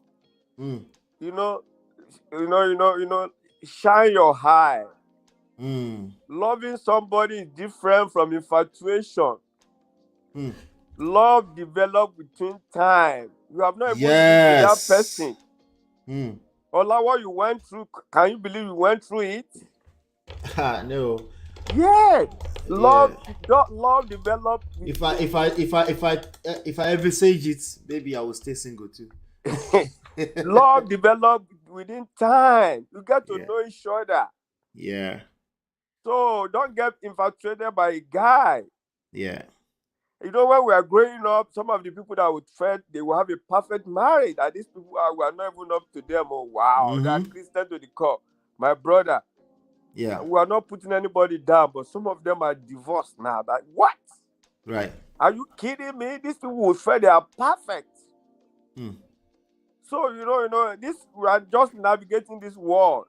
Shine your eye. Loving somebody is different from infatuation. Love develops between time. You have not even been with that person. Ola, what you went through, can you believe you went through it? No. Yes. Love develops. If I ever say it, maybe I will stay single too. Love develops within time. You get to know each other. Yeah. So don't get infatuated by a guy. Yeah. When we are growing up, some of the people that would felt they will have a perfect marriage. And these people we are not even up to them. Oh wow, they are Christian to the core. My brother. Yeah. We are not putting anybody down, but some of them are divorced now. Like what? Right. Are you kidding me? These people will feel they are perfect. So this we are just navigating this world.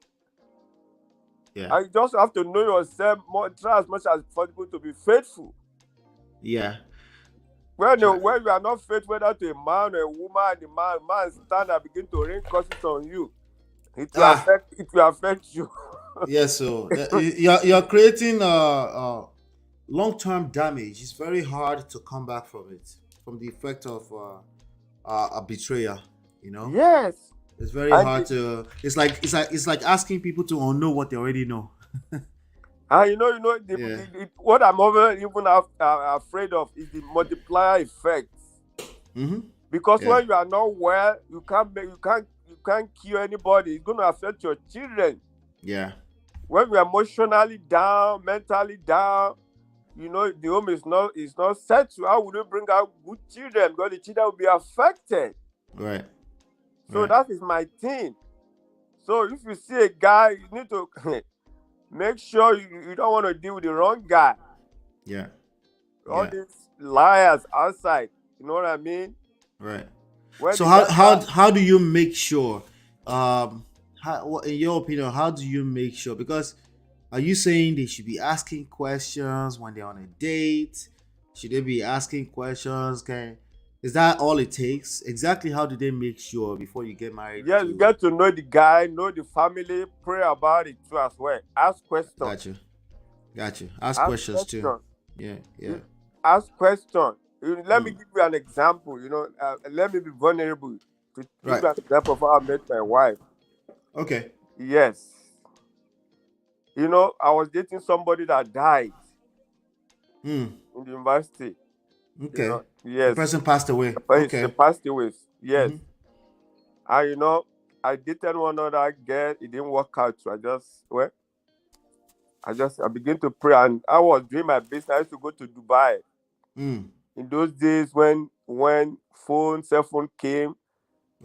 Yeah. And you just have to know yourself more, try as much as possible to be faithful. Yeah. When you are not faithful, whether to a man or a woman, the man stand and begin to rain curses on you. It will affect you. Yes, so you're creating long-term damage. It's very hard to come back from it, from the effect of a betrayal. Yes. It's very hard to. It's like asking people to unknow what they already know. And what I'm even afraid of is the multiplier effect. Because when you are not well, you can't cure anybody. It's going to affect your children. Yeah. When we are emotionally down, mentally down, the home is not settled. How would you bring out good children? Because the children will be affected. Right. So that is my thing. So if you see a guy, you need to make sure you don't want to deal with the wrong guy. Yeah. All these liars outside. You know what I mean? Right. So how do you make sure? In your opinion, how do you make sure? Because are you saying they should be asking questions when they're on a date? Should they be asking questions? Is that all it takes? Exactly how do they make sure before you get married? Yes, you get to know the guy, know the family, pray about it too as well. Ask questions. Got you. Ask questions too. Yeah. Ask questions. Let me give you an example. Let me be vulnerable to give you an example of how I met my wife. Okay. Yes. I was dating somebody that died in the university. Okay. Yes. The person passed away. Okay. They passed away. Yes. And I dated one other girl. It didn't work out. So I began to pray, and I was doing my business. I used to go to Dubai. In those days when cell phone came,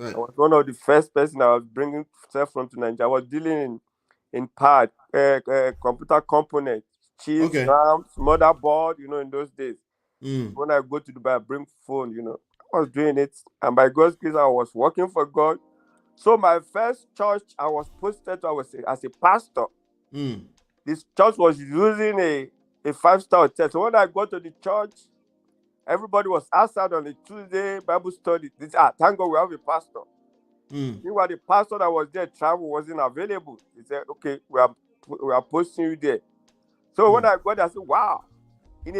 I was one of the first person I was bringing cell phone to Nigeria. I was dealing in part computer components, chips, RAMs, motherboard. In those days. When I go to Dubai, I bring phone. I was doing it, and by God's grace, I was working for God. So my first church, I was posted to as a pastor. This church was using a 5-star hotel. So when I go to the church, everybody was outside on a Tuesday Bible study. Thank God we have a pastor. Meanwhile, the pastor that was there, travel, wasn't available. He said, okay, we are posting you there. So when I got there, I said, wow, in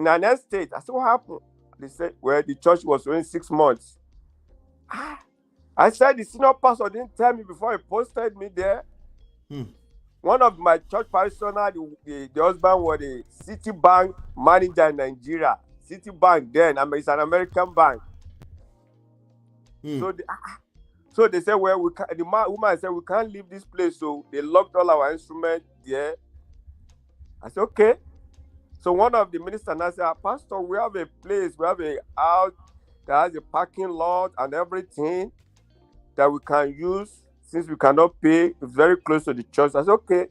an estate. I said, what happened? They said, well, the church was only 6 months. I said, the senior pastor didn't tell me before he posted me there. One of my church parishioners, the husband was a Citibank manager in Nigeria. Citibank then, it's an American bank. So they said, well, the woman said, we can't leave this place. So they locked all our instruments there. I said, okay. So one of the ministers now said, Pastor, we have a place, we have a house that has a parking lot and everything that we can use since we cannot pay. It's very close to the church. I said, okay.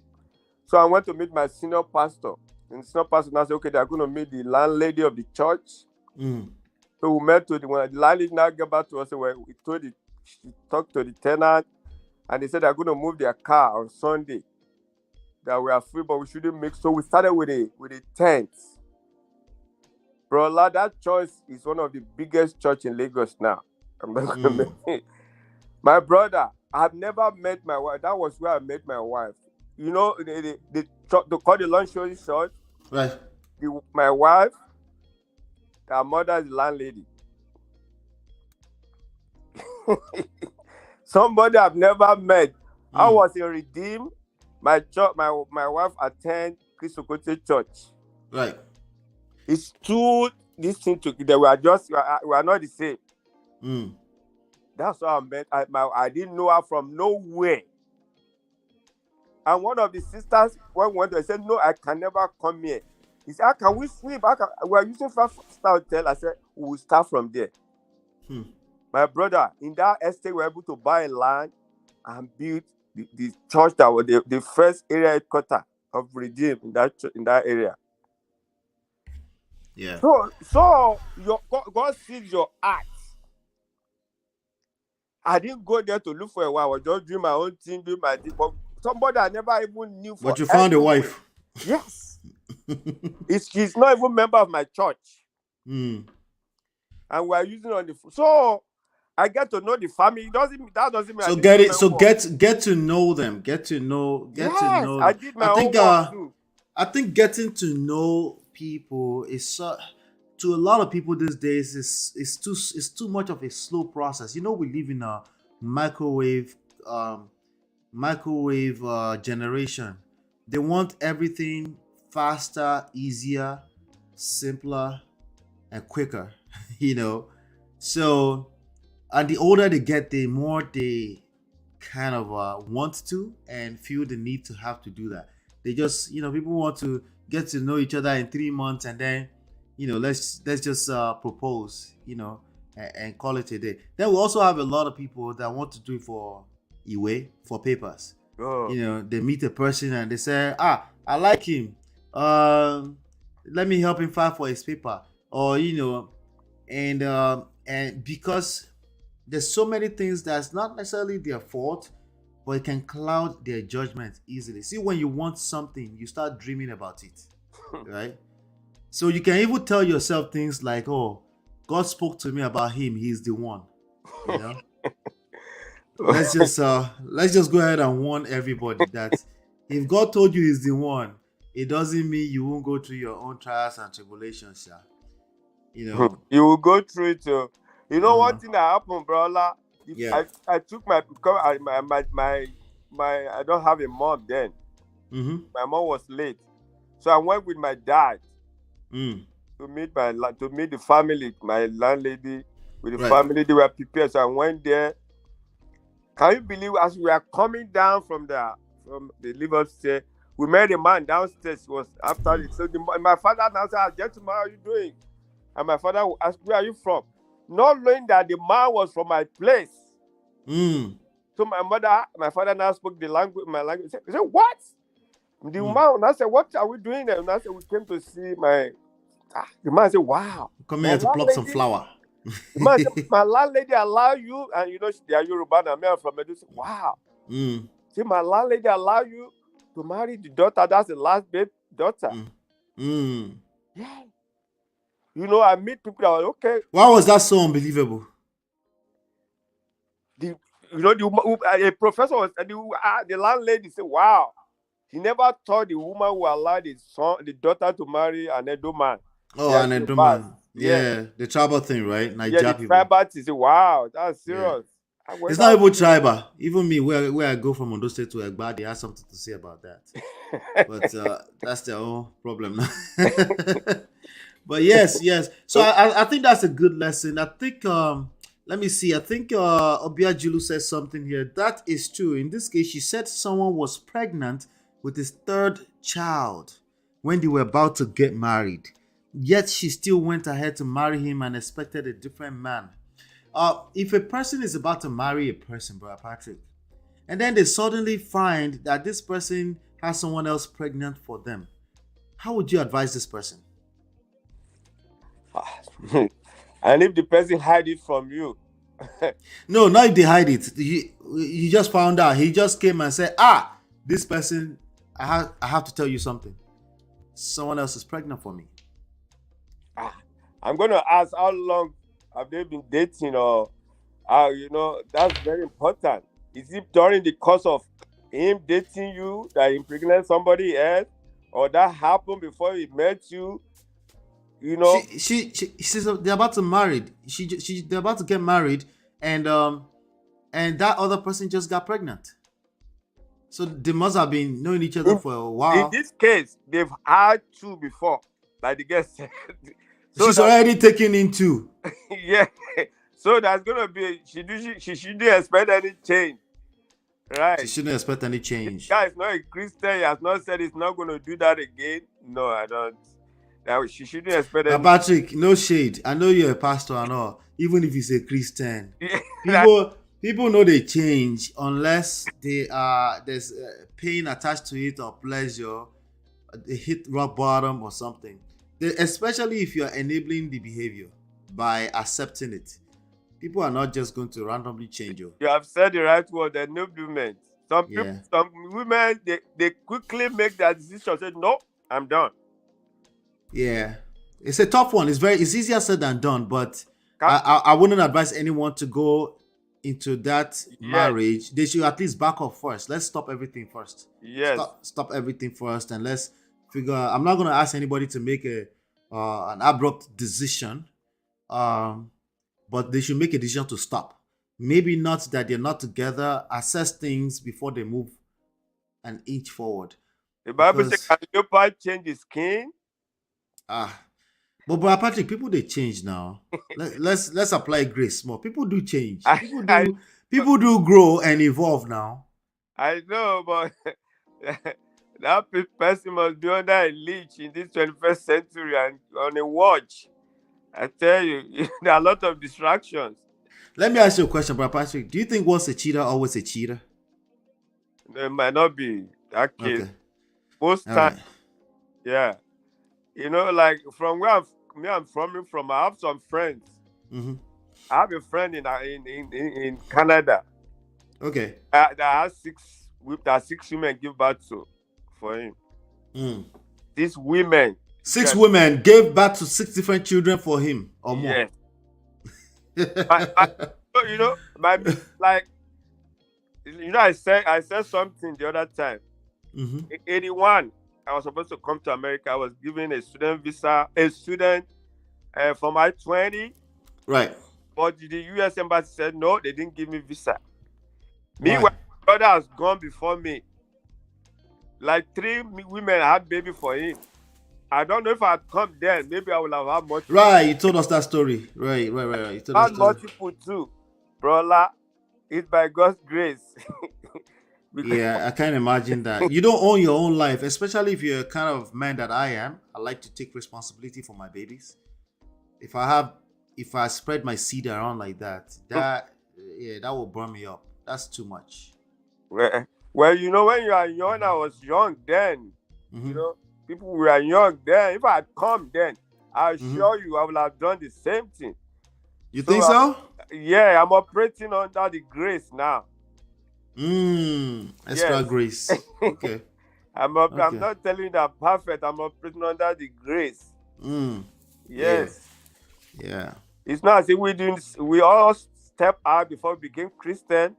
So I went to meet my senior pastor. And the senior pastor now said, okay, they're going to meet the landlady of the church. So we met when the landlady now got back to us, she talked to the tenant, and they said they're going to move their car on Sunday. That we are free, but we shouldn't make. So we started with a tent. Bro, that church is one of the biggest church in Lagos now. I'm not gonna make it. My brother, I've never met my wife. That was where I met my wife. You know, they call the lunch show short. Right. My wife, her mother is the landlady. Somebody I've never met. I was in Redeem. My church, my wife attend Christokote Church. Right. It's two these things together. We are not the same. That's how I met. I didn't know her from nowhere. And one of the sisters, when we went to, I said, no, I can never come here. He said, how can we sleep? We are using 5-star hotel. I said, we will start from there. My brother, in that estate, we were able to buy land and build the church that was the first area headquarters of Redeem in that area. Yeah. So God sees your heart. I didn't go there to look for a while. I was just doing my own thing, doing my thing. But somebody I never even knew. But you found a wife. Yes. She's not even a member of my church. And we're using on the so I get to know the family. That doesn't mean so get it. So get to know them. Get to know. Them. I did my own work too. I think getting to know people is to a lot of people these days is too much of a slow process. You know, we live in a microwave generation. They want everything faster, easier, simpler, and quicker. You know, so. And the older they get, the more they kind of want to and feel the need to have to do that. They just, people want to get to know each other in 3 months and then, let's just propose, and call it a day. Then we also have a lot of people that want to do it for Iwe, for papers. They meet a person and they say, I like him. Let me help him file for his paper. Or, and because there's so many things that's not necessarily their fault, but it can cloud their judgment easily. See, when you want something, you start dreaming about it, right? So you can even tell yourself things like, oh, God spoke to me about him. He's the one, Let's just go ahead and warn everybody that if God told you he's the one, it doesn't mean you won't go through your own trials and tribulations, You will go through it too. One thing that happened, brother. I took my I don't have a mom then. My mom was late, so I went with my dad to meet the family, my landlady with the family. They were prepared, so I went there. Can you believe as we were coming down from the live upstairs, we met a man downstairs. He was after it. So my father now said, "Gentleman, how are you doing?" And my father asked, "Where are you from?" Not knowing that the man was from my place. So my father now spoke my language. He said, what? The man now said, what are we doing there? And I said, we came to see my... The man said, wow. Come here to pluck some flower. The man said, my landlady allow you, and they are Yoruba and I'm from Edo. Said, wow. See, my landlady allow you to marry the daughter. That's the last baby daughter. Yeah. I meet people that were okay. Why was that so unbelievable? A professor was the landlady said, wow. He never thought the woman would allow the daughter to marry an Edo man. Oh, an Edo man. Yeah, the tribal thing, right? The tribal thing. Wow, that's serious. It's not even tribal. Even me, where I go from Ondo State to Egba, they have something to say about that. But that's their own problem now. But yes. So I think that's a good lesson. I think let me see. I think Obia Julu says something here. That is true. In this case, she said someone was pregnant with his third child when they were about to get married. Yet she still went ahead to marry him and expected a different man. If a person is about to marry a person, Brother Patrick, and then they suddenly find that this person has someone else pregnant for them, how would you advise this person? And if the person hide it from you? No, not if they hide it. You just found out. He just came and said, this person, I have to tell you something. Someone else is pregnant for me. I'm going to ask, how long have they been dating? Or, that's very important. Is it during the course of him dating you that he impregnated somebody else? Or that happened before he met you? She's they're about to marry. They're about to get married, and that other person just got pregnant. So they must have been knowing each other for a while. In this case, they've had two before, like the guest said. So she's already taken in two. Yeah. So that's gonna be she shouldn't expect any change. Right. She shouldn't expect any change. This guy is not a Christian. He has not said he's not gonna do that again. No, I don't. She shouldn't expect any. Patrick, no shade. I know you're a pastor and all. Even if he's a Christian, people know they change unless there's pain attached to it or pleasure. They hit rock bottom or something. Especially if you're enabling the behavior by accepting it. People are not just going to randomly change you. You have said the right word, enablement. Some people, some women, they quickly make that decision. Say, no, I'm done. Yeah. It's a tough one. It's easier said than done, but I wouldn't advise anyone to go into that marriage. They should at least back off first. Let's stop everything first. Yes. Stop everything first, and let's figure. I'm not going to ask anybody to make an abrupt decision, but they should make a decision to stop. Maybe not that they're not together. Assess things before they move an inch forward. The Bible says, "Can leopard change his skin?" But Patrick, people they change now. let's apply grace more. People do change. People do grow and evolve now. I know, but that person must be under a leash in this 21st century and on a watch. I tell you, there are a lot of distractions. Let me ask you a question, Brother Patrick. Do you think once a cheater, always a cheater? There might not be that case. Okay. Most times, yeah. Like from where I'm from, I have some friends. Mm-hmm. I have a friend in Canada. Okay. That has six women give birth to for him. These women. 6 women gave birth to 6 different children for him or more. Yes. I said something the other time. Mm-hmm. In 81, I was supposed to come to America. I was given a student visa, for my 20. Right. But the U.S. Embassy said, no, they didn't give me visa. Meanwhile, my brother has gone before me. Like 3 women had baby for him. I don't know if I'd come then. Maybe I would have had much. Right, you told us that story. Right. You told us multiple too. Brother, it's by God's grace. Yeah, I can't imagine that. You don't own your own life, especially if you're a kind of man that I am. I like to take responsibility for my babies. If I spread my seed around like that will burn me up. That's too much. Well, when you are young, I was young then. Mm-hmm. People were young then. If I had come then, I assure you, I would have done the same thing. You think so? I'm operating under the grace now. Extra grace. Okay. I'm not telling you that I'm perfect. I'm operating under the grace. Yes. Yeah. It's not as if we all step out before we became Christian.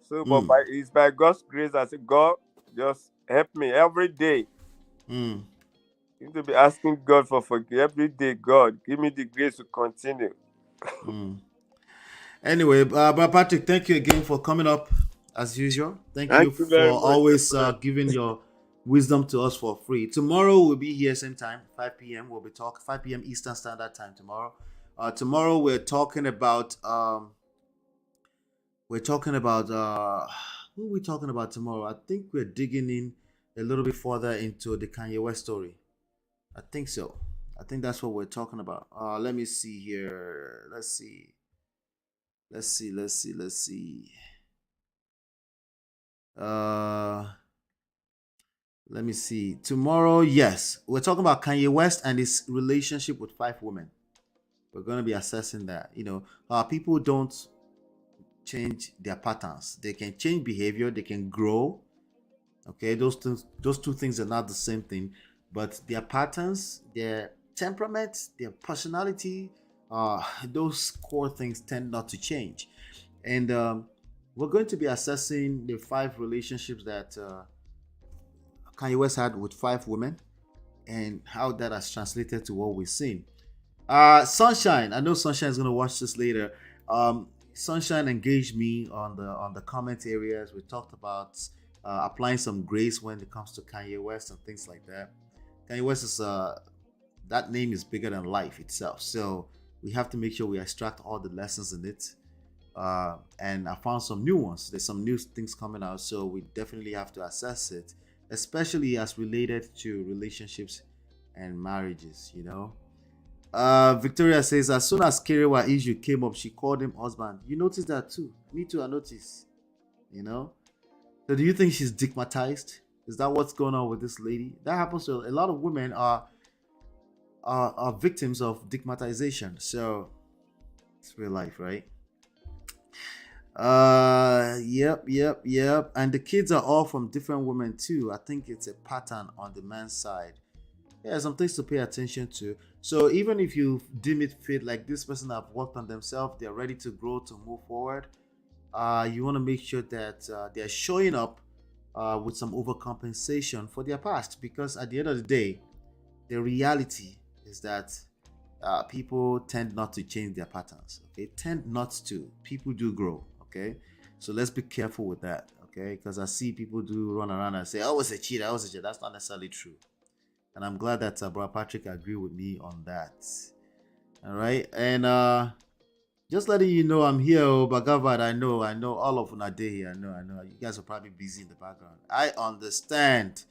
So, but it's by God's grace. I say, God, just help me every day. You need to be asking God for forgiveness every day. God, give me the grace to continue. Anyway, but Patrick, thank you again for coming up as usual. Thank you Thank you very for much. always giving your wisdom to us for free. Tomorrow we'll be here same time, 5 p.m. We'll be talking 5 p.m. Eastern Standard Time tomorrow. Tomorrow we're talking about who are we talking about tomorrow? I think we're digging in a little bit further into the Kanye West story. I think so. I think that's what we're talking about. Let me see here. Let's see. Uh, Let me see. Tomorrow, yes, we're talking about Kanye West and his relationship with 5 women. We're going to be assessing that. People don't change their patterns. They can change behavior. They can grow. Okay, those two things are not the same thing, but their patterns, their temperament, their personality, those core things tend not to change. And we're going to be assessing the 5 relationships that Kanye West had with 5 women and how that has translated to what we've seen. Sunshine, I know Sunshine is gonna watch this later. Sunshine engaged me on the comment areas. We talked about applying some grace when it comes to Kanye West and things like that. Kanye West is that name is bigger than life itself, so we have to make sure we extract all the lessons in it. And I found some new ones. There's some new things coming out, so we definitely have to assess it, especially as related to relationships and marriages. Victoria says, as soon as Kerewa issue came up, she called him husband. You noticed that too? Me too, I noticed. So do you think she's stigmatized? Is that what's going on with this lady? That happens to a lot of women are victims of stigmatization. So it's real life, right? Yep. And the kids are all from different women too. I think it's a pattern on the man's side. Yeah, some things to pay attention to. So even if you deem it fit, like this person have worked on themselves, they're ready to grow, to move forward. You want to make sure that they're showing up with some overcompensation for their past, because at the end of the day, the reality is that people tend not to change their patterns. Okay, tend not to. People do grow. Okay, so let's be careful with that. Okay, because I see people do run around and say, "I was a cheater. I was a cheater." That's not necessarily true. And I'm glad that Brother Patrick agreed with me on that. All right, and just letting you know I'm here, Bagavad. I know all of una day here. I know. You guys are probably busy in the background. I understand.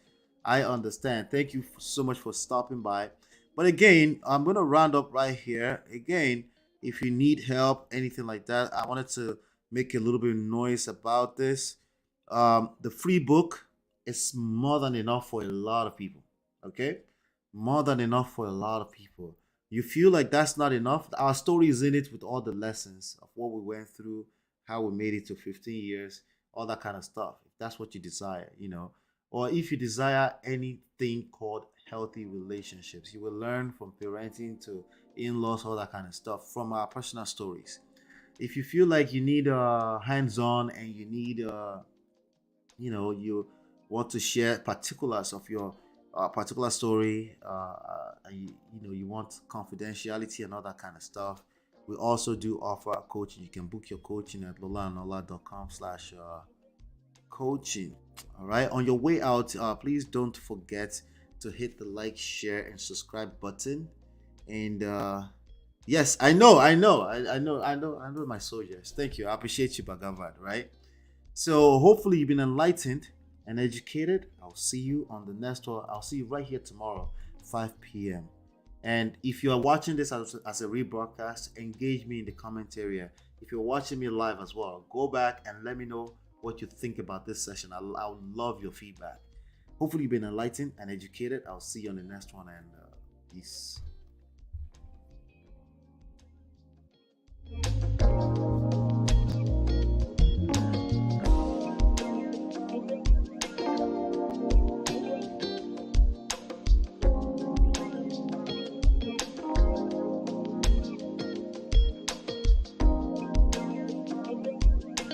Thank you so much for stopping by. But again, I'm gonna round up right here. Again, if you need help, anything like that, I wanted to make a little bit of noise about this. The free book is more than enough for a lot of people. Okay, more than enough for a lot of people. You feel like that's not enough? Our story is in it with all the lessons of what we went through, how we made it to 15 years, all that kind of stuff. If that's what you desire, or if you desire anything called healthy relationships, you will learn from parenting to in-laws, all that kind of stuff from our personal stories. If you feel like you need hands-on and you need you want to share particulars of your particular story, you want confidentiality and all that kind of stuff, we also do offer coaching. You can book your coaching at lolaanola.com/coaching. All right, on your way out, please don't forget to hit the like, share, and subscribe button. And yes, I know my soldiers. Thank you. I appreciate you, Bagavad. Right. So hopefully you've been enlightened and educated. I'll see you on the next one. I'll see you right here tomorrow, 5 p.m. And if you are watching this as a rebroadcast, engage me in the comment area. If you're watching me live as well, go back and let me know what you think about this session. I'll love your feedback. Hopefully you've been enlightened and educated. I'll see you on the next one, and peace.